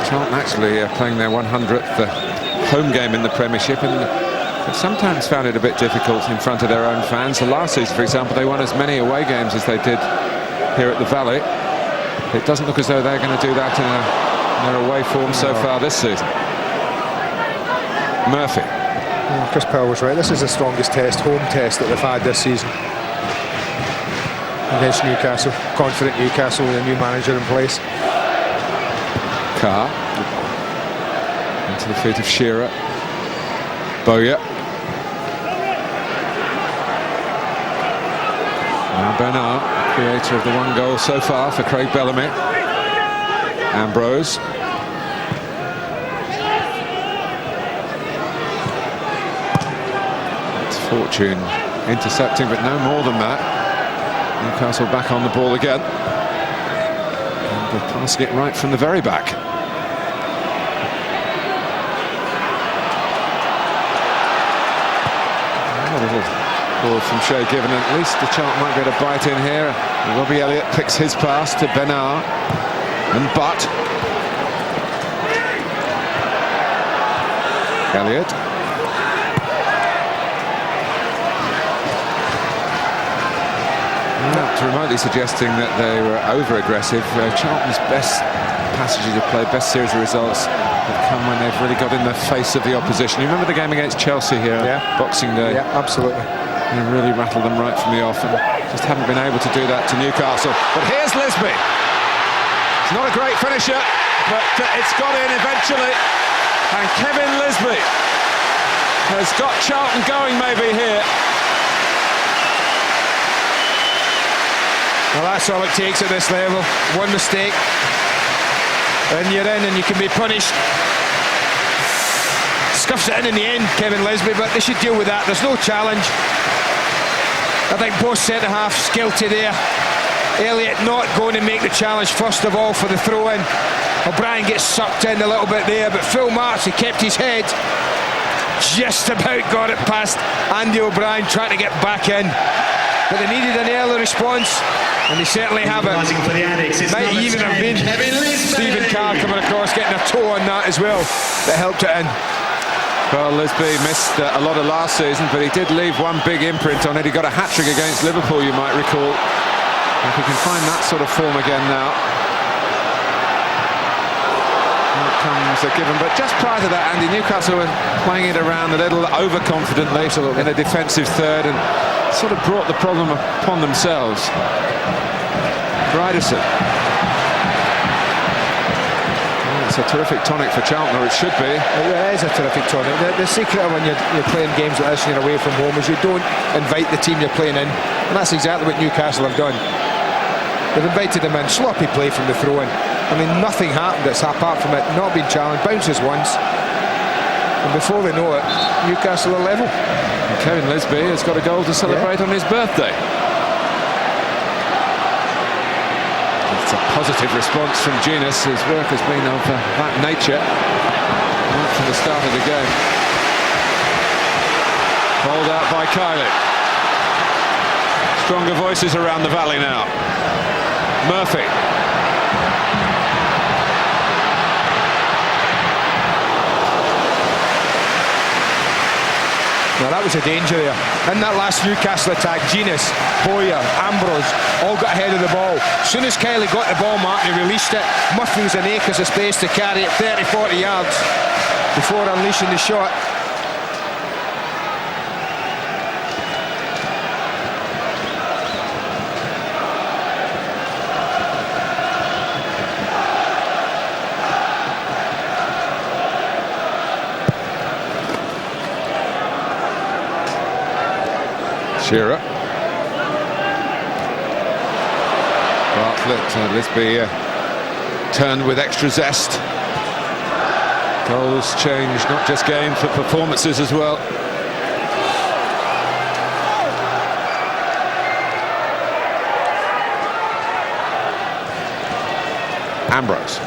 Charlton actually playing their 100th home game in the Premiership, and have sometimes found it a bit difficult in front of their own fans. So last season, for example, they won as many away games as they did here at the Valley. It doesn't look as though they're going to do that in their away form so far this season. Murphy. Yeah, Chris Powell was right. This is the strongest home test that they've had this season against Newcastle. Confident Newcastle with a new manager in place. Carr into the feet of Shearer. Bowyer. Now Bernard, creator of the one goal so far for Craig Bellamy. Ambrose. It's Fortune intercepting, but no more than that. Newcastle back on the ball again. And they're passing it right from the very back. A little ball from Shay Given, and at least the Charlton might be able to bite in here. Robbie Elliott picks his pass to Bernard and Butt. Elliott. Not remotely suggesting that they were over-aggressive. Charlton's best passages of play, best series of results have come when they've really got in the face of the opposition. You remember the game against Chelsea here, Boxing Day? Yeah, absolutely. They really rattled them right from the off, and just haven't been able to do that to Newcastle. But here's Lisby. He's not a great finisher, but it's got in eventually. And Kevin Lisby has got Charlton going maybe here. Well, that's all it takes at this level. One mistake, and you're in, and you can be punished. Scuffs it in the end, Kevin Lisby, but they should deal with that. There's no challenge. I think both centre-halves guilty there. Elliott not going to make the challenge first of all for the throw-in. O'Brien gets sucked in a little bit there, but Phil Marks, he kept his head. Just about got it past Andy O'Brien trying to get back in. But they needed an early response, and they certainly haven't. Might even have been Stephen Carr coming across, getting a toe on that as well, that helped it in. Well, Lisby missed a lot of last season, but he did leave one big imprint on it. He got a hat-trick against Liverpool, you might recall. If he can find that sort of form again now. Here comes a given, but just prior to that, Andy, Newcastle were playing it around a little overconfidently in a defensive third and sort of brought the problem upon themselves. Ryderson. It's a terrific tonic for Charlton, or it should be. Yeah, it is a terrific tonic. The secret of when you're playing games like this and you're away from home is you don't invite the team you're playing in, and that's exactly what Newcastle have done. They've invited them in, sloppy play from the throw-in. I mean, nothing happened apart from it not being challenged, bounces once, and before they know it, Newcastle are level. And Kevin Lisby has got a goal to celebrate on his birthday. It's a positive response from Genus. His work has been of that nature right from the start of the game. Bowled out by Kylie. Stronger voices around the valley now. Murphy. Now that was a danger there. In that last Newcastle attack, Genus, Boyer, Ambrose all got ahead of the ball. As soon as Kylie got the ball, Mark, he released it. Murphy was in acres of space to carry it 30-40 yards before unleashing the shot. Shearer. Bartlett, Lisby turned with extra zest. Goals change, not just games, but performances as well. Ambrose.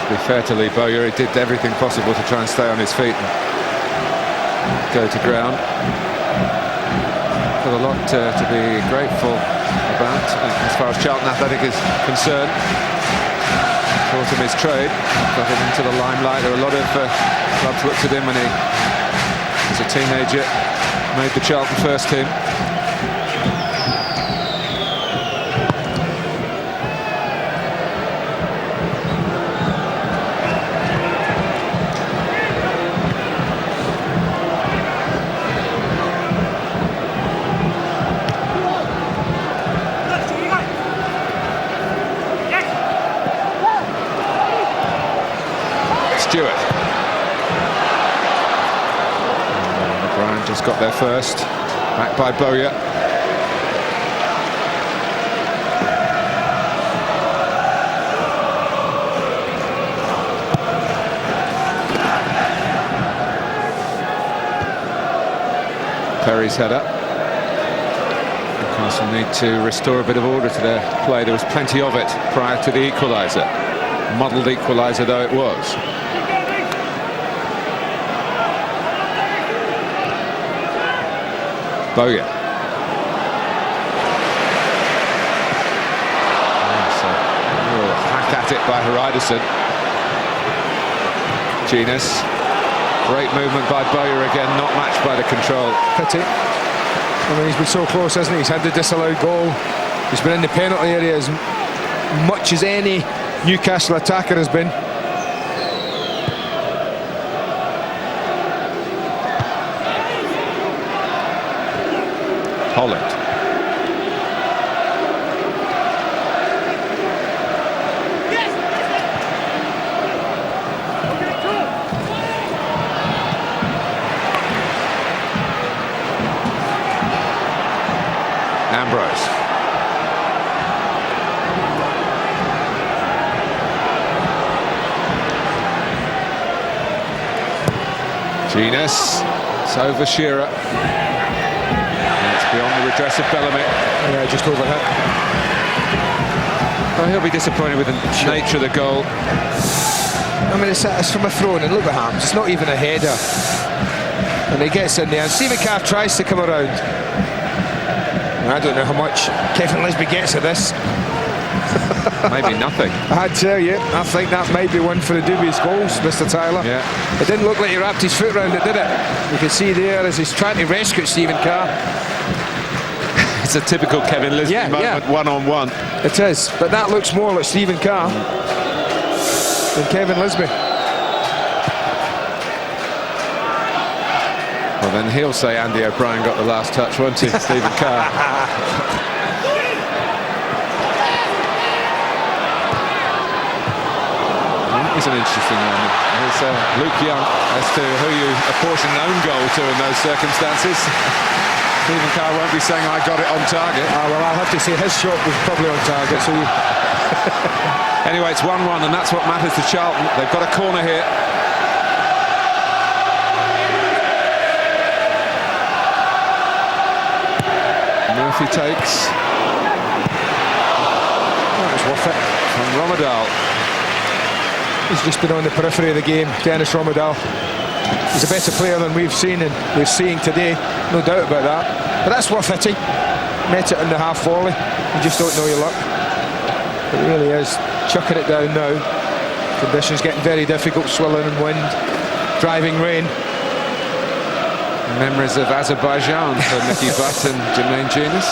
To be fair to Lee Bowyer, he did everything possible to try and stay on his feet and go to ground. Got a lot to be grateful about as far as Charlton Athletic is concerned. Taught him his trade, got him into the limelight. There were a lot of clubs looked at him when he was a teenager, made the Charlton first team. O'Brien just got there first, back by Bowyer. Perry's header. Newcastle need to restore a bit of order to their play. There was plenty of it prior to the equaliser, muddled equaliser though it was. Bowyer. Hack at it by Ryderson. Genus. Great movement by Bowyer again, not matched by the control. Pity. I mean, he's been so close, hasn't he? He's had the disallowed goal. He's been in the penalty area as much as any Newcastle attacker has been. Holland. Ambrose. Genus, it's over Shearer. And it's beyond the redress of Bellamy. Yeah, just overhit. Well, he'll be disappointed with the nature of the goal. I mean, it's from a throw-in, and look at Hams, it's not even a header. And he gets in there, and Stephen Carr tries to come around. And I don't know how much Kevin Lisby gets of this. Maybe nothing. I tell you, I think that might be one for the dubious goals, Mr. Tyler. Yeah. It didn't look like he wrapped his foot around it, did it? You can see there as he's trying to rescue Stephen Carr. It's a typical Kevin Lisby moment, one-on-one. It is, but that looks more like Stephen Carr than Kevin Lisby. Well, then he'll say Andy O'Brien got the last touch, won't he, Stephen Carr? It's an interesting one. It's Luke Young as to who you apportion an own goal to in those circumstances. Stephen Carr won't be saying I got it on target. Well, I'll have to say his shot was probably on target. So anyway, it's 1-1, and that's what matters to Charlton. They've got a corner here. Murphy takes. That was worth it. From Romadal. He's just been on the periphery of the game, Dennis Romadal. He's a better player than we've seen and we're seeing today, no doubt about that. But that's worth hitting. Met it in the half volley. You just don't know your luck. It really is. Chucking it down now. Conditions getting very difficult, swirling and wind, driving rain. Memories of Azerbaijan for Nicky Butt and Jermaine Genus.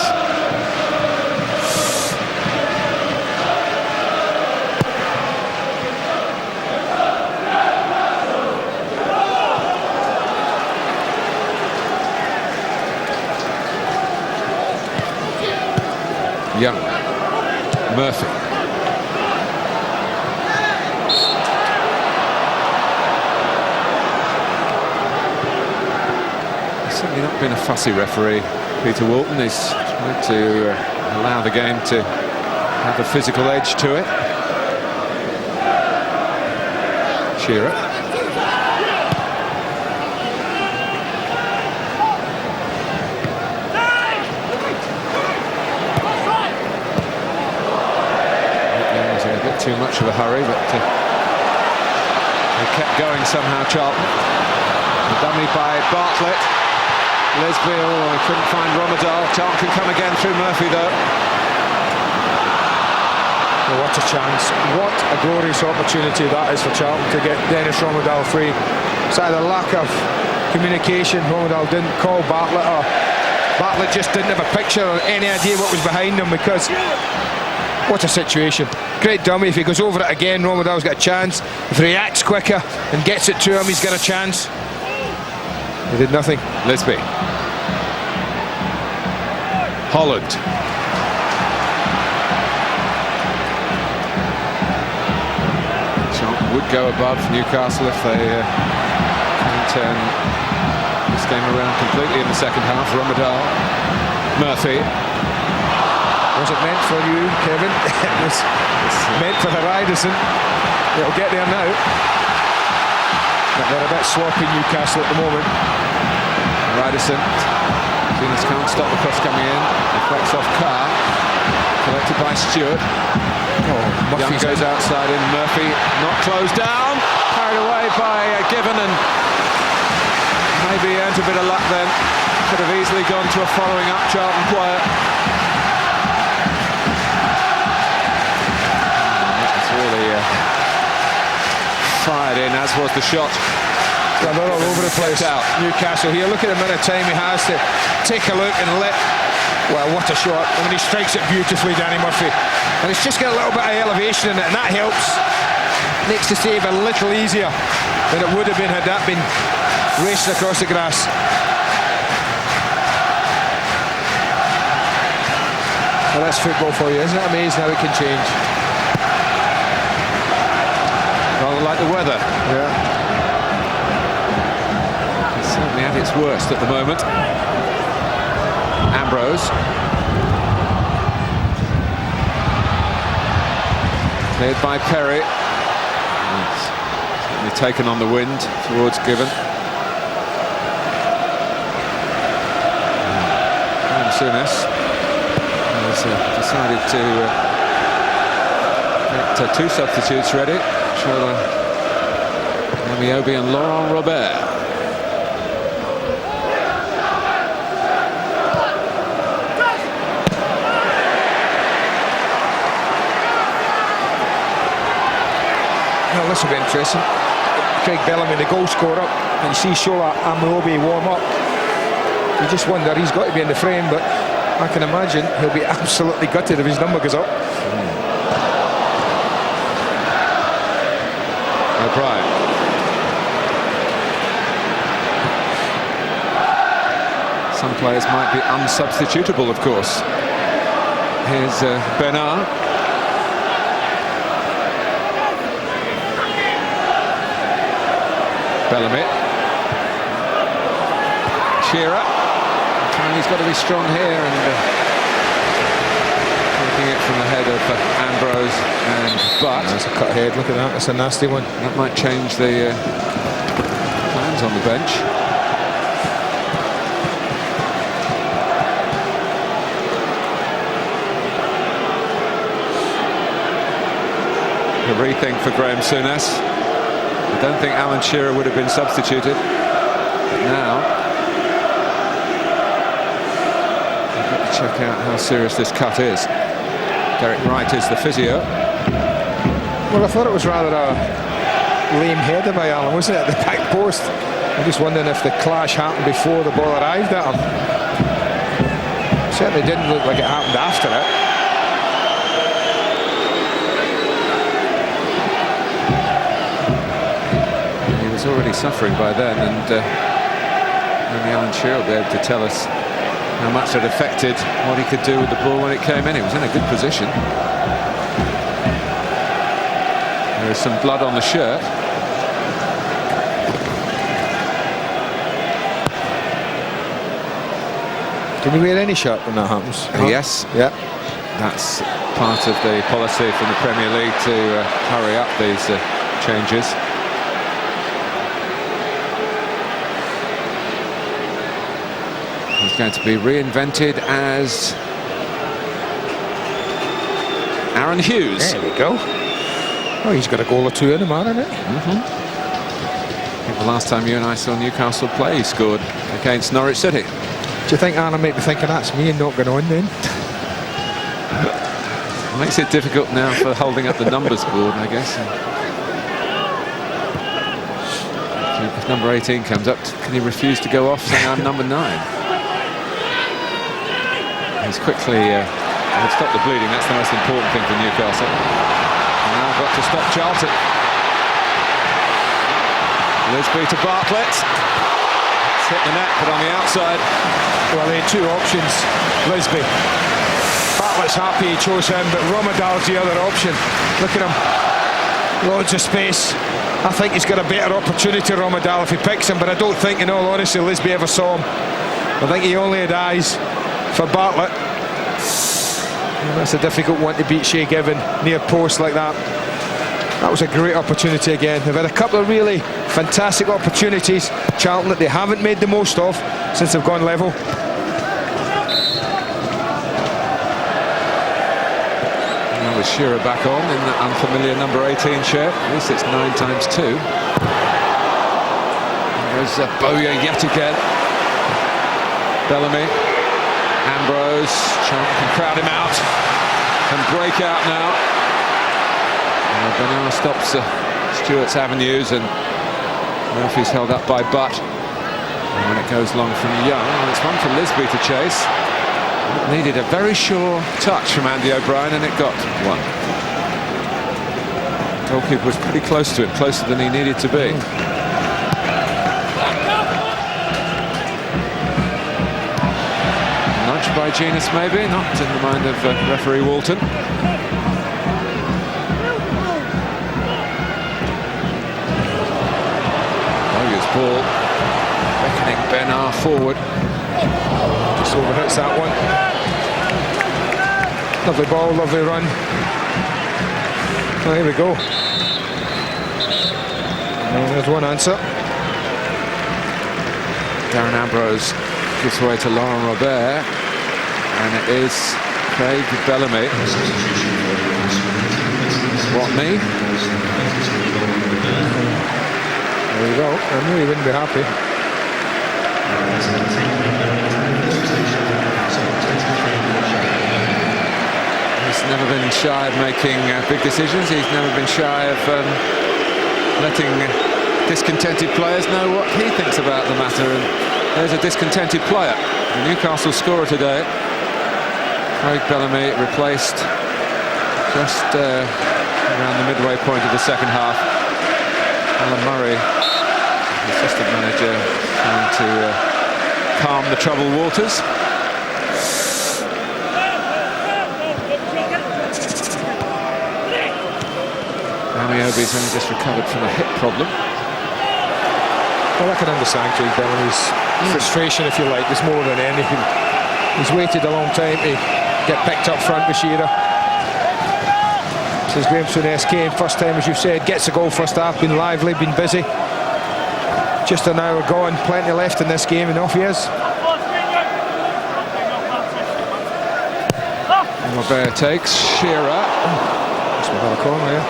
Young, Murphy. He's certainly not been a fussy referee, Peter Walton. He's tried to allow the game to have a physical edge to it. Shearer. Too much of a hurry, but they kept going somehow, Charlton. The dummy by Bartlett. Lisby, he couldn't find Romadal. Charlton can come again through Murphy, though. Oh, what a chance. What a glorious opportunity that is for Charlton to get Dennis Romadal free. It's either lack of communication, Romadal didn't call Bartlett, or Bartlett just didn't have a picture or any idea what was behind him, because what a situation. Great dummy. If he goes over it again, Romadal's got a chance. If he reacts quicker and gets it to him, he's got a chance. He did nothing. Lisby. Holland. Charlton would go above Newcastle if they can turn this game around completely in the second half. Romadal. Murphy. Was it meant for you, Kevin? It was meant for Horizon. It'll get there now. But they're a bit sloppy, Newcastle, at the moment. Horizon. Venus can't stop the cross coming in. Deflects off Carr. Collected by Stewart. Young goes outside in. Murphy not closed down. Carried away by Given, and maybe earned a bit of luck then. Could have easily gone to a following up Charlton player. Really fired in, as was the shot. Well, they're all over the place. Newcastle here. Look at the amount of time he has to take a look and let. Well, what a shot. I mean, he strikes it beautifully, Danny Murphy. And it's just got a little bit of elevation in it, and that helps. Makes the save a little easier than it would have been had that been racing across the grass. Well, that's football for you. Isn't it amazing how it can change? Rather like the weather. Yeah. It's certainly at its worst at the moment. Ambrose. Cleared by Perry. Certainly taken on the wind towards Given. Souness has decided to get two substitutes ready. Chola Amiobi and Laurent Robert. Well, this will be interesting. Craig Bellamy, the goal scorer, and you see Chola Amiobi warm up. You just wonder, he's got to be in the frame, but I can imagine he'll be absolutely gutted if his number goes up. O'Brien. Some players might be unsubstitutable, of course. Here's Bernard. Bellamy. Shearer. He's got to be strong here, and taking it from the head of Ambrose and Butt. That's a cut head, look at that, that's a nasty one. That might change the plans on the bench. A rethink for Graham Souness. I don't think Alan Shearer would have been substituted. But now, check out how serious this cut is. Derek Wright is the physio. Well, I thought it was rather a lame header by Allen, wasn't it, at the back post? I'm just wondering if the clash happened before the ball arrived at him. Certainly didn't look like it happened after it. He was already suffering by then, and only Alan Shearer will be able to tell us how much it affected what he could do with the ball when it came in. He was in a good position. There is some blood on the shirt. Can you wear any shirt when that happens? Yes. Yeah. That's part of the policy from the Premier League to hurry up these changes. He's going to be reinvented as Aaron Hughes. There we go. Oh, he's got a goal or two in him, hasn't he? I think the last time you and I saw Newcastle play, he scored against Norwich City. Do you think Anna might be thinking that's me and not going on then? It makes it difficult now for holding up the numbers board, I guess. If number 18 comes up, can he refuse to go off saying I'm number 9? He's quickly stopped the bleeding. That's the most important thing for Newcastle. And now got to stop Charlton. Lisby to Bartlett. It's hit the net, but on the outside. Well, they had two options. Lisby. Bartlett's happy he chose him, but Romadal's the other option. Look at him. Loads of space. I think he's got a better opportunity, Romadal, if he picks him, but I don't think, in all honesty, Lisby ever saw him. I think he only had eyes for Bartlett. And that's a difficult one to beat. Shea Given near post like that. That was a great opportunity again. They've had a couple of really fantastic opportunities, Charlton, that they haven't made the most of since they've gone level. Now with Shearer back on in the unfamiliar number 18 shirt. At least it's 9 times 2. There's Bowyer yet again. Bellamy. Ambrose. Charlton can crowd him out. Can break out now. Bernard stops Stewart's avenues, and Murphy's held up by Butt. And when it goes long from Young, well, it's one for Lisby to chase. It needed a very sure touch from Andy O'Brien, and it got one. The goalkeeper was pretty close to him, closer than he needed to be. Nudge by Genus, maybe, not in the mind of referee Walton. Ball beckoning Bernard forward. Just overhits that one. Lovely ball, lovely run. Well, here we go. And there's one answer. Darren Ambrose gives way to Laurent Robert, and it is Craig Bellamy. What, me? There you go. I knew he wouldn't be happy. He's never been shy of making big decisions. He's never been shy of letting discontented players know what he thinks about the matter. And there's a discontented player, the Newcastle scorer today. Craig Bellamy replaced just around the midway point of the second half. Alan Murray, the assistant manager, trying to calm the troubled waters. Amiobi's only just recovered from a hip problem. Well, I can understand Craig Bellamy's frustration, if you like. It's more than anything. He's waited a long time to get picked up front with Shearer. Since Graham Souness came, first time, as you said, gets a goal first half, been lively, been busy. Just an hour gone, plenty left in this game, and off he is. Robert takes Shearer. That's another corner, yeah.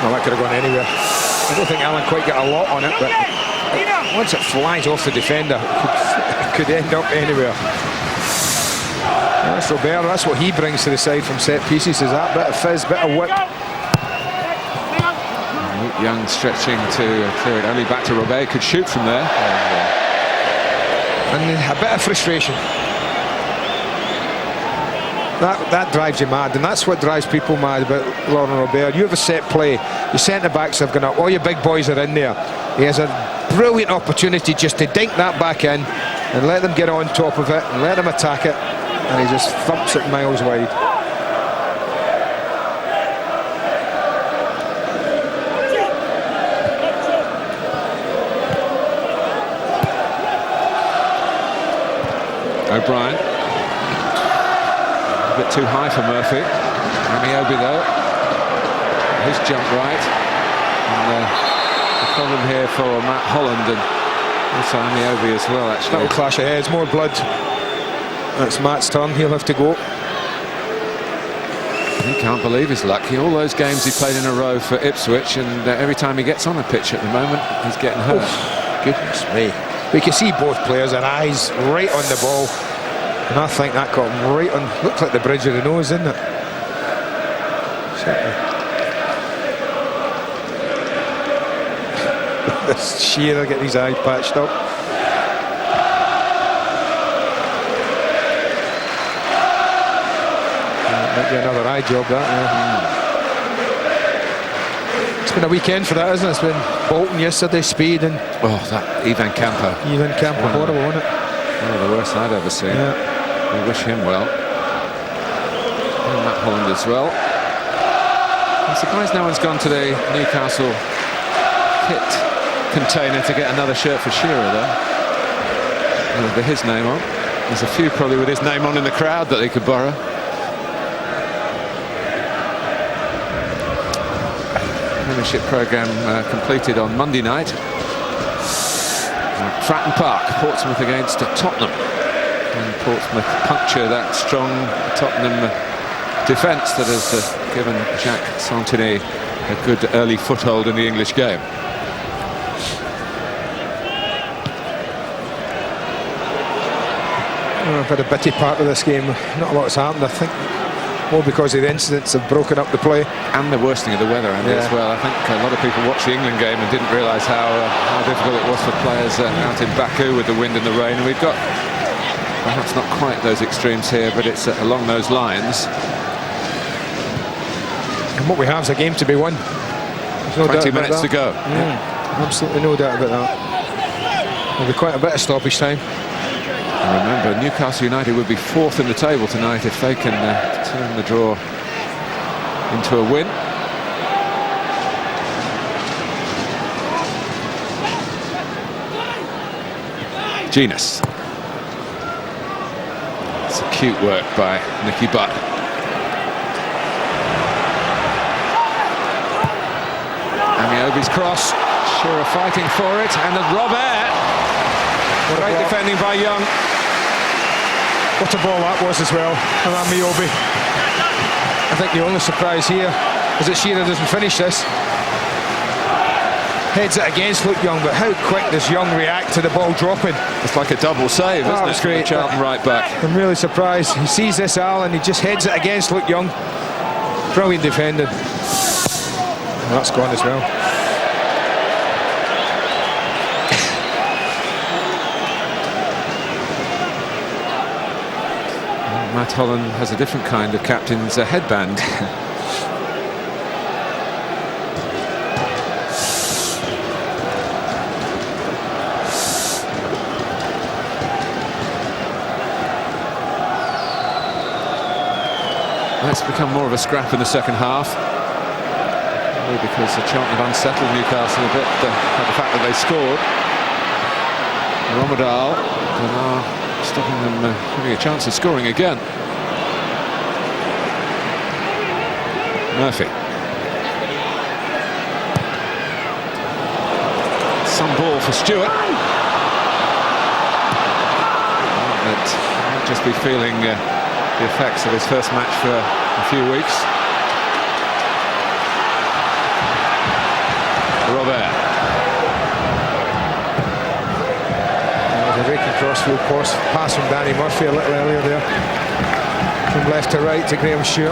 Well, that could have gone anywhere. I don't think Alan quite got a lot on it, but once it flies off the defender, it could end up anywhere. That's Robert, that's what he brings to the side from set pieces, is that bit of fizz, bit of whip. Luke Young stretching to clear it only back to Robert, could shoot from there. And a bit of frustration. That drives you mad, and that's what drives people mad about Laurent Robert. You have a set play, your centre-backs have gone up, all your big boys are in there. He has a brilliant opportunity just to dink that back in and let them get on top of it and let them attack it, and he just thumps it miles wide. O'Brien. A bit too high for Murphy. Amiobi though, his jump right, and the problem here for Matt Holland and also Amiobi as well, actually. That'll clash of heads, more blood. That's Matt's turn, he'll have to go. He can't believe his luck. All those games he played in a row for Ipswich, and every time he gets on a pitch at the moment, he's getting hurt. Oh, goodness me. We can see both players, their eyes right on the ball. And I think that got him right on, looks like the bridge of the nose, isn't it? Certainly. This Shearer getting his eye patched up. Might be another eye job, that, yeah. It's been a weekend for that, isn't it? It's been Bolton yesterday, Speed, and... Oh, that Ivan Campo. Horrible, wasn't it? One of the worst I'd ever seen. Yeah. We wish him well. And Matt Holland as well. I'm surprised no one's gone to the Newcastle kit container to get another shirt for Shearer, though. With his name on. There's a few probably with his name on in the crowd that they could borrow. Membership programme completed on Monday night. Fratton Park, Portsmouth against Tottenham. And Portsmouth puncture that strong Tottenham defence that has given Jacques Santinet a good early foothold in the English game. I've had a bitty part of this game. Not a lot's happened, I think. More because the incidents have broken up the play. And the worsening of the weather, Andy, as well. I think a lot of people watched the England game and didn't realise how difficult it was for players out in Baku with the wind and the rain. And we've got perhaps not quite those extremes here, but it's along those lines. And what we have is a game to be won. No 20 minutes to go. Yeah, absolutely no doubt about that. There'll be quite a bit of stoppage time. And remember, Newcastle United would be fourth in the table tonight if they can turn the draw into a win. Genus. It's a cute work by Nicky Butt. Niobe's cross. Shearer fighting for it, and then Robert. Great defending by Young. What a ball that was as well, around Niobe. I think the only surprise here is that Shearer doesn't finish this. Heads it against Luke Young, but how quick does Young react to the ball dropping? It's like a double save, isn't it? It's great. Charlton right back. I'm really surprised. He sees this, Al, and he just heads it against Luke Young. Brilliant defending. And that's gone as well. Matt Holland has a different kind of captain's headband. It's become more of a scrap in the second half. Maybe because Charlton have unsettled Newcastle a bit by the fact that they scored. Romadal stopping them having a chance of scoring again. Murphy. Some ball for Stewart. Might just be feeling the effects of his first match for a few weeks. Robert. The raking crossfield pass from Danny Murphy a little earlier there. From left to right to Graham Stewart.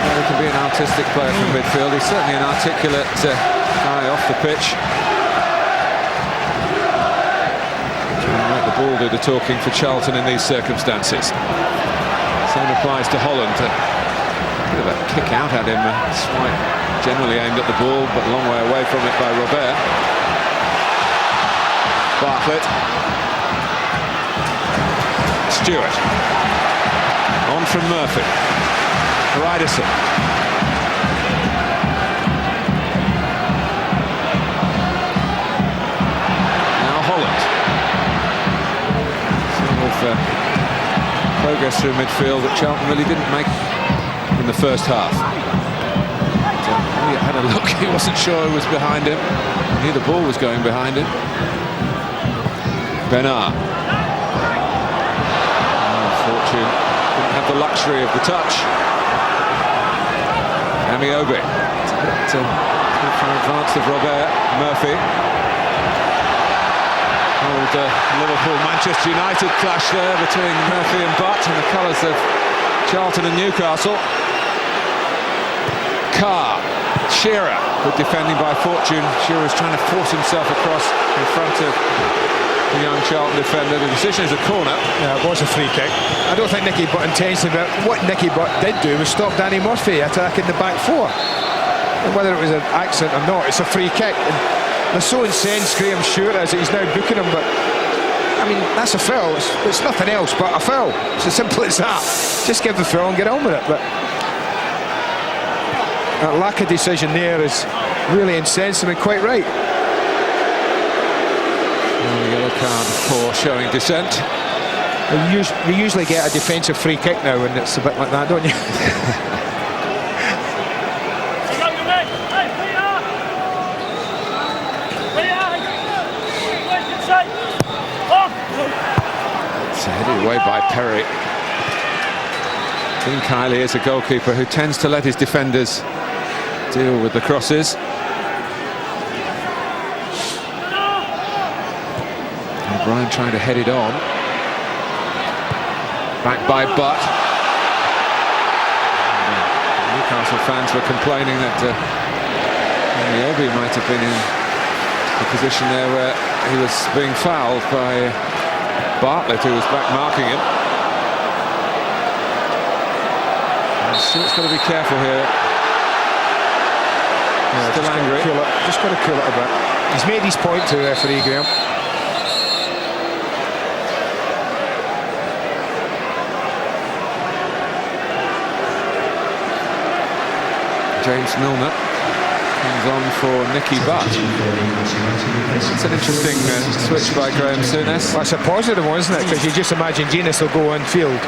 Well, he can be an artistic player from midfield. He's certainly an articulate guy off the pitch. Let the ball do the talking for Charlton in these circumstances. Same applies to Holland. A bit of a kick out at him. Swipe generally aimed at the ball, but a long way away from it by Robert. Bartlett. Stewart. On from Murphy. Ryderson. Now Holland. Progress through midfield that Charlton really didn't make in the first half. He had a look, he wasn't sure who was behind him. He knew the ball was going behind him. Bernard. Fortune didn't have the luxury of the touch. Niobe. It's a bit too far advanced of Robert. Murphy. Old Liverpool-Manchester United clash there between Murphy and Butt in the colours of Charlton and Newcastle. Carr, Shearer, good defending by Fortune. Shearer is trying to force himself across in front of the young Charlton defender. The decision is a corner. Yeah, it was a free kick. I don't think Nicky Butt intensely, but what Nicky Butt did do was stop Danny Murphy attacking the back four. And whether it was an accident or not, it's a free kick. And they're so incensed, Graham Stewart, as he's now booking him, but I mean, that's a foul. It's nothing else but a foul. It's as simple as that. Just give the foul and get on with it. But that lack of decision there is really incensed and quite right. The yellow card for showing dissent. You usually get a defensive free kick now, and it's a bit like that, don't you? It's headed away by Perry. Dean Kiley is a goalkeeper who tends to let his defenders deal with the crosses. O'Brien trying to head it on. Back by Butt. Newcastle fans were complaining that Niobe might have been in a position there where he was being fouled by Bartlett, who was back marking him. And Stewart's got to be careful here. Yeah, still angry. Just got to cool it a bit. He's made his point to the referee, Graham. James Milner comes on for Nicky Butt. It's an interesting switch by Graham Souness. That's a positive one, isn't it? Because you just imagine Genius will go on field,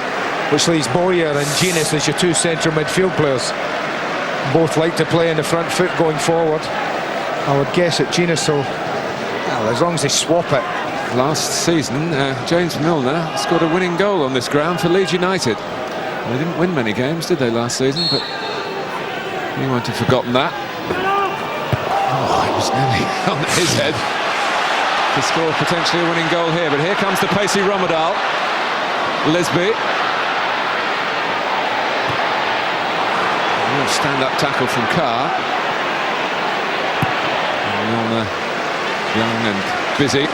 which leaves Bowyer and Genius as your two central midfield players. both like to play in the front foot going forward. I would guess that Genus will, well, as long as they swap it. Last season, James Milner scored a winning goal on this ground for Leeds United. They didn't win many games, did they, last season? But he won't have forgotten that. Oh, it was nearly on his head to score potentially a winning goal here. But here comes the pacey Rommedahl. Lisby. Stand-up tackle from Carr. Milner, young and busy.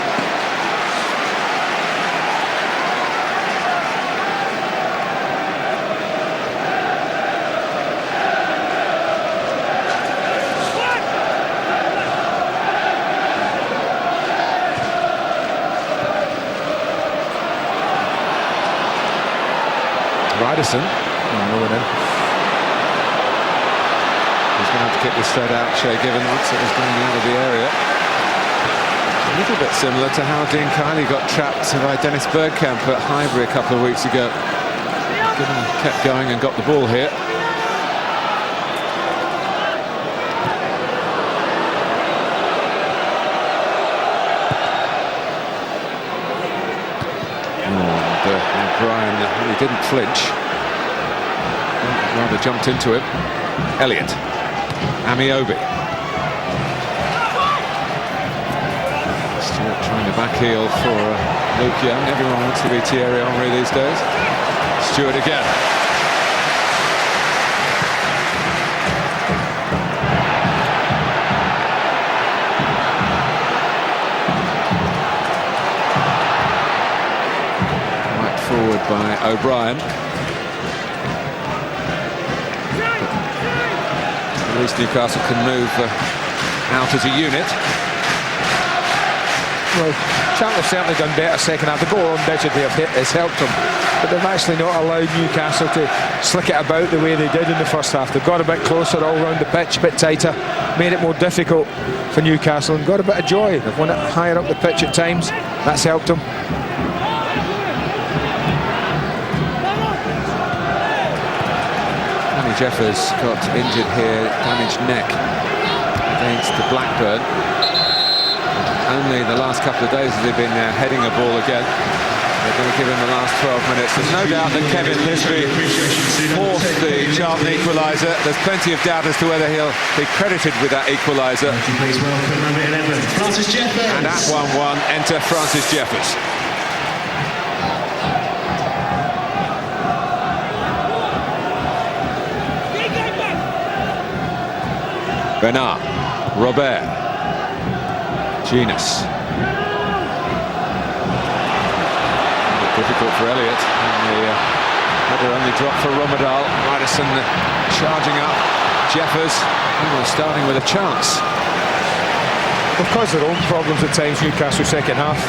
Ryderson. He's going to have to kick this straight out, Shay Given, once it was going out of the area. A little bit similar to how Dean Kiley got trapped by Dennis Bergkamp at Highbury a couple of weeks ago. Given kept going and got the ball here. And Brian really didn't flinch. Rather jumped into him. Elliott. Amiobi. Stewart trying to back heel for Luke Young. Everyone wants to be Thierry Henry these days. Stewart again. Right forward by O'Brien. At least Newcastle can move out as a unit. Well, Charlton have certainly done better second half. The goal undoubtedly has helped them, but they've actually not allowed Newcastle to slick it about the way they did in the first half. They've got a bit closer all round the pitch, a bit tighter, made it more difficult for Newcastle, and got a bit of joy. They've won it higher up the pitch at times. That's helped them. Jeffers got injured here, damaged neck against the Blackburn. Only the last couple of days has he been heading a ball again. They're going to give him the last 12 minutes. There's no doubt that Kevin Lisby forced the Charlton equaliser. There's plenty of doubt as to whether he'll be credited with that equaliser. And at 1-1, enter Francis Jeffers. Bernard, Robert, Genus. Difficult for Elliott. And the header only dropped for Rommedahl. Ryderson charging up. Jeffers starting with a chance. Of course, their own problems at times, Newcastle second half.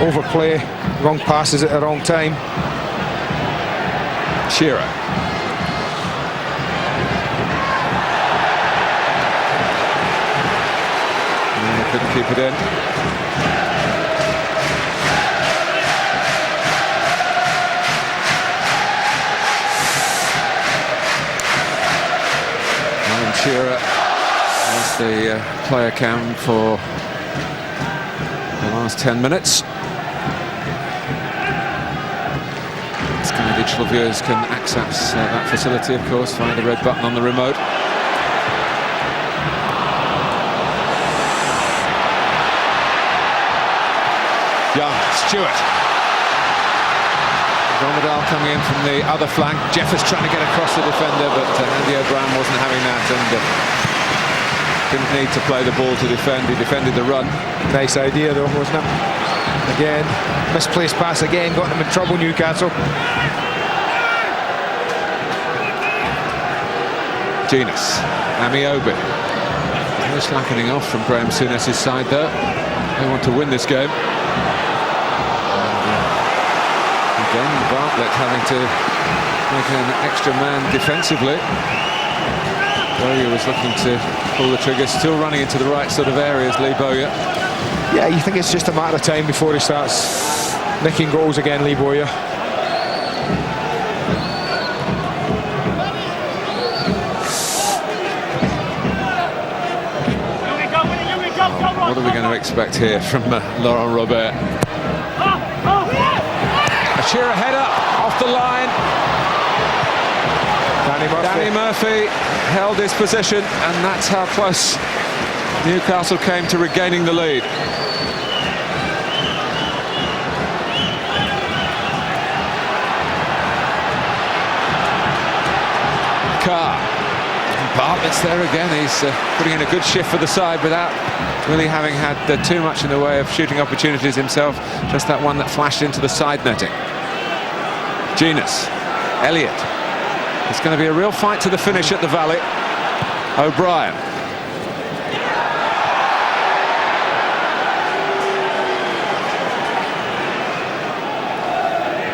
Overplay, wrong passes at the wrong time. Shearer. Couldn't keep it in. Alan Shearer was the player cam for the last 10 minutes. Sky Digital viewers can access that facility, of course, find the red button on the remote. Young, Stewart. Rommedahl coming in from the other flank. Jeffers trying to get across the defender, but Andy O'Brien wasn't having that and didn't need to play the ball to defend. He defended the run. Nice idea though, wasn't it? Again, misplaced pass again, got them in trouble, Newcastle. Genus, Amiobi. No slackening off from Graham Souness's side there. They want to win this game. Again, Bartlett having to make an extra man defensively. Bowyer was looking to pull the trigger, still running into the right sort of areas, Lee Bowyer. Yeah, you think it's just a matter of time before he starts nicking goals again, Lee Bowyer. What are we going to expect here from Laurent Robert? A Shearer header off the line. Danny Murphy held his position, and that's how close Newcastle came to regaining the lead. Carr. Bartlett's there again. He's putting in a good shift for the side without really having had too much in the way of shooting opportunities himself. Just that one that flashed into the side netting. Genus. Elliott. It's going to be a real fight to the finish at the Valley. O'Brien.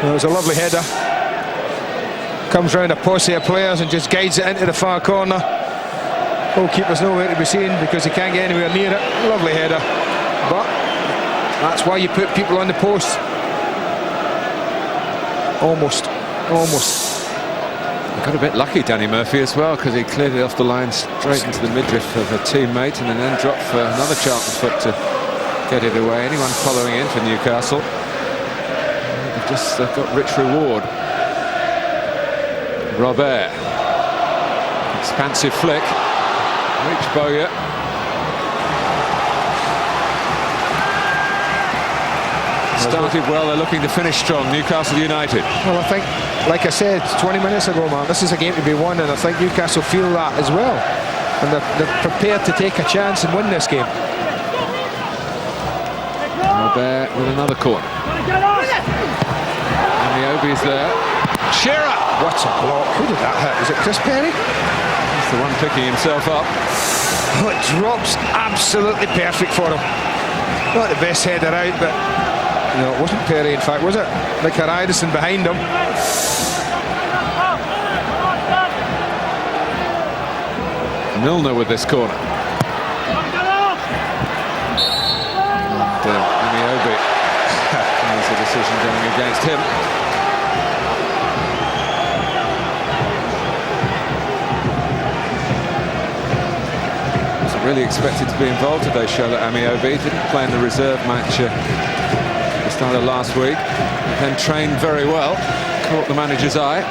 Well, it was a lovely header. Comes round a posse of players and just guides it into the far corner. Goalkeeper's nowhere to be seen because he can't get anywhere near it. Lovely header. But that's why you put people on the post. Almost. He got a bit lucky, Danny Murphy, as well, because he cleared it off the line straight into the midriff of a teammate and then dropped for another Charlton foot to get it away. Anyone following in for Newcastle, they've just got rich reward. Robert. Expansive flick. Rich Bowyer. Started well, they're looking to finish strong, Newcastle United. Well, I think, like I said 20 minutes ago, man, this is a game to be won, and I think Newcastle feel that as well. And they're prepared to take a chance and win this game. Robert with another corner. And the Obi is there. Shearer! What a block. Who did that hit? Was it Chris Perry? He's the one picking himself up. Oh, it drops absolutely perfect for him. Not the best header out, but no, it wasn't Perry, in fact, was it? Micah Ryerson behind him. Milner with this corner. And Amiobi has a decision going against him. Really expected to be involved today, Charlotte Amiobi. Didn't play in the reserve match at the start of last week. Then trained very well. Caught the manager's eye.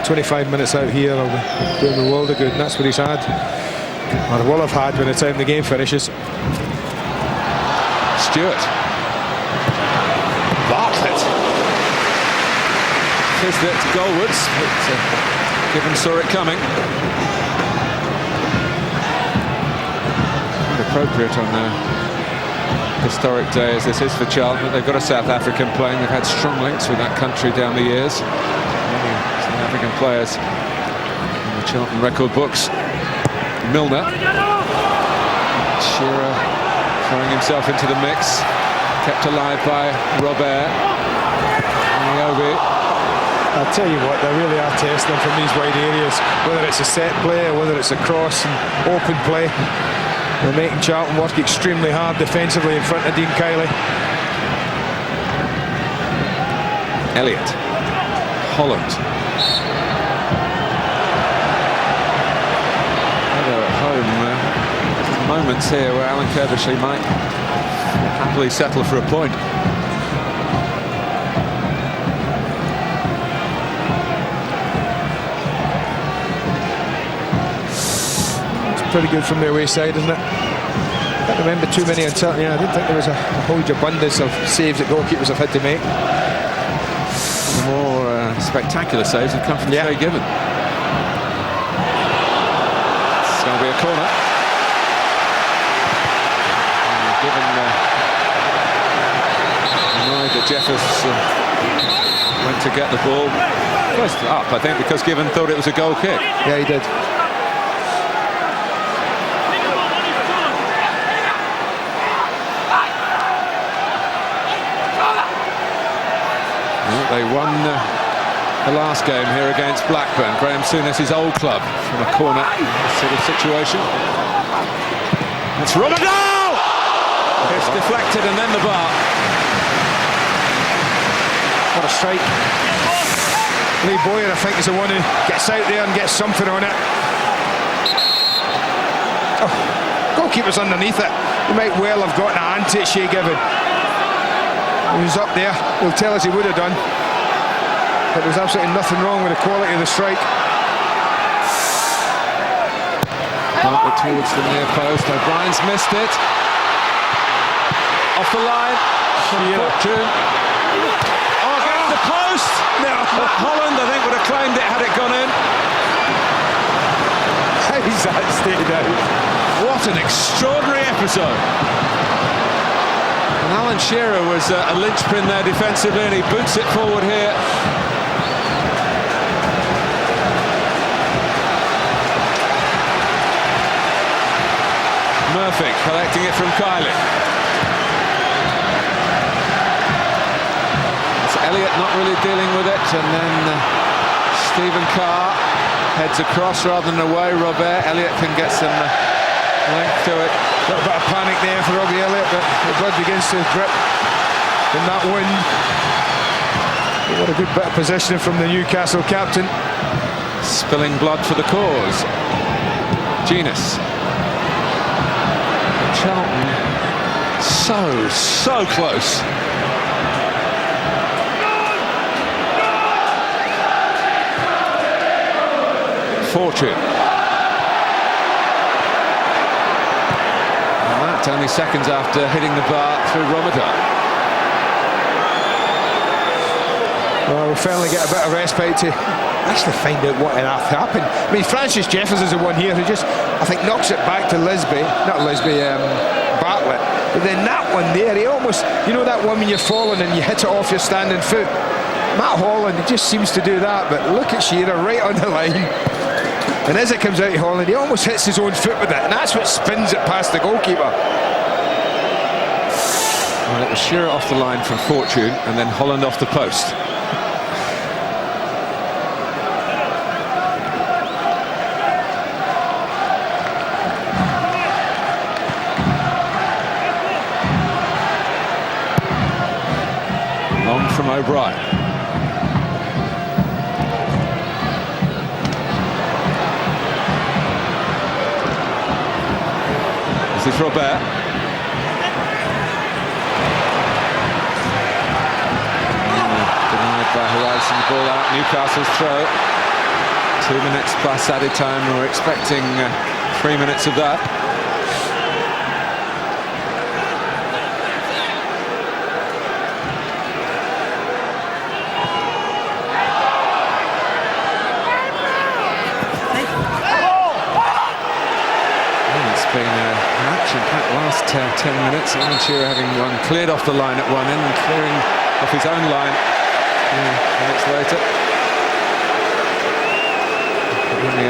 25 minutes out here will be doing the world of good, and that's what he's had. Or will have had by the time the game finishes. Stewart. Bartlett. Fizzed it goalwards, but Given saw it coming. Appropriate on a historic day as this is for Charlton. They've got a South African playing. They've had strong links with that country down the years. Many South African players in the Charlton record books. Milner. Shearer throwing himself into the mix. Kept alive by Robert. Amiobi. I'll tell you what, they really are testing them from these wide areas. Whether it's a set play or whether it's a cross and open play. They're making Charlton work extremely hard defensively in front of Dean Kiley. Elliott. Holland. They're at home. Moments here where Alan Kerbishley might happily settle for a point. Pretty good from their wayside, isn't it? I can't remember too many until, I didn't think there was a huge abundance of saves that goalkeepers have had to make. The more spectacular saves have come from Shay Given. It's going to be a corner. Given annoyed that Jeffers went to get the ball first up, I think, because Given thought it was a goal kick. Yeah, he did. They won the last game here against Blackburn. Graham Souness's old club from a corner sort of situation. It's Robert. It's deflected and then the bar. What a strike. Lee Bowyer, I think, is the one who gets out there and gets something on it. Oh, goalkeeper's underneath it. He might well have got an ante at Shea Given. He was up there. He'll tell us he would have done. But there's absolutely nothing wrong with the quality of the strike. Bumper towards the near post. O'Brien's missed it. Off the line. Fortune. Oh, against the post! No. Matt Holland, I think, would have claimed it had it gone in. How's that stayed out? What an extraordinary episode. And Alan Shearer was a linchpin there defensively, and he boots it forward here. Murphy collecting it from Kylie. It's Elliott not really dealing with it, and then Stephen Carr heads across rather than away. Robert Elliott can get some length to it. A little bit of panic there for Robbie Elliott, but the blood begins to drip in that wind. What a good bit of positioning from the Newcastle captain. Spilling blood for the cause. Genus. Charlton, so close. Fortune. And that only seconds after hitting the bar through Ramadan. Well, we'll finally get a bit of respite to actually find out what on earth happened. I mean, Francis Jeffers is the one here who just, I think, knocks it back to Bartlett. But then that one there, he almost, you know that one when you're falling and you hit it off your standing foot? Matt Holland, he just seems to do that, but look at Shearer right on the line. And as it comes out to Holland, he almost hits his own foot with it, and that's what spins it past the goalkeeper. Well, it was Shearer off the line from Fortune, and then Holland off the post. Long from O'Brien. This is Robert. Denied by Horizon, the ball out. Newcastle's throw. 2 minutes plus added time. We're expecting 3 minutes of that. It's been an action-packed last 10 minutes. Alan Shearer having one cleared off the line at one end and clearing off his own line minutes later.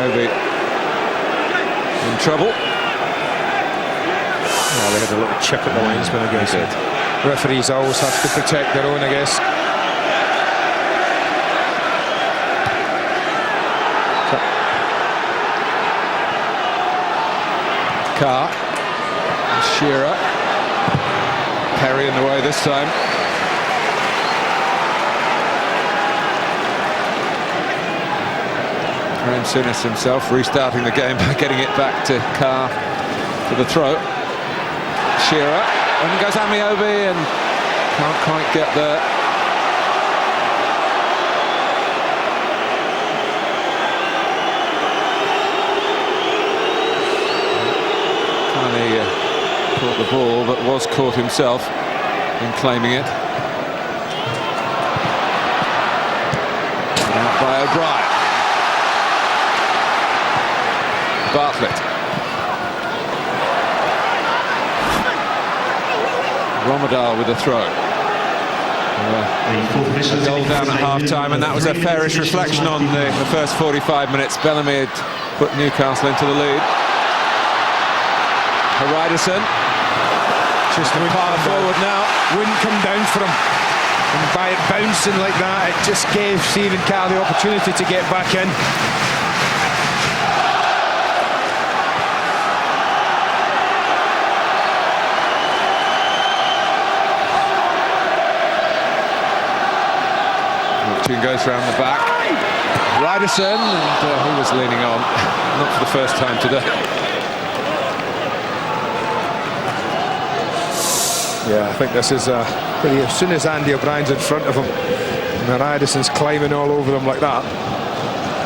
Obi in trouble. Well, they had a little chip at the linesman, I guess. Referees always have to protect their own, I guess. Carr, Shearer, Perry in the way this time. Graham Souness himself restarting the game by getting it back to Carr for the throw. Shearer, and goes Amiobi and can't quite get there. Caught the ball, but was caught himself in claiming it. Out by O'Brien. Bartlett. Romadal with a throw. A goal down at half-time, and that was a fairish reflection on the first 45 minutes. Bellamy had put Newcastle into the lead. Horizon. Just a part forward now. Wouldn't come down for him. And by it bouncing like that, it just gave Stephen Carr the opportunity to get back in. Fortune goes round the back. Ryderson, and he was leaning on. Not for the first time today. Yeah, I think this is pretty. As soon as Andy O'Brien's in front of him, and Addison's climbing all over them like that,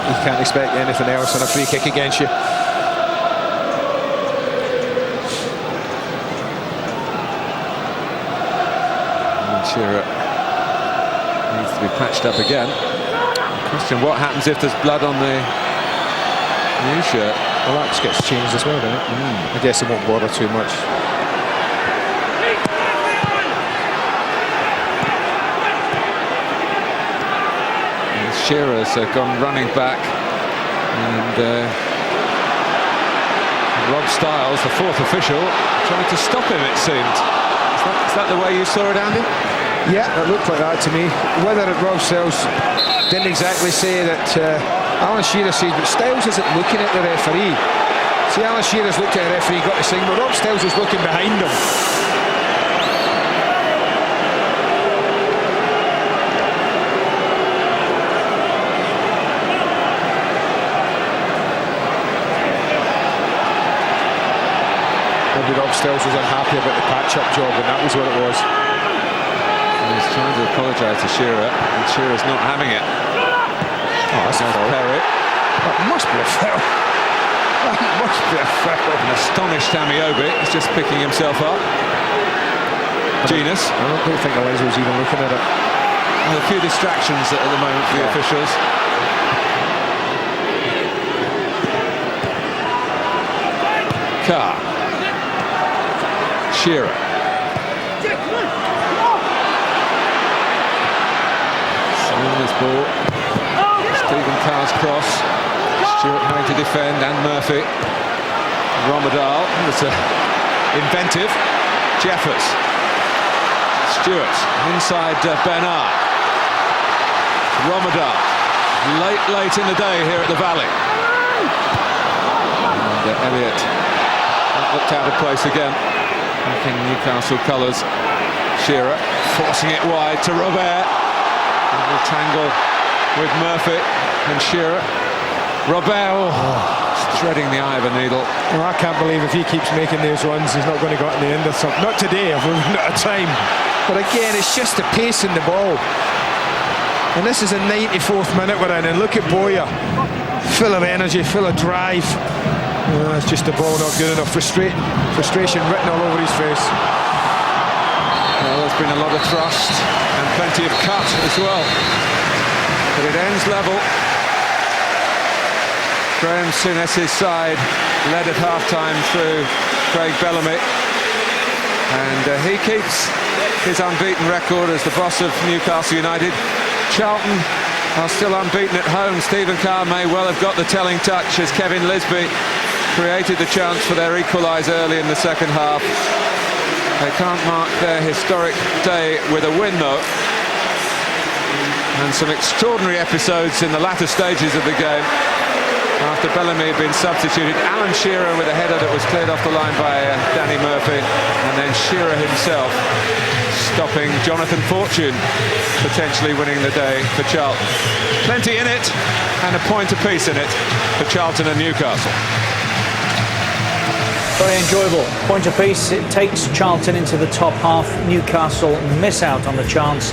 you can't expect anything else on a free kick against you. And Shearer needs to be patched up again. Question: what happens if there's blood on the new shirt? Well, that just gets changed as well, doesn't it? I guess it won't bother too much. Shearer's gone running back, and Rob Styles, the fourth official, trying to stop him, it seemed. Is that the way you saw it, Andy? Yeah, it looked like that to me. Whether Rob Styles didn't exactly say that Alan Shearer says, but Styles isn't looking at the referee. See, Alan Shearer's looked at the referee, got the signal, but Rob Styles was looking behind him. Rob Styles was unhappy about the patch-up job, and that was what it was. And he's trying to apologise to Shearer, and Shearer's not having it. Oh, that's a foul. Perry. That must be a foul. That must be a foul. An astonished Amiobi is just picking himself up. Genus. I don't think Eliza was even looking at it. Well, a few distractions at the moment for the officials. Carr. Shearer. Seeing this ball. Stephen Carr's cross. Stewart having to defend, and Murphy. Romadal. That's inventive. Jeffers. Stewart inside Bernard. Romadal. Late in the day here at the Valley. And Elliott looked out of place again. Back in Newcastle colours. Shearer forcing it wide to Robert. And the tangle with Murphy and Shearer. Robert threading the eye of a needle. Well, I can't believe if he keeps making those runs, he's not going to go in the end of something. Not today, I've run out of time. But again, it's just the pace in the ball. And this is a 94th minute we're in, and look at Boyer. Full of energy, full of drive. It's just the ball not good enough. Frustration written all over his face. Well, there's been a lot of thrust and plenty of cut as well. But it ends level. Graham Souness's side led at half-time through Craig Bellamy. And he keeps his unbeaten record as the boss of Newcastle United. Charlton are still unbeaten at home. Stephen Carr may well have got the telling touch as Kevin Lisby created the chance for their equaliser early in the second half. They can't mark their historic day with a win though. And some extraordinary episodes in the latter stages of the game. After Bellamy had been substituted, Alan Shearer with a header that was cleared off the line by Danny Murphy, and then Shearer himself stopping Jonathan Fortune, potentially winning the day for Charlton. Plenty in it, and a point apiece in it for Charlton and Newcastle. Very enjoyable. Point apiece. It takes Charlton into the top half. Newcastle miss out on the chance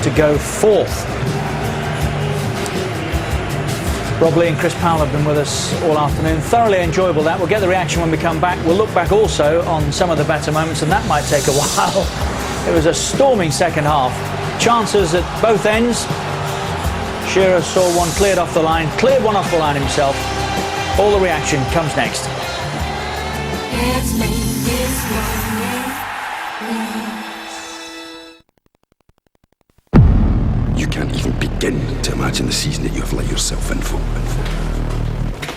to go fourth. Rob Lee and Chris Powell have been with us all afternoon. Thoroughly enjoyable that. We'll get the reaction when we come back. We'll look back also on some of the better moments, and that might take a while. It was a storming second half. Chances at both ends. Shearer saw one cleared off the line, cleared one off the line himself. All the reaction comes next. You can't even begin to imagine the season that you have let yourself in for.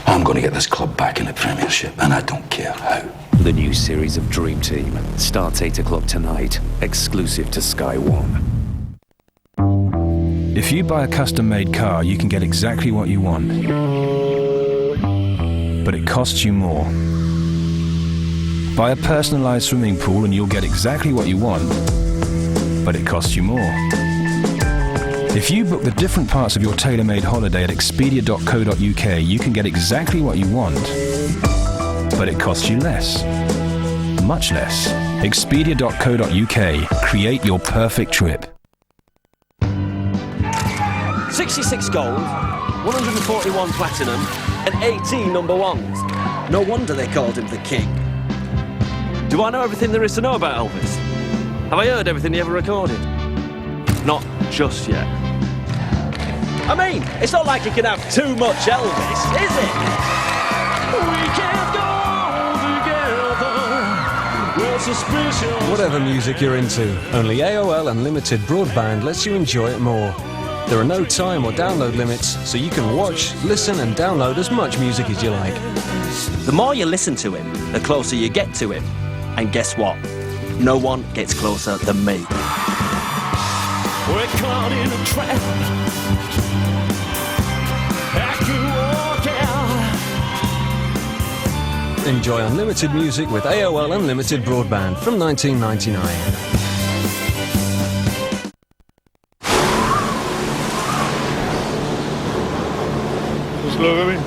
I'm going to get this club back in the Premiership, and I don't care how. The new series of Dream Team starts 8 o'clock tonight, exclusive to Sky One. If you buy a custom-made car, you can get exactly what you want. But it costs you more. Buy a personalised swimming pool and you'll get exactly what you want, but it costs you more. If you book the different parts of your tailor-made holiday at expedia.co.uk, you can get exactly what you want, but it costs you less. Much less. Expedia.co.uk. Create your perfect trip. 66 gold, 141 platinum, and 18 number ones. No wonder they called him the king. Do I know everything there is to know about Elvis? Have I heard everything he ever recorded? Not just yet. I mean, it's not like you can have too much Elvis, is it? We can't go together. We're suspicious. Whatever music you're into, only AOL Unlimited Broadband lets you enjoy it more. There are no time or download limits, so you can watch, listen and download as much music as you like. The more you listen to him, the closer you get to him. And guess what? No one gets closer than me. We're caught in a trap. I can walk out. Enjoy unlimited music with AOL Unlimited Broadband from 1999. Slow, baby.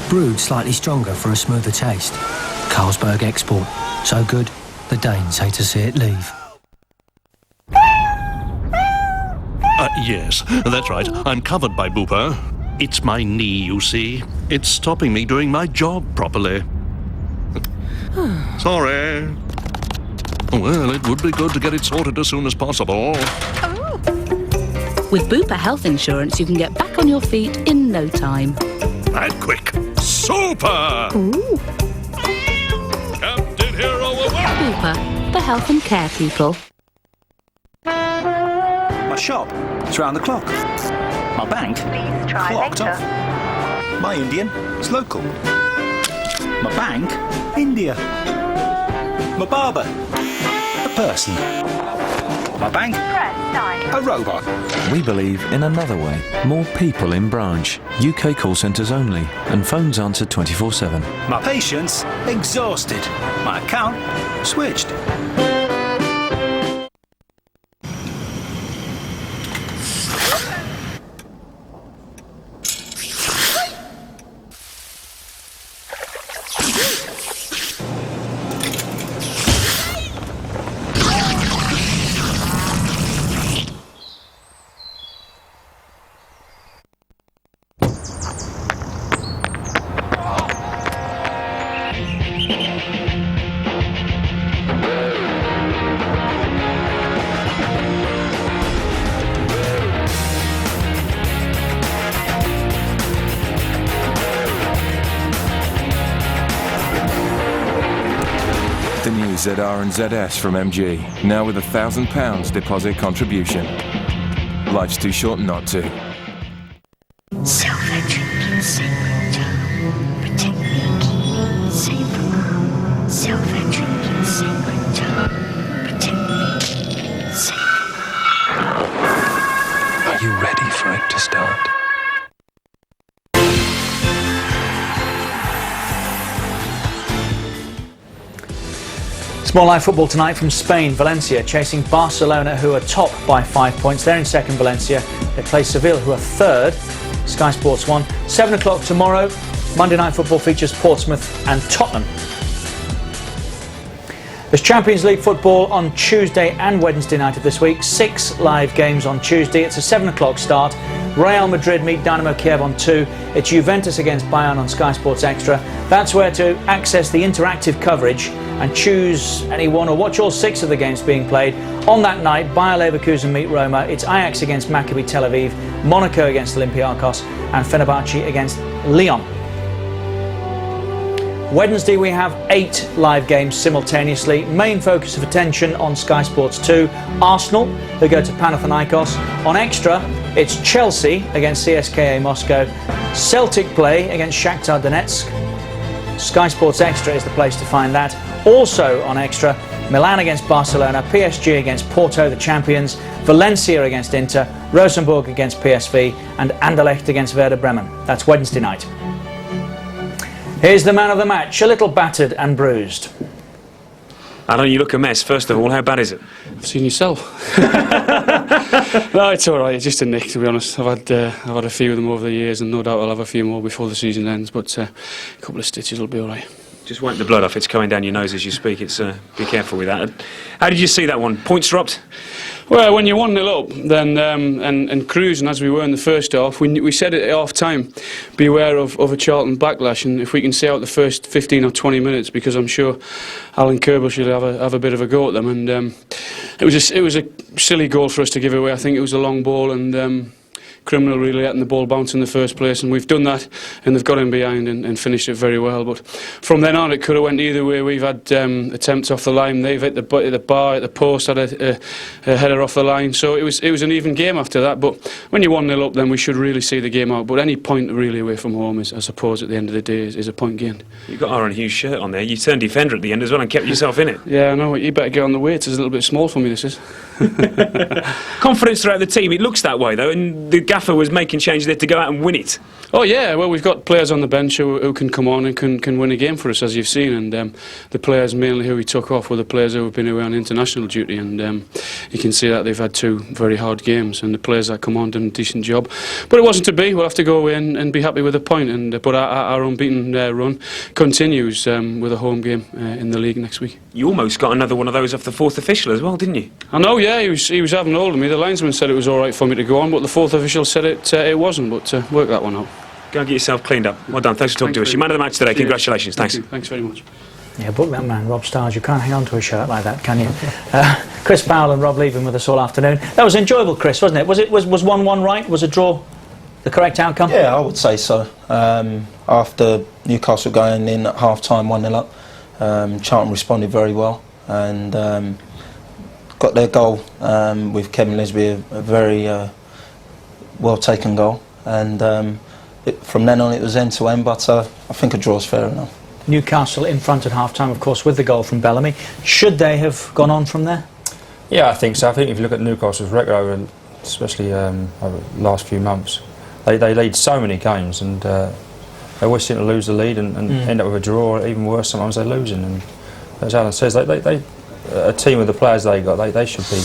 Brewed slightly stronger for a smoother taste. Carlsberg Export. So good, the Danes hate to see it leave. Yes, that's right. I'm covered by Bupa. It's my knee, you see. It's stopping me doing my job properly. Sorry. Well, it would be good to get it sorted as soon as possible. With Bupa Health Insurance, you can get back on your feet in no time. That quick. Super! Ooh. Captain Hero away! Bupa, the health and care people. My shop, it's round the clock. My bank, clocked off. My Indian, it's local. My bank, India. My barber, a person. My bank, a robot. We believe in another way. More people in branch. UK call centres only. And phones answered 24/7. My patients, exhausted. My account, switched. The new ZR and ZS from MG, now with £1,000 deposit contribution. Life's too short not to. Silver drinking sacred tongue, protect me, keep me safe from harm. Silver drinking sacred tongue, protect me, keep me safe from harm. Are you ready for it to start? It's more live football tonight from Spain. Valencia chasing Barcelona, who are top by 5 points. They're in second, Valencia. They play Seville, who are third. Sky Sports 1. 7 o'clock tomorrow. Monday Night Football features Portsmouth and Tottenham. There's Champions League football on Tuesday and Wednesday night of this week. 6 live games on Tuesday. It's a 7 o'clock start. Real Madrid meet Dynamo Kiev on 2. It's Juventus against Bayern on Sky Sports Extra. That's where to access the interactive coverage and choose any one or watch all 6 of the games being played. On that night, Bayer Leverkusen meet Roma. It's Ajax against Maccabi Tel Aviv, Monaco against Olympiacos, and Fenerbahce against Lyon. Wednesday we have 8 live games simultaneously. Main focus of attention on Sky Sports 2, Arsenal, who go to Panathinaikos. On Extra, it's Chelsea against CSKA Moscow. Celtic play against Shakhtar Donetsk. Sky Sports Extra is the place to find that. Also on Extra, Milan against Barcelona, PSG against Porto, the champions, Valencia against Inter, Rosenborg against PSV, and Anderlecht against Werder Bremen. That's Wednesday night. Here's the man of the match, a little battered and bruised. Alan, you look a mess. First of all, how bad is it? I've seen yourself. No, it's all right. It's just a nick, to be honest. I've had a few of them over the years, and no doubt I'll have a few more before the season ends. But a couple of stitches will be all right. Just wipe the blood off. It's coming down your nose as you speak. It's be careful with that. How did you see that one? Points dropped? Well, when you're 1-0 up, then and cruising as we were in the first half, we said at half time, beware of a Charlton backlash, and if we can stay out the first 15 or 20 minutes, because I'm sure Alan Kerbel should have a bit of a go at them, and it was a silly goal for us to give away. I think it was a long ball, and criminal really letting the ball bounce in the first place, and we've done that, and they've got in behind and finished it very well. But from then on, it could have went either way. We've had attempts off the line. They've hit the bar, at the post, had a header off the line. So it was an even game after that. But when you're 1-0 up, then we should really see the game out. But any point really away from home is, I suppose, at the end of the day, is a point gained. You've got Aaron Hughes' shirt on there. You turned defender at the end as well and kept yourself in it. Yeah, I know. You better get on the weights. It's a little bit small for me, this is. Confidence throughout the team. It looks that way, though, and the gaffer was making changes there to go out and win it. Oh yeah, well, we've got players on the bench who can come on and can win a game for us, as you've seen, and the players mainly who we took off were the players who have been away on international duty, and you can see that they've had 2 very hard games, and the players that come on done a decent job. But it wasn't to be. We'll have to go away and be happy with a point, but our unbeaten run continues with a home game in the league next week. You almost got another one of those off the 4th official as well, didn't you? I know, yeah, he was having hold of me. The linesman said it was all right for me to go on, but the 4th official said it wasn't, but work that one out. Go and get yourself cleaned up. Well done. Thanks for talking to us. You're man of the match today. Congratulations. Thanks. Thanks very much. Yeah, book that man, Rob Starrs. You can't hang on to a shirt like that, can you? Chris Powell and Rob Leaving with us all afternoon. That was enjoyable, Chris, wasn't it? Was 1-1 right? Was a draw the correct outcome? Yeah, I would say so. After Newcastle going in at half-time 1-0 up, Charlton responded very well and got their goal with Kevin Lisby, a very well-taken goal. And from then on it was end to end, but I think a draw is fair enough. Newcastle in front at half-time, of course, with the goal from Bellamy. Should they have gone on from there? Yeah, I think so. I think if you look at Newcastle's record over, especially over the last few months, they lead so many games, and they always seem to lose the lead and end up with a draw, or even worse, sometimes they're losing. And as Alan says, they a team with the players they got, they should be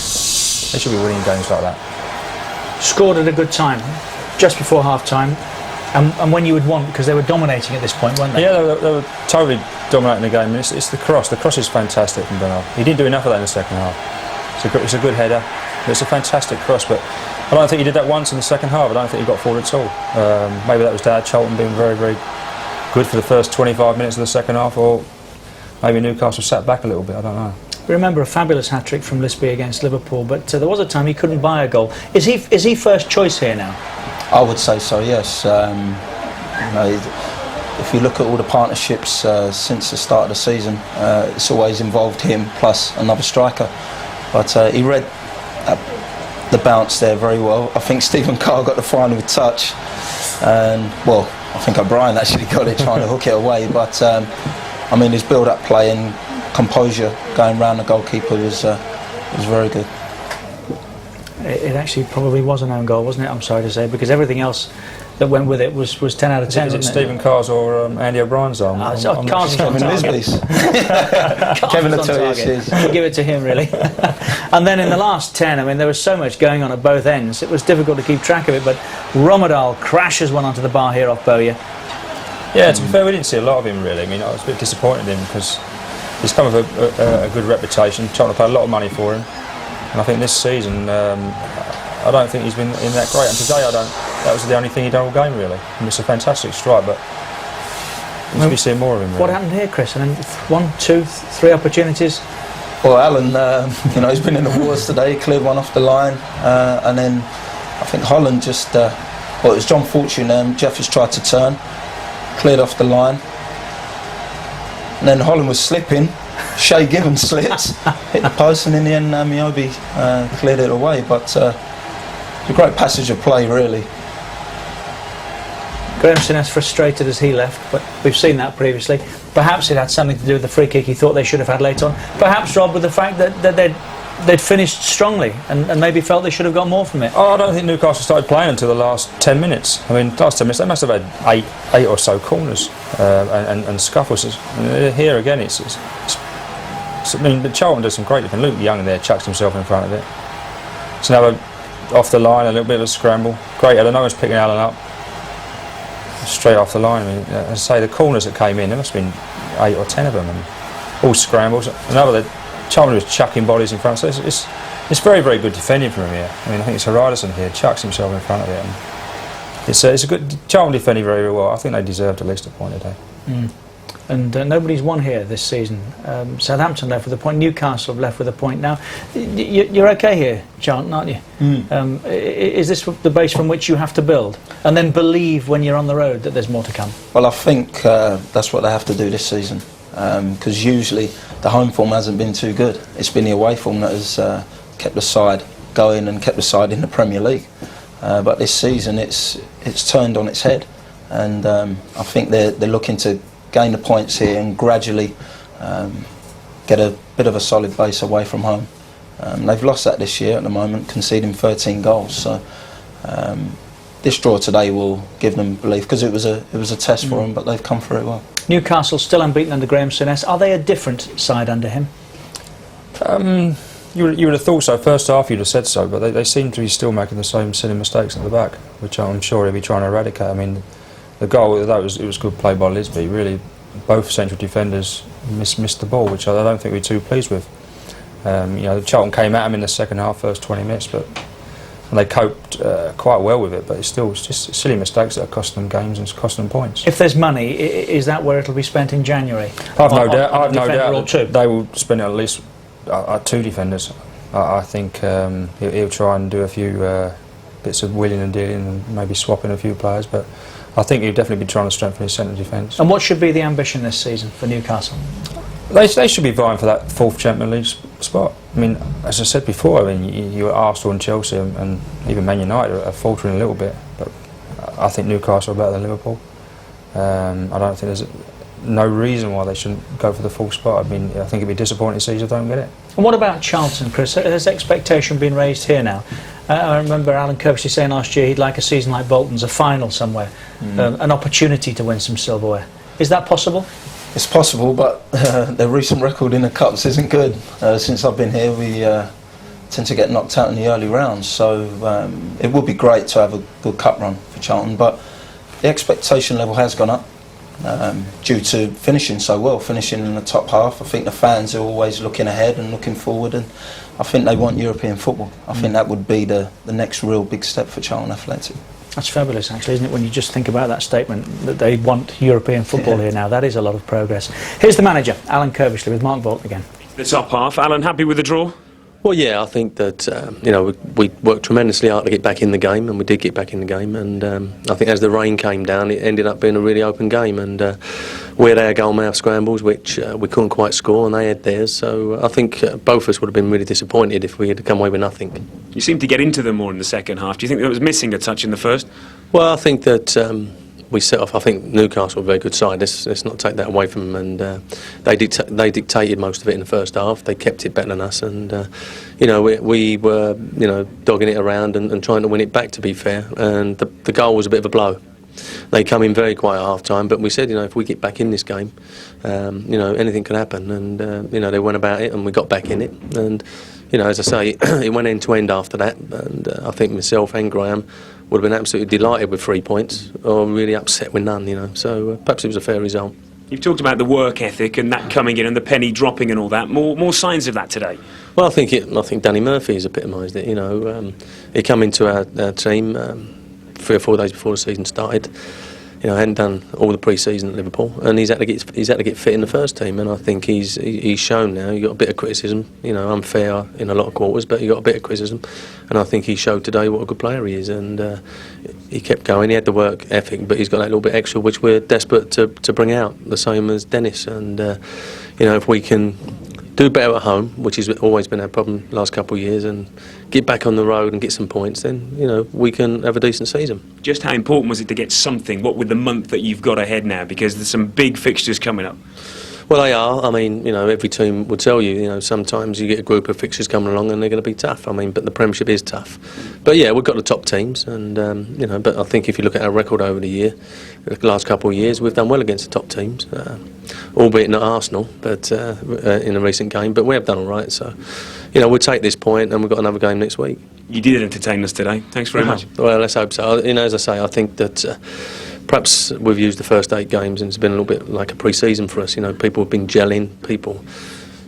winning games like that. Scored at a good time, just before half-time. And when you would want, because they were dominating at this point, weren't they? Yeah, they were totally dominating the game. And it's the cross. The cross is fantastic from Bernard. He didn't do enough of that in the second half. It's a good header. It's a fantastic cross, but I don't think he did that once in the second half. I don't think he got forward at all. Maybe that was down to Charlton being very, very good for the first 25 minutes of the second half, or maybe Newcastle sat back a little bit. I don't know. We remember a fabulous hat-trick from Lisby against Liverpool, but there was a time he couldn't buy a goal. Is he first choice here now? I would say so, yes. If you look at all the partnerships since the start of the season, it's always involved him plus another striker. But he read the bounce there very well. I think Stephen Carr got the final touch, and well, I think O'Brien actually got it trying to hook it away. But I mean, his build-up play and composure going round the goalkeeper was very good. It actually probably was an own goal, wasn't it? I'm sorry to say, because everything else that went with it was 10 out of 10. Is it Stephen Carr's or Andy O'Brien's on? Carr's on target. Kevin will tell you give it to him, really. And then in the last 10, I mean, there was so much going on at both ends. It was difficult to keep track of it, but Romadal crashes one onto the bar here off Bowyer. Yeah, to be fair, we didn't see a lot of him, really. I mean, I was a bit disappointed in him because he's come with a good reputation. Charlton paid a lot of money for him. And I think this season, I don't think he's been in that great. And today, that was the only thing he done all game, really. And it's a fantastic strike, but we should be seeing more of him. Really. What happened here, Chris? I mean, 1, 2, 3 opportunities. Well, Alan, he's been in the wars today. He cleared one off the line, and then I think Holland just. It was John Fortune. Jeffers tried to turn, cleared off the line, and then Holland was slipping. Shay Given slits, hit the post, and in the end Miobi cleared it away. But it's a great passage of play, really. Graham Souness frustrated as he left, but we've seen that previously. Perhaps it had something to do with the free kick he thought they should have had late on. Perhaps, Rob, with the fact that they'd finished strongly and maybe felt they should have got more from it. Oh, I don't think Newcastle started playing until the last 10 minutes. I mean, last 10 minutes they must have had eight or so corners and scuffles. And here again, I mean, but Charlton does some great defending. Luke Young there chucks himself in front of it. It's another off the line, a little bit of a scramble. Great, I don't know who's picking Allen up. Straight off the line. I mean, as I say, the corners that came in, there must have been 8 or 10 of them, and all scrambles. Another, Charlton was chucking bodies in front. So it's very, very good defending from him here. I mean, I think it's Hardison here chucks himself in front of it. And it's a good Charlton defending very, very well. I think they deserved at least a point today. And nobody's won here this season. Southampton left with a point. Newcastle have left with a point. Now, you're okay here, Charlton, aren't you? Is this the base from which you have to build, and then believe when you're on the road that there's more to come? Well, I think that's what they have to do this season, because usually the home form hasn't been too good. It's been the away form that has kept the side going and kept the side in the Premier League. But this season, it's turned on its head, and I think they're looking to gain the points here and gradually get a bit of a solid base away from home. They've lost that this year at the moment, conceding 13 goals. So this draw today will give them belief, because it was a test for them, but they've come through it well. Newcastle still unbeaten under Graham Souness. Are they a different side under him? You would have thought so. First half you'd have said so, but they seem to be still making the same silly mistakes at the back, which I'm sure he'll be trying to eradicate. I mean, the goal, it was good play by Lisby. Really, both central defenders missed the ball, which I don't think we're too pleased with. Charlton came at him in the second half, first 20 minutes, and they coped quite well with it. But it's just silly mistakes that are costing them games and costing them points. If there's money, is that where it'll be spent in January? I've no doubt that they will spend at least 2 defenders. I think he'll try and do a few bits of wheeling and dealing and maybe swapping a few players, but I think he'll definitely be trying to strengthen his centre defence. And what should be the ambition this season for Newcastle? They should be vying for that 4th Champions League spot. I mean, as I said before, I mean, you Arsenal and Chelsea and even Man United are faltering a little bit, but I think Newcastle are better than Liverpool. I don't think there's no reason why they shouldn't go for the 4th spot. I mean, I think it'd be disappointing to see if they don't get it. And what about Charlton, Chris? Has expectation been raised here now? I remember Alan Kirkby saying last year he'd like a season like Bolton's, a final somewhere, an opportunity to win some silverware. Is that possible? It's possible, but their recent record in the Cups isn't good. Since I've been here, we tend to get knocked out in the early rounds, so it would be great to have a good cup run for Charlton, but the expectation level has gone up due to finishing so well, finishing in the top half. I think the fans are always looking ahead and looking forward, and I think they want European football. I think that would be the next real big step for Charlton Athletic. That's fabulous, actually, isn't it, when you just think about that statement, that they want European football here now. That is a lot of progress. Here's the manager, Alan Kirkby, with Mark Bolton again. The top half. Alan, happy with the draw? Well, yeah, I think that we worked tremendously hard to get back in the game, and we did get back in the game. And I think as the rain came down, it ended up being a really open game. And we had our goal-mouth scrambles, which we couldn't quite score, and they had theirs. So I think both of us would have been really disappointed if we had come away with nothing. You seemed to get into them more in the second half. Do you think that was missing a touch in the first? Well, I think that we set off. I think Newcastle were a very good side. Let's not take that away from them. And they dictated most of it in the first half. They kept it better than us, and we were dogging it around and trying to win it back. To be fair, and the goal was a bit of a blow. They come in very quiet at half time, but we said, if we get back in this game, anything could happen. And they went about it, and we got back in it. And as I say, it went end to end after that. And I think myself and Graham would have been absolutely delighted with 3 points, or really upset with none. So perhaps it was a fair result. You've talked about the work ethic and that coming in and the penny dropping and all that. More signs of that today? Well, I think Danny Murphy has epitomised it. He came into our team 3 or 4 days before the season started. Hadn't done all the pre-season at Liverpool, and he's had to get fit in the first team. And I think he's shown now. He got a bit of criticism, unfair in a lot of quarters, but he got a bit of criticism, and I think he showed today what a good player he is. And he kept going. He had the work ethic, but he's got that little bit extra, which we're desperate to bring out. The same as Dennis. And if we can do better at home, which has always been our problem last couple of years, and get back on the road and get some points, then, you know, we can have a decent season. Just how important was it to get something, what with the month that you've got ahead now, because there's some big fixtures coming up? Well, they are. I mean, you know, every team would tell you, you know, sometimes you get a group of fixtures coming along and they're going to be tough. I mean, but the Premiership is tough. But yeah, we've got the top teams, and you know, but I think if you look at our record over the year, the last couple of years, we've done well against the top teams, albeit not Arsenal, but in a recent game. But we have done all right. So, you know, we'll take this point, and we've got another game next week. You did entertain us today. Thanks very much. Well, let's hope so. You know, as I say, I think that. Perhaps we've used the first 8 games and it's been a little bit like a pre-season for us. You know, people have been gelling, people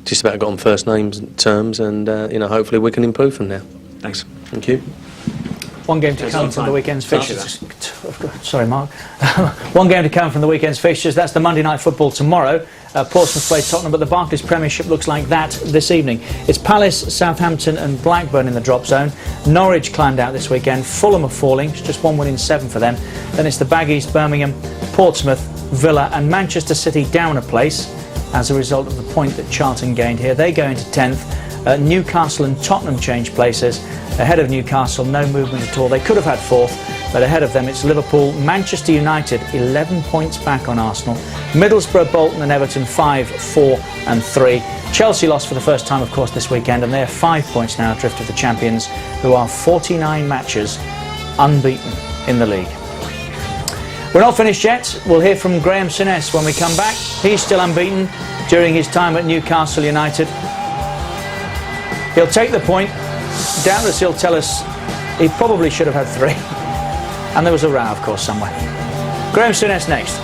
just about got on first names terms, and you know, hopefully we can improve from now. Thanks. Thank you. One game to come from the weekend's fixtures. Sorry, Mark. One game to come from the weekend's fixtures. That's the Monday Night Football tomorrow. Portsmouth play Tottenham, but the Barclays Premiership looks like that this evening. It's Palace, Southampton and Blackburn in the drop zone. Norwich climbed out this weekend. Fulham are falling. It's just 1 win in 7 for them. Then it's the Baggies, Birmingham, Portsmouth, Villa and Manchester City down a place as a result of the point that Charlton gained here. They go into 10th. Newcastle and Tottenham change places. Ahead of Newcastle, no movement at all. They could have had 4th, but ahead of them it's Liverpool, Manchester United, 11 points back on Arsenal. Middlesbrough, Bolton and Everton, 5, 4 and 3. Chelsea lost for the first time, of course, this weekend, and they're 5 points now adrift of the champions, who are 49 matches unbeaten in the league. We're not finished yet. We'll hear from Graham Souness when we come back. He's still unbeaten during his time at Newcastle United. He'll take the point. Doubtless he'll tell us he probably should have had 3. And there was a row, of course, somewhere. Graham Souness next.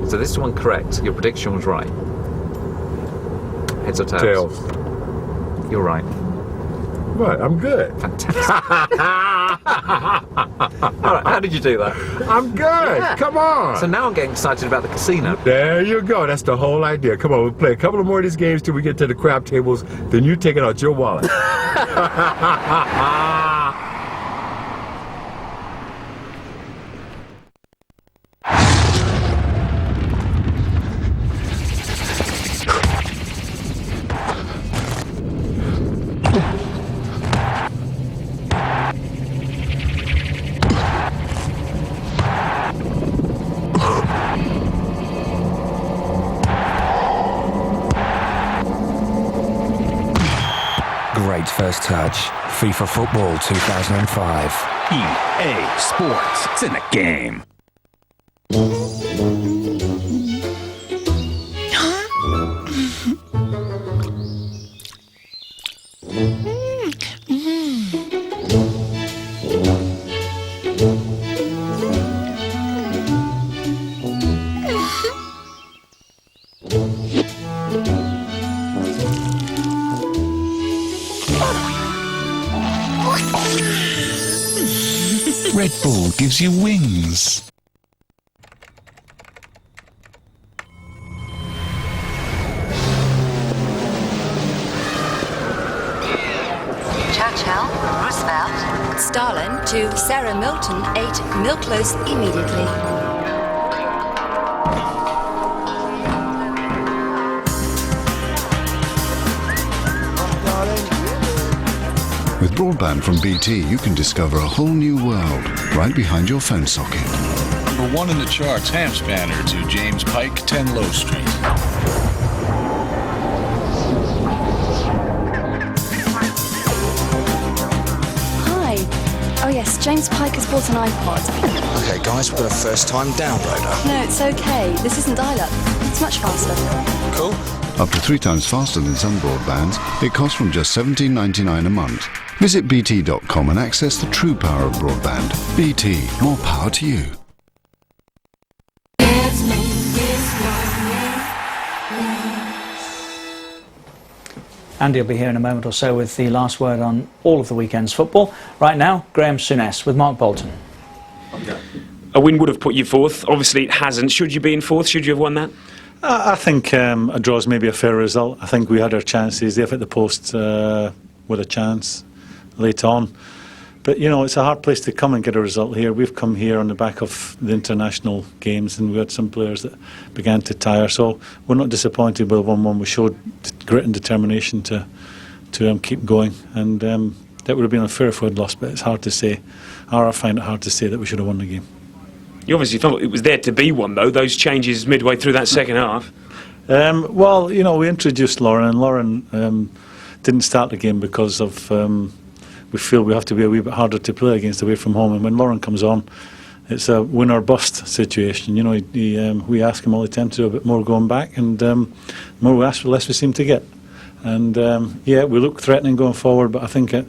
So this one correct. Your prediction was right. Heads or tails? Tails. You're right. Right, I'm good. Fantastic. All right, how did you do that? I'm good. Yeah. Come on. So now I'm getting excited about the casino. There you go. That's the whole idea. Come on, we'll play a couple of more of these games till we get to the crab tables. Then you take it out your wallet. Great first touch. FIFA Football 2005. EA Sports. It's in the game. Red Bull gives you wings. Churchill, Roosevelt, Stalin to Sarah Milton, 8 milk close immediately. With broadband from BT, you can discover a whole new world right behind your phone socket. Number 1 in the charts, ham spanner to James Pike, 10 Low Street. Hi. Oh yes, James Pike has bought an iPod. Okay guys, we've got a first time downloader. No, it's okay. This isn't dial-up. It's much faster. Cool. Up to 3 times faster than some broadbands, it costs from just $17.99 a month. Visit bt.com and access the true power of broadband. BT, more power to you. Andy will be here in a moment or so with the last word on all of the weekend's football. Right now, Graham Souness with Mark Bolton. A win would have put you 4th. Obviously, it hasn't. Should you be in 4th? Should you have won that? I think a draw is maybe a fair result. I think we had our chances. They've hit the post with a chance late on. But you know, it's a hard place to come and get a result here. We've come here on the back of the international games, and we had some players that began to tire. So we're not disappointed with 1-1. We showed grit and determination to keep going, and that would have been unfair if we'd lost. But it's hard to say. I find it hard to say that we should have won the game. You obviously thought it was there to be one, though. Those changes midway through that second half. Well, you know, we introduced Lauren, and Lauren didn't start the game because of. We feel we have to be a wee bit harder to play against away from home, and when Lauren comes on, it's a win or bust situation. You know, we ask him all the time to do a bit more going back, and the more we ask, the less we seem to get. And yeah, we look threatening going forward, but I think you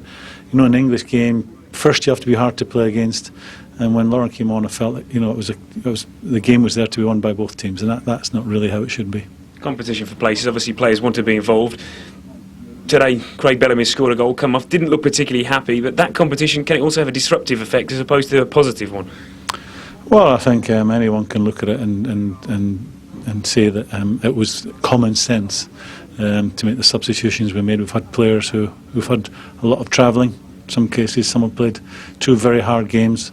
know, in an English game, first you have to be hard to play against. And when Lauren came on, I felt that, you know, the game was there to be won by both teams, and that's not really how it should be. Competition for places. Obviously, players want to be involved. Today, Craig Bellamy scored a goal, come off, didn't look particularly happy, but that competition, can it also have a disruptive effect as opposed to a positive one? Well, I think anyone can look at it and say that it was common sense to make the substitutions we made. We've had players who've had a lot of travelling. In some cases, some have played 2 very hard games,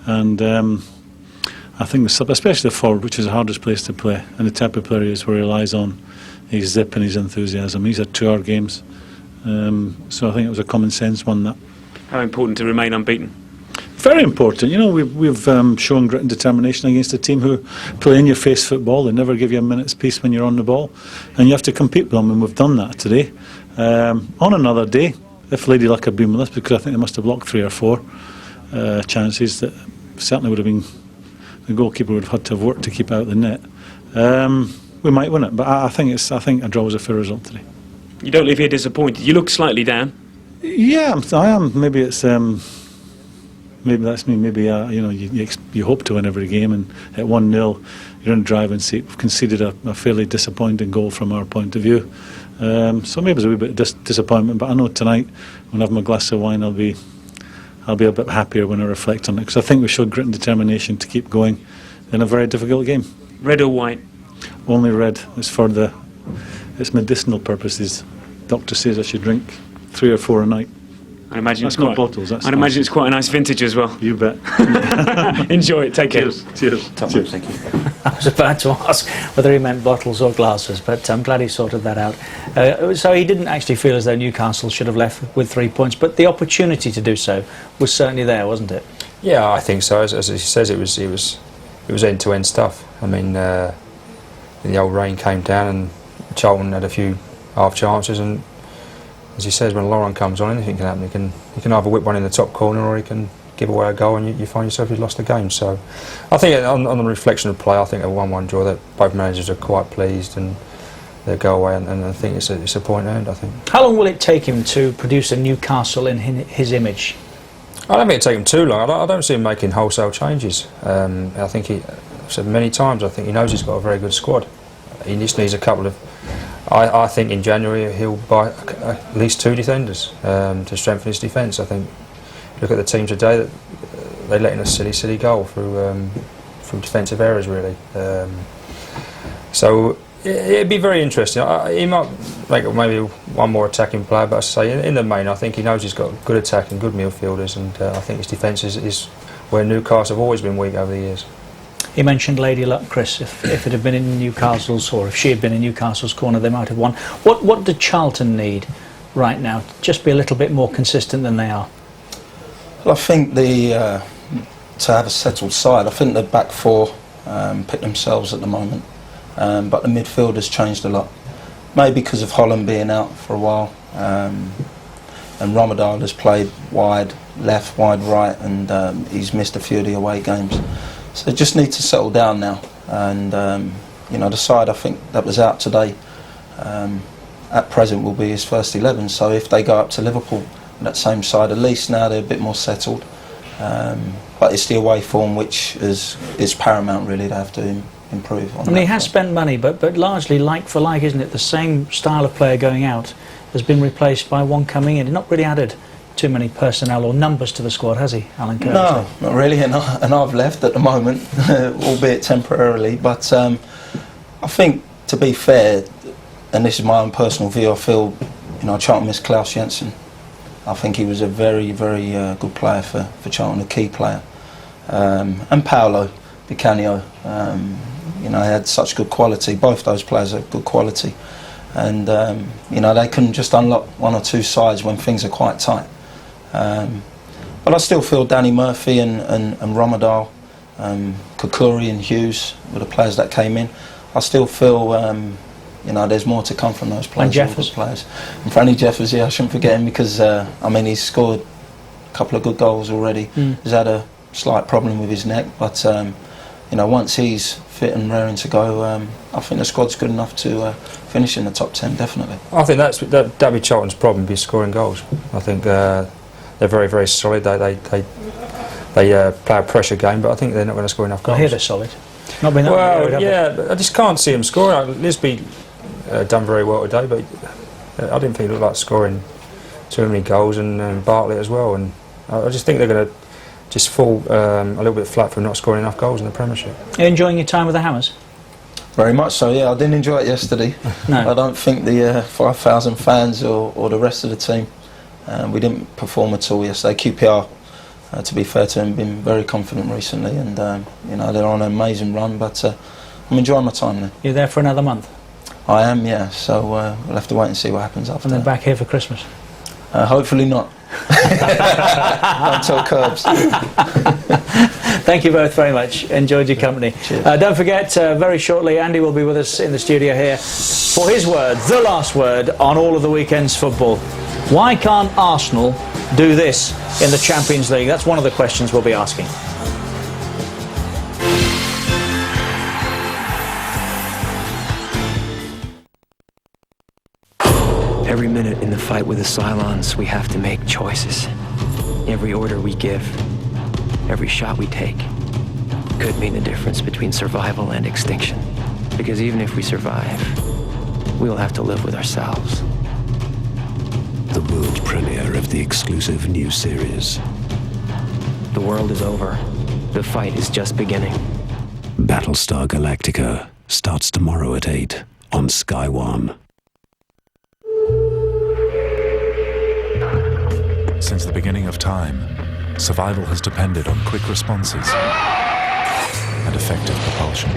and I think especially the forward, which is the hardest place to play, and the type of player he is, where he relies on his zip and his enthusiasm. He's had 2 hard games. So I think it was a common sense one, that. How important to remain unbeaten? Very important. You know, we've shown grit and determination against a team who play in-your-face football. They never give you a minute's peace when you're on the ball, and you have to compete with them, and we've done that today. On another day, if Lady Luck had been with us, because I think they must have blocked 3 or 4 chances that certainly would have been, the goalkeeper would have had to have worked to keep out the net. We might win it, but I think a draw was a fair result today. You don't leave here disappointed. You look slightly down. Yeah, I am. Maybe it's maybe that's me. Maybe you know, you hope to win every game, and at 1-0 you're in the driving seat. We've conceded a fairly disappointing goal from our point of view. So maybe there's a wee bit of disappointment, but I know tonight when I have my glass of wine, I'll be a bit happier when I reflect on it, because I think we showed grit and determination to keep going in a very difficult game. Red or white? Only red. It's medicinal purposes. Doctor says I should drink 3 or 4 a night. I imagine that's not bottles. I'd imagine it's quite a nice vintage as well. You bet. Enjoy it. Take care. Cheers. Cheers. Thank you. I was about to ask whether he meant bottles or glasses, but I'm glad he sorted that out. So he didn't actually feel as though Newcastle should have left with 3 points, but the opportunity to do so was certainly there, wasn't it? Yeah, I think so. As he says, it was end-to-end stuff. I mean, the old rain came down and Charlton had a few half chances, and as he says, when Lauren comes on, anything can happen. He can either whip one in the top corner, or he can give away a goal, and you find yourself you've lost the game. So I think on the reflection of play, I think a 1-1 draw, that both managers are quite pleased, and they'll go away, and I think it's a point earned, I think. How long will it take him to produce a Newcastle in his image? I don't think it'll take him too long. I don't see him making wholesale changes. I think I've said many times, I think he knows he's got a very good squad. He just needs a couple of. I think in January he'll buy at least 2 defenders to strengthen his defence. I think. Look at the team today; that they let in a silly goal through defensive errors, really. So it'd be very interesting. He might make maybe one more attacking player, but I say in the main, I think he knows he's got good attack and good midfielders, and I think his defence is where Newcastle have always been weak over the years. You mentioned Lady Luck, Chris. If it had been in Newcastle's, or if she had been in Newcastle's corner, they might have won. What do Charlton need right now? Just be a little bit more consistent than they are. Well, I think to have a settled side, I think the back 4 pick themselves at the moment, but the midfield has changed a lot. Maybe because of Holland being out for a while, and Ramadan has played wide left, wide right, and he's missed a few of the away games. So just need to settle down now, and you know, the side I think that was out today at present will be his first 11. So if they go up to Liverpool, that same side, at least now they're a bit more settled. But it's the away form which is paramount, really, to have to improve on. I mean, he has spent money, but largely like for like, isn't it? The same style of player going out has been replaced by one coming in. He's not really added too many personnel or numbers to the squad, has he, Alan Curtis? No, not really, and I've left at the moment, albeit temporarily. But I think, to be fair, and this is my own personal view, I feel, you know, Charlton missed Klaus Jensen. I think he was a very, very good player for Charlton, a key player. And Paolo Di Canio, you know, he had such good quality. Both those players had good quality. And, you know, they can just unlock one or two sides when things are quite tight. But I still feel Danny Murphy and Romadal, Kukuri and Hughes were the players that came in. I still feel, you know, there's more to come from those players. And Jeffers. And Franny Jeffers, yeah, I shouldn't forget him because, I mean, he's scored a couple of good goals already. He's had a slight problem with his neck, but, you know, once he's fit and raring to go, I think the squad's good enough to finish in the top 10, definitely. I think that'd be Charlton's problem, be scoring goals. I think they're very, very solid. They play a pressure game, but I think they're not going to score enough goals. I hear they're solid. Not been that well, yeah, but I just can't see them scoring. Lisby done very well today, but I didn't think he looked like scoring too many goals, and Bartlett as well. And I just think they're going to just fall a little bit flat for not scoring enough goals in the Premiership. Are you enjoying your time with the Hammers? Very much so, yeah. I didn't enjoy it yesterday. No. I don't think the 5,000 fans or the rest of the team, we didn't perform at all yesterday. QPR, to be fair to them, been very confident recently, and you know, they're on an amazing run, but I'm enjoying my time there. You're there for another month? I am, yeah, so we'll have to wait and see what happens after. And then back here for Christmas? Hopefully not. Don't tell Curbs. Thank you both very much. Enjoyed your company. Don't forget, very shortly, Andy will be with us in the studio here for his word, the last word, on all of the weekend's football. Why can't Arsenal do this in the Champions League? That's one of the questions we'll be asking. Every minute in the fight with the Cylons, we have to make choices. Every order we give, every shot we take, could mean the difference between survival and extinction. Because even if we survive, we'll have to live with ourselves. The world premiere of the exclusive new series. The world is over. The fight is just beginning. Battlestar Galactica starts tomorrow at 8 on Sky One. Since the beginning of time, survival has depended on quick responses and effective propulsion.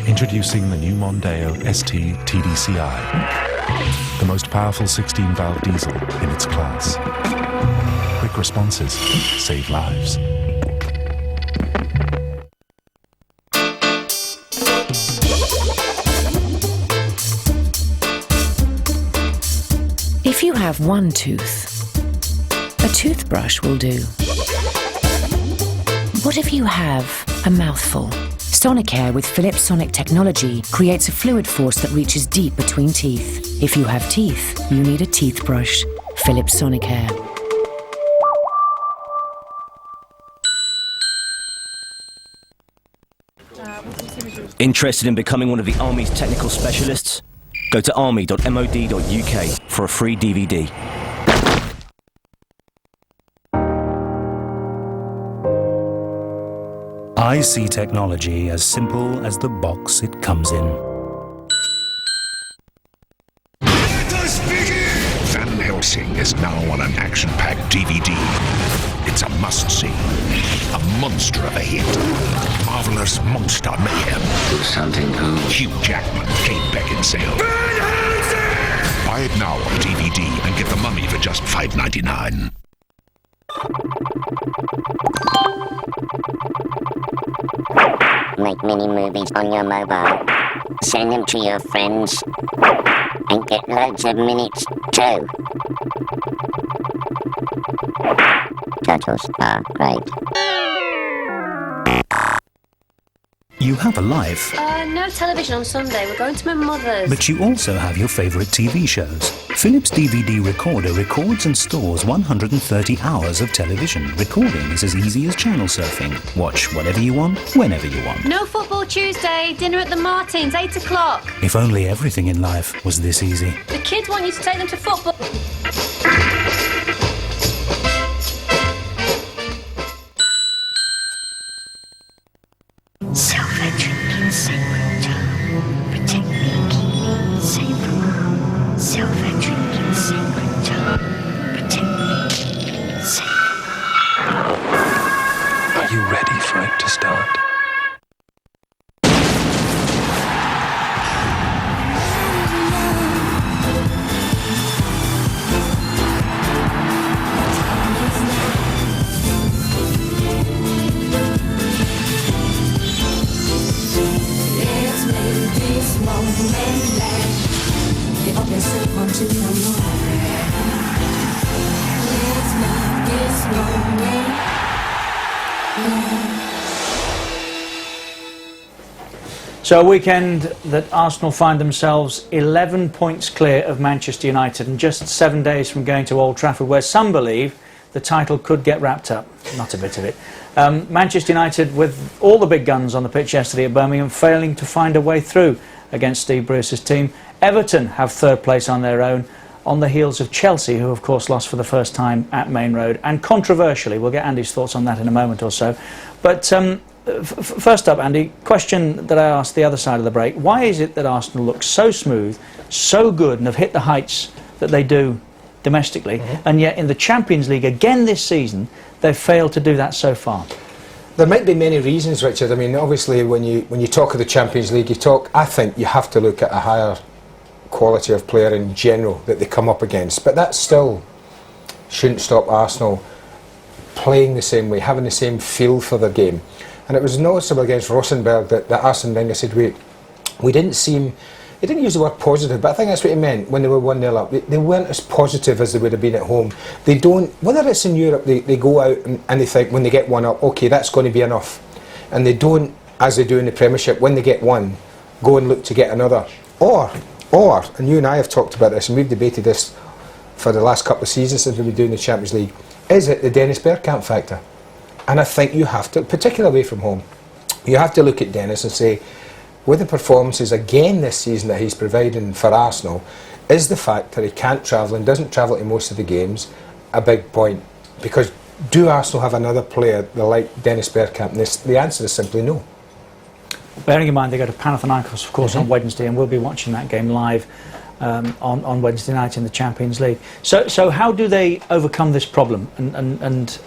Introducing the new Mondeo ST TDCi, the most powerful 16-valve diesel in its class. Quick responses save lives. If you have one tooth, a toothbrush will do. What if you have a mouthful? Sonicare with Philips Sonic technology creates a fluid force that reaches deep between teeth. If you have teeth, you need a teeth brush. Philips Sonicare. Interested in becoming one of the Army's technical specialists? Go to army.mod.uk for a free DVD. I see technology as simple as the box it comes in. Van Helsing is now on an action-packed DVD. It's a must-see. A monster of a hit. Marvelous monster mayhem. Who's hunting who? Hugh Jackman, Kate Beckinsale. Van Helsing! Buy it now on DVD and get the mummy for just $5.99. Make mini movies on your mobile. Send them to your friends. And get loads of minutes too. Turtles are great. You have a life, No television on Sunday. We're going to my mother's. but you also have your favourite TV shows. Philips DVD Recorder records and stores 130 hours of television. Recording is as easy as channel surfing. Watch whatever you want, whenever you want. No football Tuesday. Dinner at the Martins, 8 o'clock. If only everything in life was this easy. The kids want you to take them to football. Silver drinking sacred charm, protect me. Yes, I want to know more. Let's make this moment. So a weekend that Arsenal find themselves 11 points clear of Manchester United and just 7 days from going to Old Trafford, where some believe the title could get wrapped up. Not a bit of it. Manchester United, with all the big guns on the pitch yesterday at Birmingham, failing to find a way through against Steve Bruce's team. Everton have third place on their own, on the heels of Chelsea, who of course lost for the first time at Main Road, and controversially, we'll get Andy's thoughts on that in a moment or so. But first up, Andy, question that I asked the other side of the break: why is it that Arsenal look so smooth, so good, and have hit the heights that they do domestically, and yet in the Champions League again this season they've failed to do that so far? There might be many reasons, Richard. I mean, obviously when you talk of the Champions League, I think you have to look at a higher quality of player in general that they come up against, but that still shouldn't stop Arsenal playing the same way, having the same feel for the game. And it was noticeable against Rosenborg that Arsene Wenger said we didn't seem, he didn't use the word positive, but I think that's what he meant when they were 1-0 up. They weren't as positive as they would have been at home. They don't, whether it's in Europe, they go out and they think when they get one up, okay, that's going to be enough. And they don't, as they do in the Premiership, when they get one, go and look to get another. Or, and you and I have talked about this, and we've debated this for the last couple of seasons since we've been doing the Champions League, is it the Dennis Bergkamp factor? And I think you have to, particularly away from home, you have to look at Dennis and say, with the performances again this season that he's providing for Arsenal, is the fact that he can't travel and doesn't travel to most of the games a big point? Because do Arsenal have another player like Dennis Bergkamp? And the answer is simply no. Bearing in mind they go to Panathinaikos, of course, on Wednesday, and we'll be watching that game live on Wednesday night in the Champions League. So how do they overcome this problem, and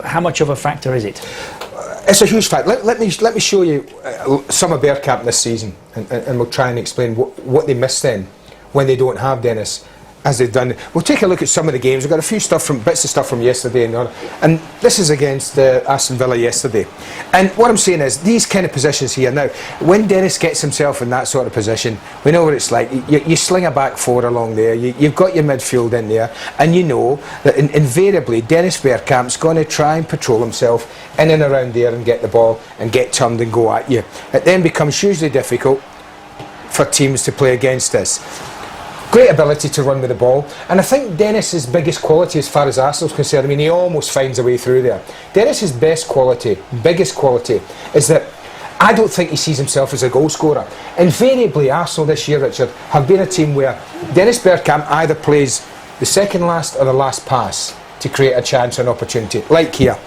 how much of a factor is it? It's a huge factor. Let me show you some of Bergkamp this season, and we'll try and explain what they miss then when they don't have Dennis, as they've done. We'll take a look at some of the games. We've got a few bits of stuff from yesterday, and this is against Aston Villa yesterday. And what I'm saying is, these kind of positions here now, when Dennis gets himself in that sort of position, we know what it's like. You sling a back four along there, you've got your midfield in there, and you know that invariably Dennis Bergkamp's going to try and patrol himself in and around there and get the ball and get turned and go at you. It then becomes hugely difficult for teams to play against us. Great ability to run with the ball, and I think Dennis's biggest quality as far as Arsenal's concerned, I mean, he almost finds a way through there. Dennis's biggest quality is that I don't think he sees himself as a goal scorer. Invariably, Arsenal this year, Richard, have been a team where Dennis Bergkamp either plays the second last or the last pass to create a chance or an opportunity. Like here,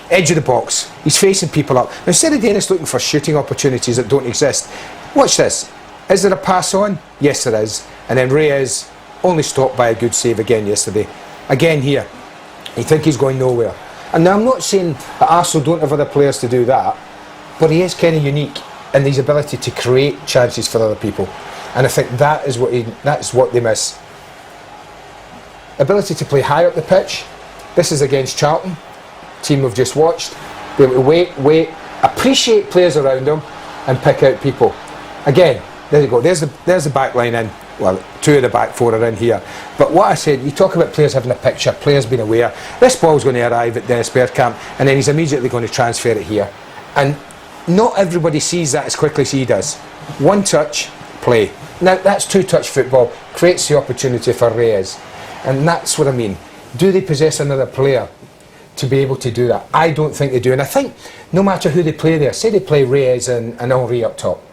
edge of the box, he's facing people up. Now, instead of Dennis looking for shooting opportunities that don't exist, watch this. Is there a pass on? Yes, there is. And then Reyes only stopped by a good save again yesterday. Again here, you think he's going nowhere. And now I'm not saying that Arsenal don't have other players to do that, but he is kind of unique in his ability to create chances for other people. And I think that is what they miss. Ability to play high up the pitch. This is against Charlton, team we've just watched. Be able to wait, appreciate players around them, and pick out people. Again, there you go. There's the back line in. Well, two of the back four are in here. But what I said, you talk about players having a picture, players being aware. This ball's going to arrive at Dennis Bergkamp, and then he's immediately going to transfer it here. And not everybody sees that as quickly as he does. One touch, play. Now, that's two-touch football. Creates the opportunity for Reyes. And that's what I mean. Do they possess another player to be able to do that? I don't think they do. And I think no matter who they play there, say they play Reyes and Henry up top,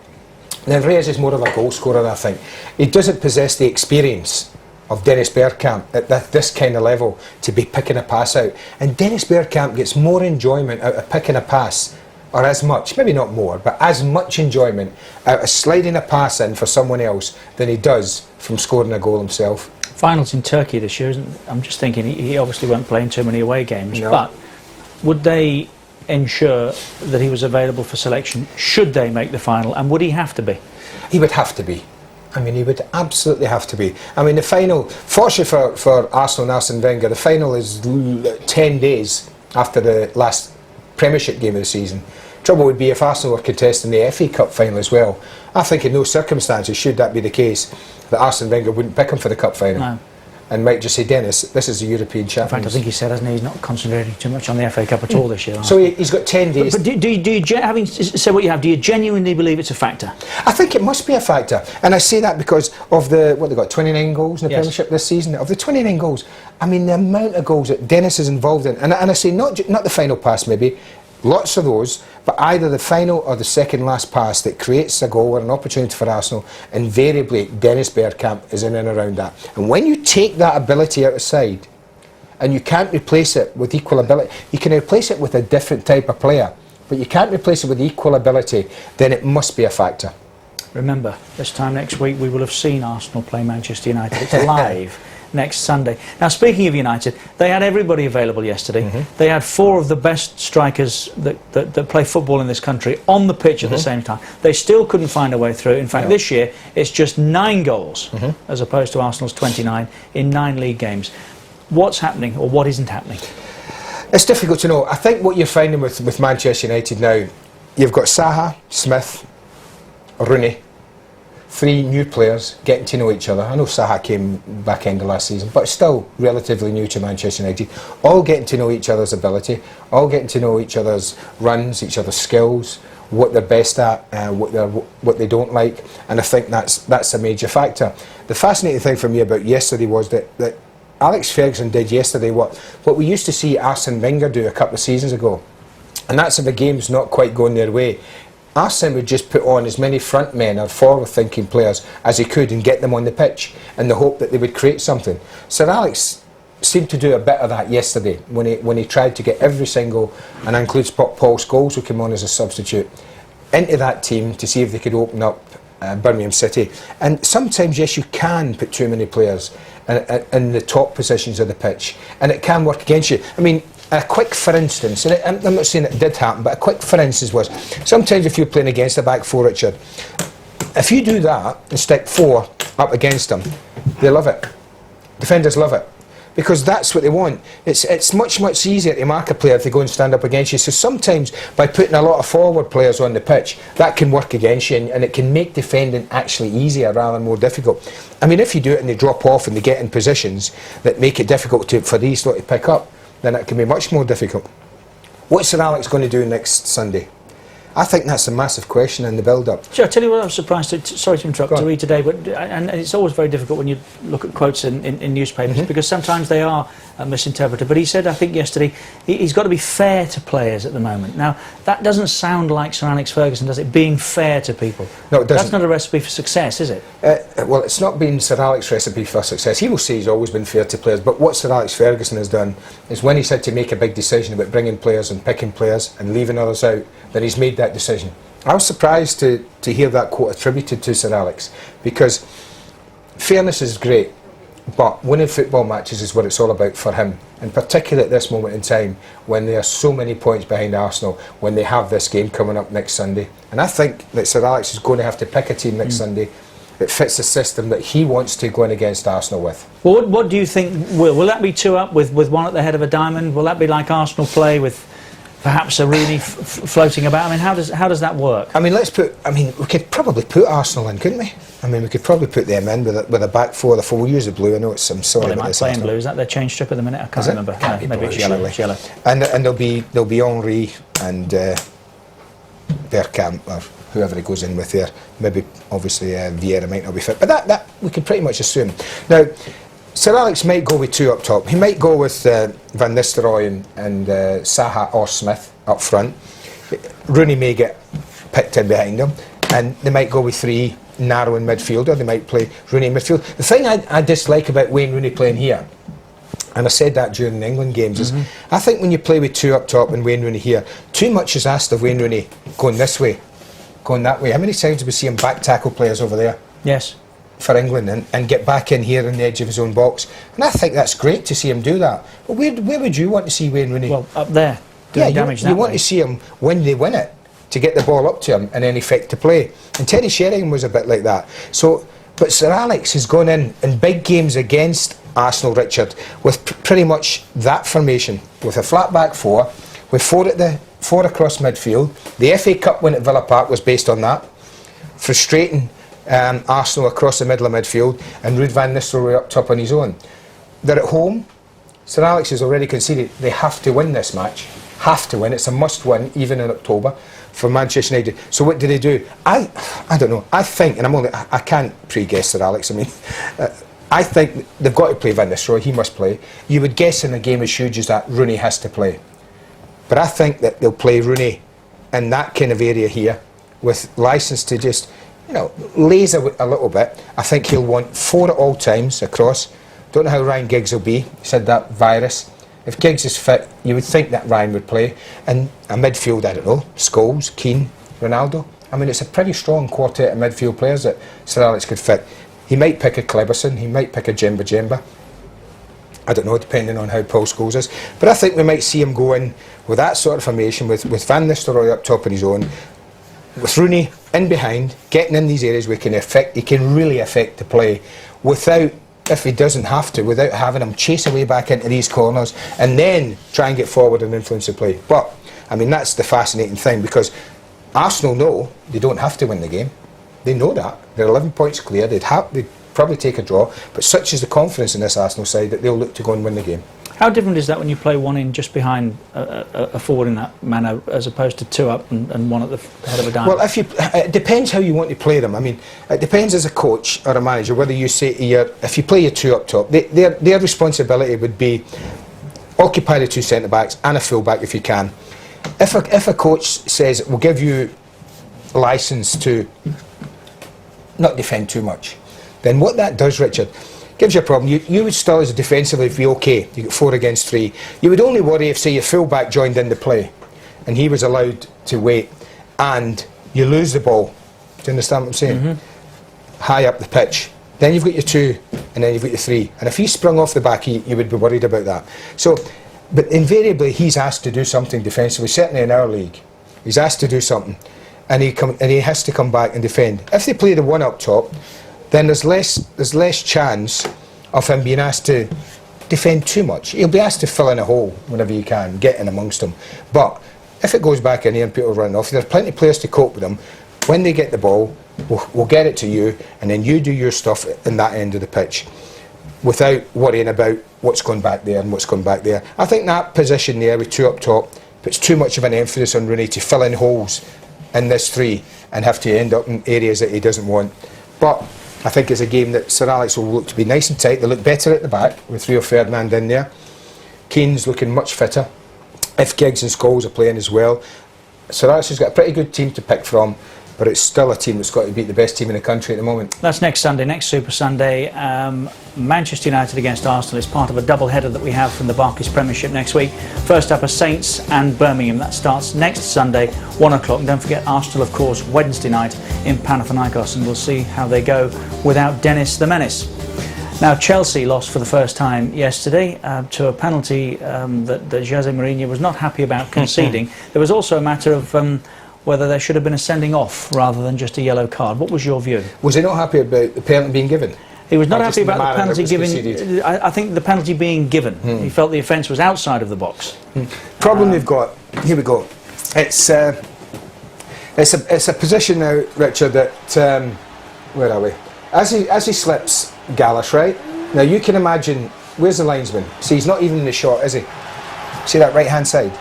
then Reyes is more of a goal scorer, I think. He doesn't possess the experience of Dennis Bergkamp at this kind of level to be picking a pass out. And Dennis Bergkamp gets more enjoyment out of picking a pass, or as much, maybe not more, but as much enjoyment out of sliding a pass in for someone else than he does from scoring a goal himself. Finals in Turkey this year, I'm just thinking he obviously won't play in too many away games, but would they ensure that he was available for selection should they make the final, and would he have to be? He would have to be. I mean, he would absolutely have to be. I mean, the final, fortunately for Arsenal and Arsene Wenger, the final is 10 days after the last Premiership game of the season. Trouble would be if Arsenal were contesting the FA Cup final as well. I think in those circumstances, should that be the case, that Arsene Wenger wouldn't pick him for the cup final. No. And might just say, Dennis, this is the European Champions. In fact, I think he said, hasn't he, he's not concentrating too much on the FA Cup at all this year. So he's got 10 days. But do you, having said what you have, do you genuinely believe it's a factor? I think it must be a factor. And I say that because of what they got, 29 goals in the Premiership this season. Of the 29 goals, I mean, the amount of goals that Dennis is involved in. And I say not the final pass maybe, lots of those, but either the final or the second last pass that creates a goal or an opportunity for Arsenal, invariably Dennis Bergkamp is in and around that. And when you take that ability out of side, and you can't replace it with equal ability, you can replace it with a different type of player, but you can't replace it with equal ability, then it must be a factor. Remember, this time next week we will have seen Arsenal play Manchester United. It's live. Next Sunday. Now, speaking of United, they had everybody available yesterday. They had 4 of the best strikers that play football in this country on the pitch at the same time. They still couldn't find a way through. In fact, this year it's just 9 goals as opposed to Arsenal's 29 in 9 league games. What's happening or what isn't happening? It's difficult to know. I think what you're finding with Manchester United now, you've got Zaha, Smith, Rooney, 3 new players getting to know each other. I know Zaha came back end of last season, but still relatively new to Manchester United. All getting to know each other's ability, all getting to know each other's runs, each other's skills, what they're best at, what they don't like, and I think that's a major factor. The fascinating thing for me about yesterday was that Alex Ferguson did yesterday what we used to see Arsene Wenger do a couple of seasons ago, and that's if a game's not quite going their way. Arsene would just put on as many front men or forward-thinking players as he could and get them on the pitch in the hope that they would create something. Sir Alex seemed to do a bit of that yesterday when he tried to get every single, and that includes Paul Scholes, who came on as a substitute, into that team to see if they could open up Birmingham City. And sometimes, yes, you can put too many players in the top positions of the pitch, and it can work against you. I mean, a quick for instance, and I'm not saying it did happen, but a quick for instance was, sometimes if you're playing against a back 4, Richard, if you do that and stick 4 up against them, they love it. Defenders love it, because that's what they want. It's much easier to mark a player if they go and stand up against you. So sometimes by putting a lot of forward players on the pitch, that can work against you, and it can make defending actually easier rather than more difficult. I mean, if you do it and they drop off and they get in positions that make it difficult for these lot to pick up, then it can be much more difficult. What's Sir Alex going to do next Sunday? I think that's a massive question in the build-up. Sure, I'll tell you what I was surprised to, sorry to interrupt, to read today, but and it's always very difficult when you look at quotes in newspapers, because sometimes they are misinterpreted. But he said, I think yesterday, he's got to be fair to players at the moment. Now, that doesn't sound like Sir Alex Ferguson, does it? Being fair to people. No, it doesn't. That's not a recipe for success, is it? Well, it's not been Sir Alex's recipe for success. He will say he's always been fair to players, but what Sir Alex Ferguson has done is when he's had to make a big decision about bringing players and picking players and leaving others out, then he's made that decision. I was surprised to hear that quote attributed to Sir Alex, because fairness is great, but winning football matches is what it's all about for him, and particularly at this moment in time when there are so many points behind Arsenal, when they have this game coming up next Sunday. And I think that Sir Alex is going to have to pick a team next Sunday that fits the system that he wants to go in against Arsenal with. Well, what do you think will that be 2 up with one at the head of a diamond? Will that be like Arsenal play with perhaps a Rooney floating about? I mean, how does that work? I mean, we could probably put Arsenal in, couldn't we? I mean, we could probably put them in with a back 4. We'll use the blue. I know I'm sorry. Well, they might play in blue. Is that their change strip at the minute? I can't remember. Maybe it's yellow. And there'll be Henry and Bergkamp or whoever he goes in with there. Maybe obviously Vieira might not be fit, but that we can pretty much assume. Now, Sir Alex might go with 2 up top. He might go with Van Nistelrooy and Zaha or Smith up front. Rooney may get picked in behind him, and they might go with 3 narrow in midfield, or they might play Rooney in midfield. The thing I dislike about Wayne Rooney playing here, and I said that during the England games, is I think when you play with 2 up top and Wayne Rooney here, too much is asked of Wayne Rooney going this way, going that way. How many times do we see him back tackle players over there? Yes. For England and get back in here on the edge of his own box, and I think that's great to see him do that. But where would you want to see Wayne Rooney? Well, up there, doing damage that way. You want to see him when they win it, to get the ball up to him and then effect to play. And Terry Sheringham was a bit like that. So, but Sir Alex has gone in big games against Arsenal, Richard, with pretty much that formation, with a flat back 4, with 4 at 4 across midfield. The FA Cup win at Villa Park was based on that. Frustrating Arsenal across the middle of midfield, and Ruud van Nistelrooy up top on his own. They're at home. Sir Alex has already conceded they have to win this match. Have to win. It's a must win, even in October, for Manchester United. So what do they do? I don't know. I think, and I can't pre-guess Sir Alex. I mean, I think they've got to play Van Nistelrooy. He must play. You would guess in a game as huge as that, Rooney has to play. But I think that they'll play Rooney in that kind of area here, with licence to just, laze a little bit. I think he'll want 4 at all times across. Don't know how Ryan Giggs will be. He said that virus. If Giggs is fit, you would think that Ryan would play. And a midfield, I don't know, Scholes, Keane, Ronaldo. I mean, it's a pretty strong quartet of midfield players that Sir Alex could fit. He might pick a Kleberson, he might pick a Djemba. I don't know, depending on how Paul Scholes is. But I think we might see him go in with that sort of formation, with Van Nistelrooy up top on his own, with Rooney in behind, getting in these areas where he can really affect the play without, if he doesn't have to, without having him chase away back into these corners and then try and get forward and influence the play. But, I mean, that's the fascinating thing, because Arsenal know they don't have to win the game. They know that. They're 11 points clear. They'd probably take a draw, but such is the confidence in this Arsenal side that they'll look to go and win the game. How different is that when you play one in just behind a forward in that manner, as opposed to 2 up and 1 at the head of a diamond? Well, it depends how you want to play them. I mean, it depends as a coach or a manager whether you say if you play your 2 up top, their responsibility would be occupy the 2 centre backs and a full back if you can. If a coach says we'll give you licence to not defend too much, then what that does, Richard, gives you a problem. You would still, as a defensively, be okay. You get 4 against 3. You would only worry if, say, your full-back joined in the play and he was allowed to wait and you lose the ball. Do you understand what I'm saying? Mm-hmm. High up the pitch. Then you've got your 2 and then you've got your 3. And if he sprung off the back, you would be worried about that. So, but invariably, he's asked to do something defensively, certainly in our league. He's asked to do something. And he has to come back and defend. If they play the 1 up top, then there's less chance of him being asked to defend too much. He'll be asked to fill in a hole whenever you can, get in amongst them. But if it goes back in here and people run off, there's plenty of players to cope with them. When they get the ball, we'll get it to you, and then you do your stuff in that end of the pitch without worrying about what's going back there and what's going back there. I think that position there with 2 up top puts too much of an emphasis on Rooney to fill in holes in this 3 and have to end up in areas that he doesn't want. But I think it's a game that Sir Alex will look to be nice and tight. They look better at the back with Rio Ferdinand in there. Keane's looking much fitter. If Giggs and Scholes are playing as well, Sir Alex has got a pretty good team to pick from, but it's still a team that's got to beat the best team in the country at the moment. That's next Sunday, next Super Sunday. Manchester United against Arsenal is part of a double header that we have from the Barclays Premiership next week. First up are Saints and Birmingham. That starts next Sunday, 1 o'clock. And don't forget Arsenal, of course, Wednesday night in Panathinaikos, and we'll see how they go without Dennis the Menace. Now, Chelsea lost for the first time yesterday to a penalty that Jose Mourinho was not happy about conceding. There was also a matter of whether there should have been a sending off rather than just a yellow card. What was your view? Was he not happy about the penalty being given? He was not happy about the penalty given. I think the penalty being given. He felt the offence was outside of the box. Problem we've got. Here we go. It's a position now, Richard. That where are we? As he slips Gallas, right? Now you can imagine. Where's the linesman? See, he's not even in the shot, is he? See that right hand side?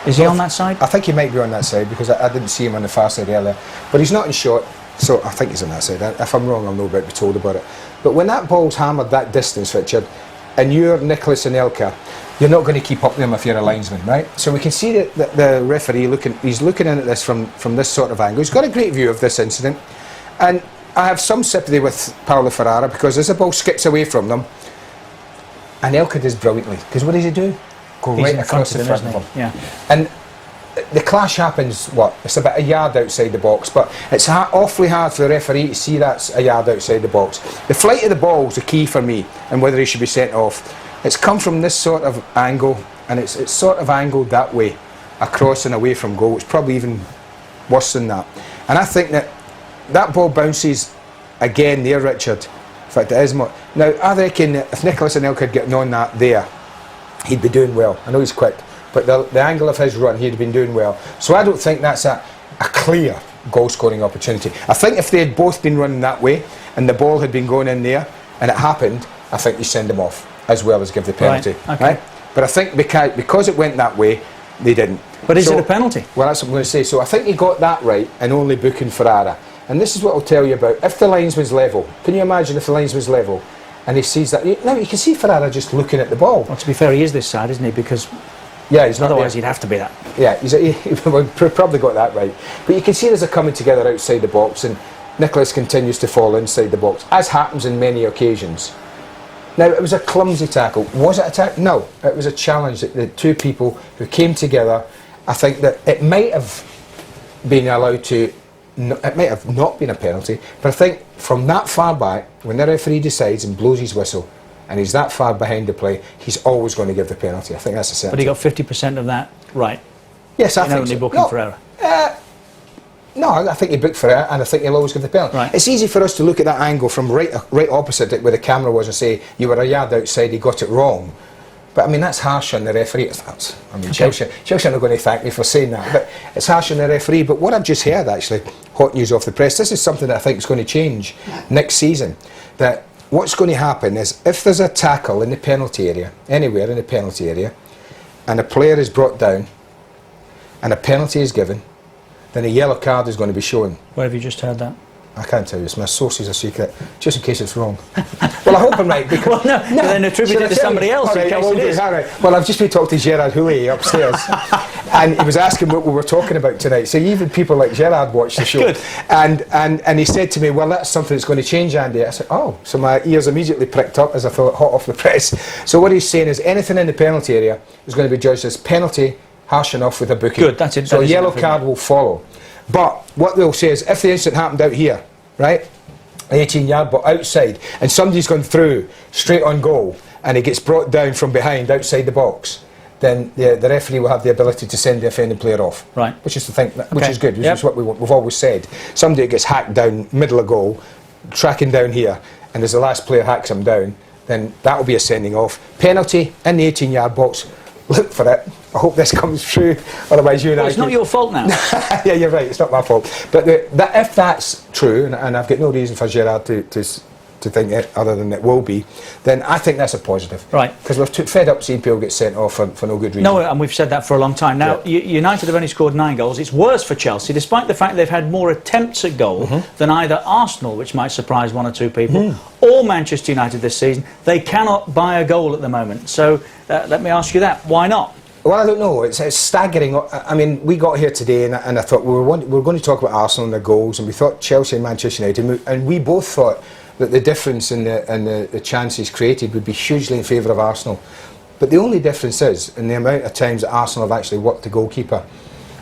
Is he on that side? I think he might be on that side because I didn't see him on the far side earlier. But he's not in shot, so I think he's on that side. If I'm wrong, I'll know about to be told about it. But when that ball's hammered that distance, Richard, and you're Nicholas Anelka, you're not going to keep up with him if you're a linesman, right? So we can see that the referee he's looking in at this from this sort of angle. He's got a great view of this incident, and I have some sympathy with Paulo Ferrara because as the ball skips away from them, Anelka does brilliantly. Because what does he do? Go right across the front of him. Yeah. And the clash happens, it's about a yard outside the box, but it's awfully hard for the referee to see that's a yard outside the box. The flight of the ball is the key for me, and whether he should be sent off. It's come from this sort of angle, and it's sort of angled that way, across and away from goal. It's probably even worse than that. And I think that ball bounces again there, Richard. In fact, it is more. Now, I reckon if Nicholas Anelka had gotten on that there, he'd be doing well. I know he's quick, but the angle of his run, he'd been doing well. So I don't think that's a clear goal-scoring opportunity. I think if they had both been running that way and the ball had been going in there and it happened, I think you send them off as well as give the penalty. Right, okay. Right? But I think because it went that way, they didn't. But is it a penalty? Well, that's what I'm going to say. So I think he got that right in only booking Ferrara. And this is what I'll tell you about. If the linesman's level, can you imagine if the linesman's level and he sees that? Now you can see Ferrara just looking at the ball. Well, to be fair, he is this side, isn't he? Because he's not otherwise there. he'd have to be that. Yeah, he probably got that right. But you can see there's a coming together outside the box, and Nicholas continues to fall inside the box, as happens in many occasions. Now, it was a clumsy tackle. Was it a tackle? No, it was a challenge that the two people who came together. I think that it might have been allowed to, it might have not been a penalty, but I think from that far back, when the referee decides and blows his whistle, and he's that far behind the play, he's always going to give the penalty. I think that's a certainty. But he got 50% of that right. Yes, I think so. Booking Ferrara. No, I think he booked Ferrara, and I think he'll always give the penalty. Right. It's easy for us to look at that angle from right opposite it where the camera was and say, you were a yard outside, he got it wrong. But I mean, that's harsh on the referee. Chelsea are not going to thank me for saying that, but it's harsh on the referee. But what I've just heard, actually, hot news off the press, this is something that I think is going to change next season. That what's going to happen is if there's a tackle in the penalty area, anywhere in the penalty area, and a player is brought down and a penalty is given, then a yellow card is going to be shown. Where have you just heard that? I can't tell you, it's my sources are secret, just in case it's wrong. Well, I hope I'm right, because... well, no, then attribute it to somebody else in case it is. All right. Well, I've just been talking to Gerard Houllier upstairs, and he was asking what we were talking about tonight. So even people like Gerard watch the show. Good. And he said to me, well, that's something that's going to change, Andy. I said, oh, so my ears immediately pricked up as I thought, hot off the press. So what he's saying is anything in the penalty area is going to be judged as penalty, harsh enough with a booking. Good, that's it. So a yellow card will follow. But what they'll say is, if the incident happened out here, right, 18-yard, but outside, and somebody's gone through straight on goal, and he gets brought down from behind outside the box, then the referee will have the ability to send the offending player off. Right. Which is the thing, which is good, which is what we've always said. Somebody gets hacked down middle of goal, tracking down here, and as the last player hacks him down, then that will be a sending off. Penalty in the 18-yard box. Look for it. I hope this comes true. Otherwise, you and I. It's not your fault now. Yeah, you're right. It's not my fault. But if that's true, and I've got no reason for Gerard to think it other than it will be, then I think that's a positive. Right. Because we're fed up seeing people get sent off for no good reason. No, and we've said that for a long time. Now, United have only scored 9 goals. It's worse for Chelsea, despite the fact they've had more attempts at goal than either Arsenal, which might surprise one or two people, or Manchester United this season. They cannot buy a goal at the moment. So let me ask you that. Why not? Well, I don't know. It's staggering. I mean, we got here today, and I thought we were going to talk about Arsenal and their goals, and we thought Chelsea and Manchester United, and we both thought that the difference in the chances created would be hugely in favour of Arsenal. But the only difference is in the amount of times that Arsenal have actually worked the goalkeeper.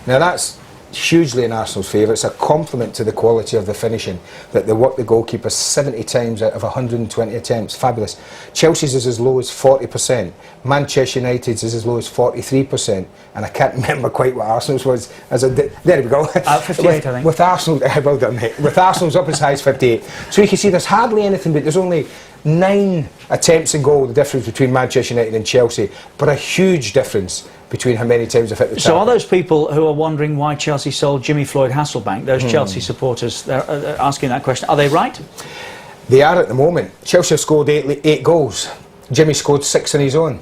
Now that's hugely in Arsenal's favour. It's a compliment to the quality of the finishing that they work the goalkeeper 70 times out of 120 attempts. Fabulous. Chelsea's is as low as 40%. Manchester United's is as low as 43%. And I can't remember quite what Arsenal's was. There we go. 58, I think. With Arsenal, well done, mate. With Arsenal's up as high as 58. So you can see there's hardly anything, but there's only 9 attempts in goal, the difference between Manchester United and Chelsea, but a huge difference between how many times they've hit the target. So are those people who are wondering why Chelsea sold Jimmy Floyd Hasselbank, those Chelsea supporters, they're asking that question, are they right? They are at the moment. Chelsea have scored 8 goals. Jimmy scored 6 on his own.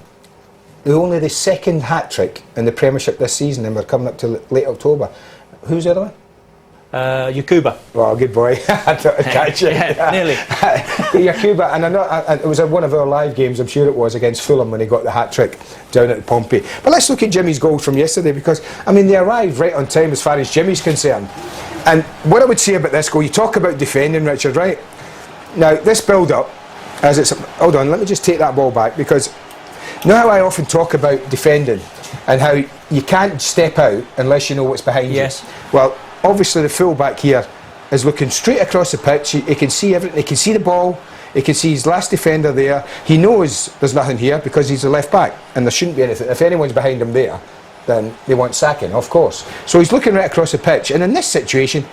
They're only the second hat-trick in the Premiership this season, and we're coming up to late October. Who's the other one? Yakuba. Well, good boy. I thought I'd catch it. Yeah, nearly. Yakuba, and I know it was one of our live games, I'm sure it was, against Fulham when he got the hat-trick down at Pompey. But let's look at Jimmy's goals from yesterday, because, I mean, they arrived right on time as far as Jimmy's concerned. And what I would say about this goal, you talk about defending, Richard, right? Now, this build-up, as it's... Hold on, let me just take that ball back, because you know how I often talk about defending and how you can't step out unless you know what's behind you? Yes. Well, obviously the full-back here is looking straight across the pitch. He can see everything. He can see the ball. He can see his last defender there. He knows there's nothing here because he's a left-back and there shouldn't be anything. If anyone's behind him there, then they want sacking, of course. So he's looking right across the pitch, and in this situation,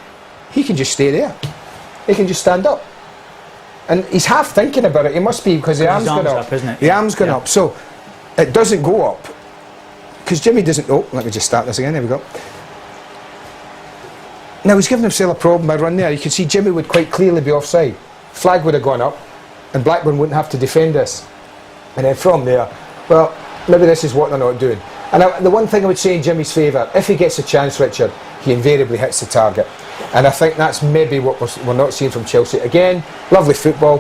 he can just stay there. He can just stand up. And he's half thinking about it. He must be, because the arm's gone up. Isn't it? The arm's gone up. So it doesn't go up. because Jimmy doesn't. Oh, let me just start this again. There we go. Now he's giving himself a problem by running there. You can see Jimmy would quite clearly be offside. Flag would have gone up, and Blackburn wouldn't have to defend this. And then from there, well, maybe this is what they're not doing. And the one thing I would say in Jimmy's favour, if he gets a chance, Richard, he invariably hits the target. And I think that's maybe what we're not seeing from Chelsea. Again, lovely football.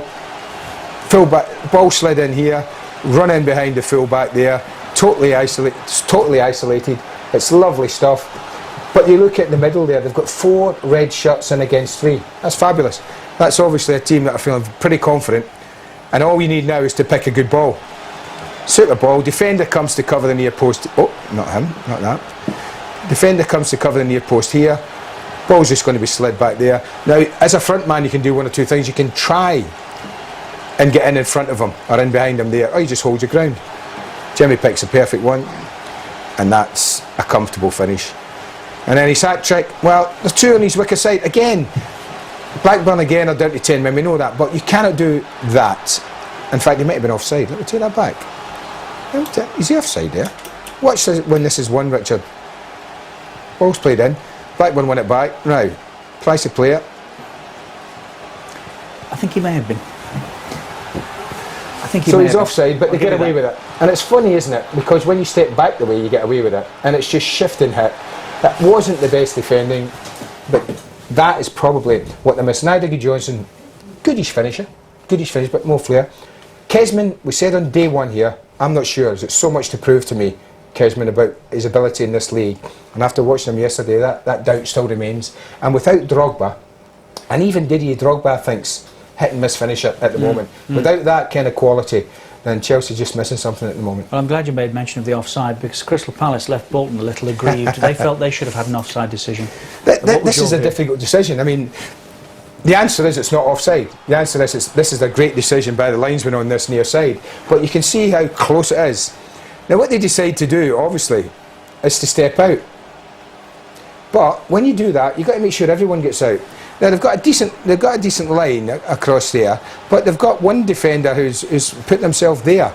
Fullback, ball slid in here, run in behind the fullback there, totally isolated. It's lovely stuff. But you look at the middle there, they've got 4 red shirts in against 3. That's fabulous. That's obviously a team that are feeling pretty confident. And all we need now is to pick a good ball. Super ball, defender comes to cover the near post. Oh, not him, not that. Defender comes to cover the near post here. Ball's just going to be slid back there. Now, as a front man, you can do one or two things. You can try and get in front of him or in behind him there, or you just hold your ground. Jimmy picks a perfect one, and that's a comfortable finish. And then his hat-trick, well, there's 2 on his wicker side. Again, Blackburn again are down to 10 men, we know that, but you cannot do that. In fact, he might have been offside. Let me take that back. Is he offside there? Watch when this is won, Richard. Ball's played in. Blackburn won it back. Now, price of player. I think he may have been. So he's offside, but they get away with it. And it's funny, isn't it? Because when you step back the way, you get away with it. And it's just shifting hit. That wasn't the best defending, but that is probably what they missed. Nigel Johnson, goodish finisher, but more flair. Kesman, we said on day one here, I'm not sure, there's so much to prove to me, Kesman, about his ability in this league. And after watching him yesterday, that doubt still remains. And without Drogba, and even Didier Drogba thinks hit and miss finisher at the moment, without that kind of quality, then Chelsea's just missing something at the moment. Well, I'm glad you made mention of the offside, because Crystal Palace left Bolton a little aggrieved. They felt they should have had an offside decision. This is a difficult decision. I mean, the answer is it's not offside. The answer is this is a great decision by the linesman on this near side. But you can see how close it is. Now, what they decide to do, obviously, is to step out. But when you do that, you've got to make sure everyone gets out. Now they've got a decent line across there, but they've got one defender who's putting himself there,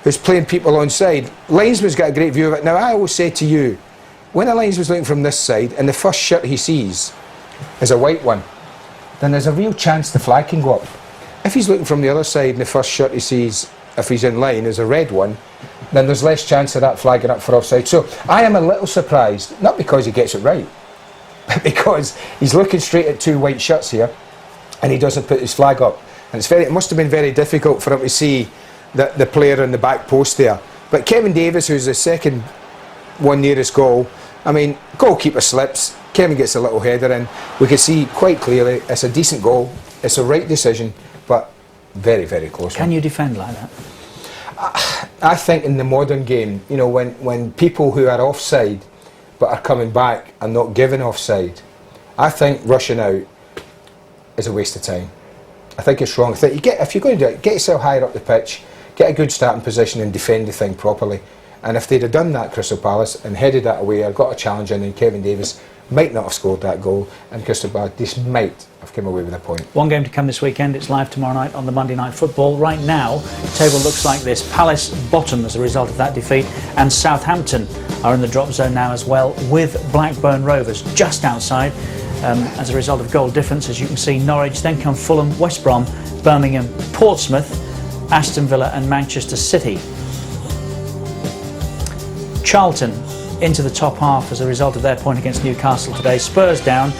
who's playing people onside. Linesman's got a great view of it. Now I always say to you, when a linesman's looking from this side and the first shirt he sees is a white one, then there's a real chance the flag can go up. If he's looking from the other side and the first shirt he sees, if he's in line, is a red one, then there's less chance of that flagging up for offside. So I am a little surprised, not because he gets it right, but because he's looking straight at 2 white shirts here and he doesn't put his flag up. And it must have been very difficult for him to see the player in the back post there. But Kevin Davis, who's the second one nearest goal, I mean, goalkeeper slips, Kevin gets a little header in. We can see quite clearly it's a decent goal, it's a right decision, but very, very close. Can you defend like that? I think in the modern game, you know, when people who are offside but are coming back are not given offside, I think rushing out is a waste of time. I think it's wrong. If you're going to do it, get yourself higher up the pitch, get a good starting position and defend the thing properly. And if they'd have done that, Crystal Palace, and headed that away or got a challenge in, then Kevin Davis might not have scored that goal, and Crystal Palace might have come away with a point. One game to come this weekend. It's live tomorrow night on the Monday Night Football. Right now, the table looks like this. Palace bottom as a result of that defeat, and Southampton are in the drop zone now as well, with Blackburn Rovers just outside as a result of goal difference. As you can see, Norwich, then come Fulham, West Brom, Birmingham, Portsmouth, Aston Villa and Manchester City. Charlton into the top half as a result of their point against Newcastle today. Spurs down.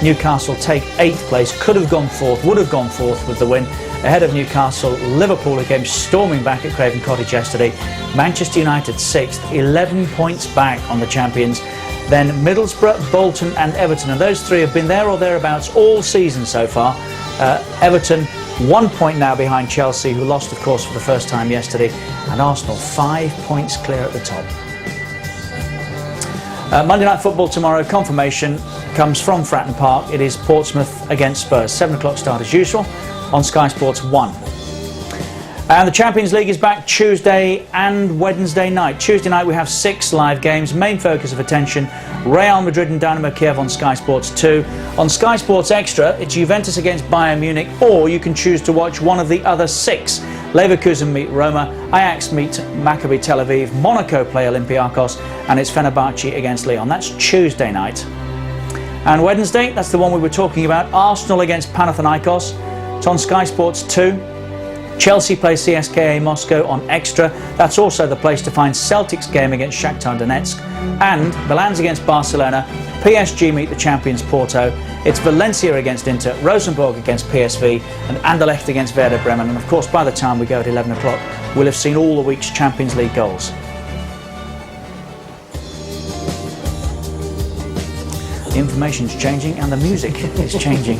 Newcastle take 8th place, could have gone 4th, would have gone 4th with the win. Ahead of Newcastle, Liverpool who came storming back at Craven Cottage yesterday. Manchester United 6th, 11 points back on the champions. Then Middlesbrough, Bolton and Everton, and those 3 have been there or thereabouts all season so far. Everton 1 point now behind Chelsea, who lost of course for the first time yesterday, and Arsenal 5 points clear at the top. Monday Night Football tomorrow, confirmation comes from Fratton Park. It is Portsmouth against Spurs. 7 o'clock start as usual on Sky Sports 1. And the Champions League is back Tuesday and Wednesday night. Tuesday night we have 6 live games. Main focus of attention, Real Madrid and Dynamo Kiev on Sky Sports 2. On Sky Sports Extra, it's Juventus against Bayern Munich, or you can choose to watch one of the other 6 Leverkusen meet Roma, Ajax meet Maccabi Tel Aviv, Monaco play Olympiacos, and it's Fenerbahce against Lyon. That's Tuesday night. And Wednesday, that's the one we were talking about, Arsenal against Panathinaikos. It's on Sky Sports 2. Chelsea play CSKA Moscow on Extra. That's also the place to find Celtic's game against Shakhtar Donetsk. And Milan's against Barcelona. PSG meet the champions Porto. It's Valencia against Inter, Rosenborg against PSV, and Anderlecht against Werder Bremen. And of course, by the time we go at 11 o'clock, we'll have seen all the week's Champions League goals. The information's changing and the music is changing.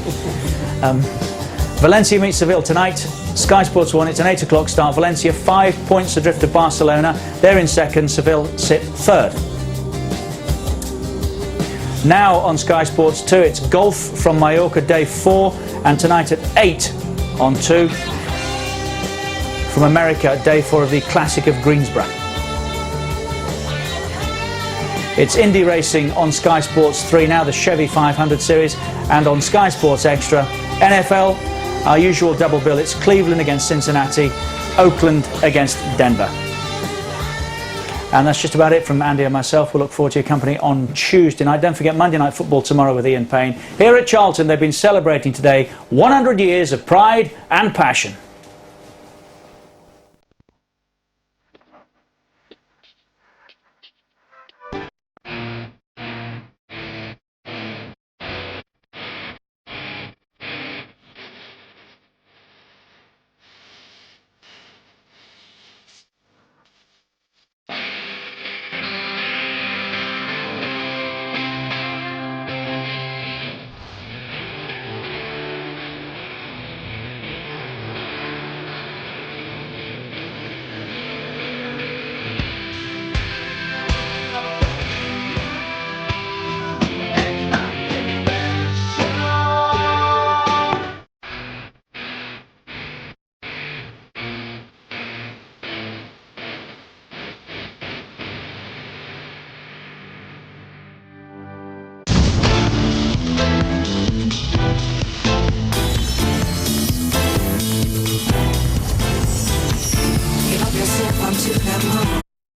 Valencia meets Seville tonight. Sky Sports 1, it's an 8 o'clock start. Valencia 5 points adrift of Barcelona. They're in second, Seville sit third. Now on Sky Sports 2, it's golf from Mallorca day 4, and tonight at 8 on 2. From America, day 4 of the Classic of Greensboro. It's Indy Racing on Sky Sports 3 now, the Chevy 500 Series, and on Sky Sports Extra, NFL, our usual double bill. It's Cleveland against Cincinnati, Oakland against Denver. And that's just about it from Andy and myself. We'll look forward to your company on Tuesday night. Don't forget Monday Night Football tomorrow with Ian Payne. Here at Charlton, they've been celebrating today 100 years of pride and passion. Get up yourself onto that mama.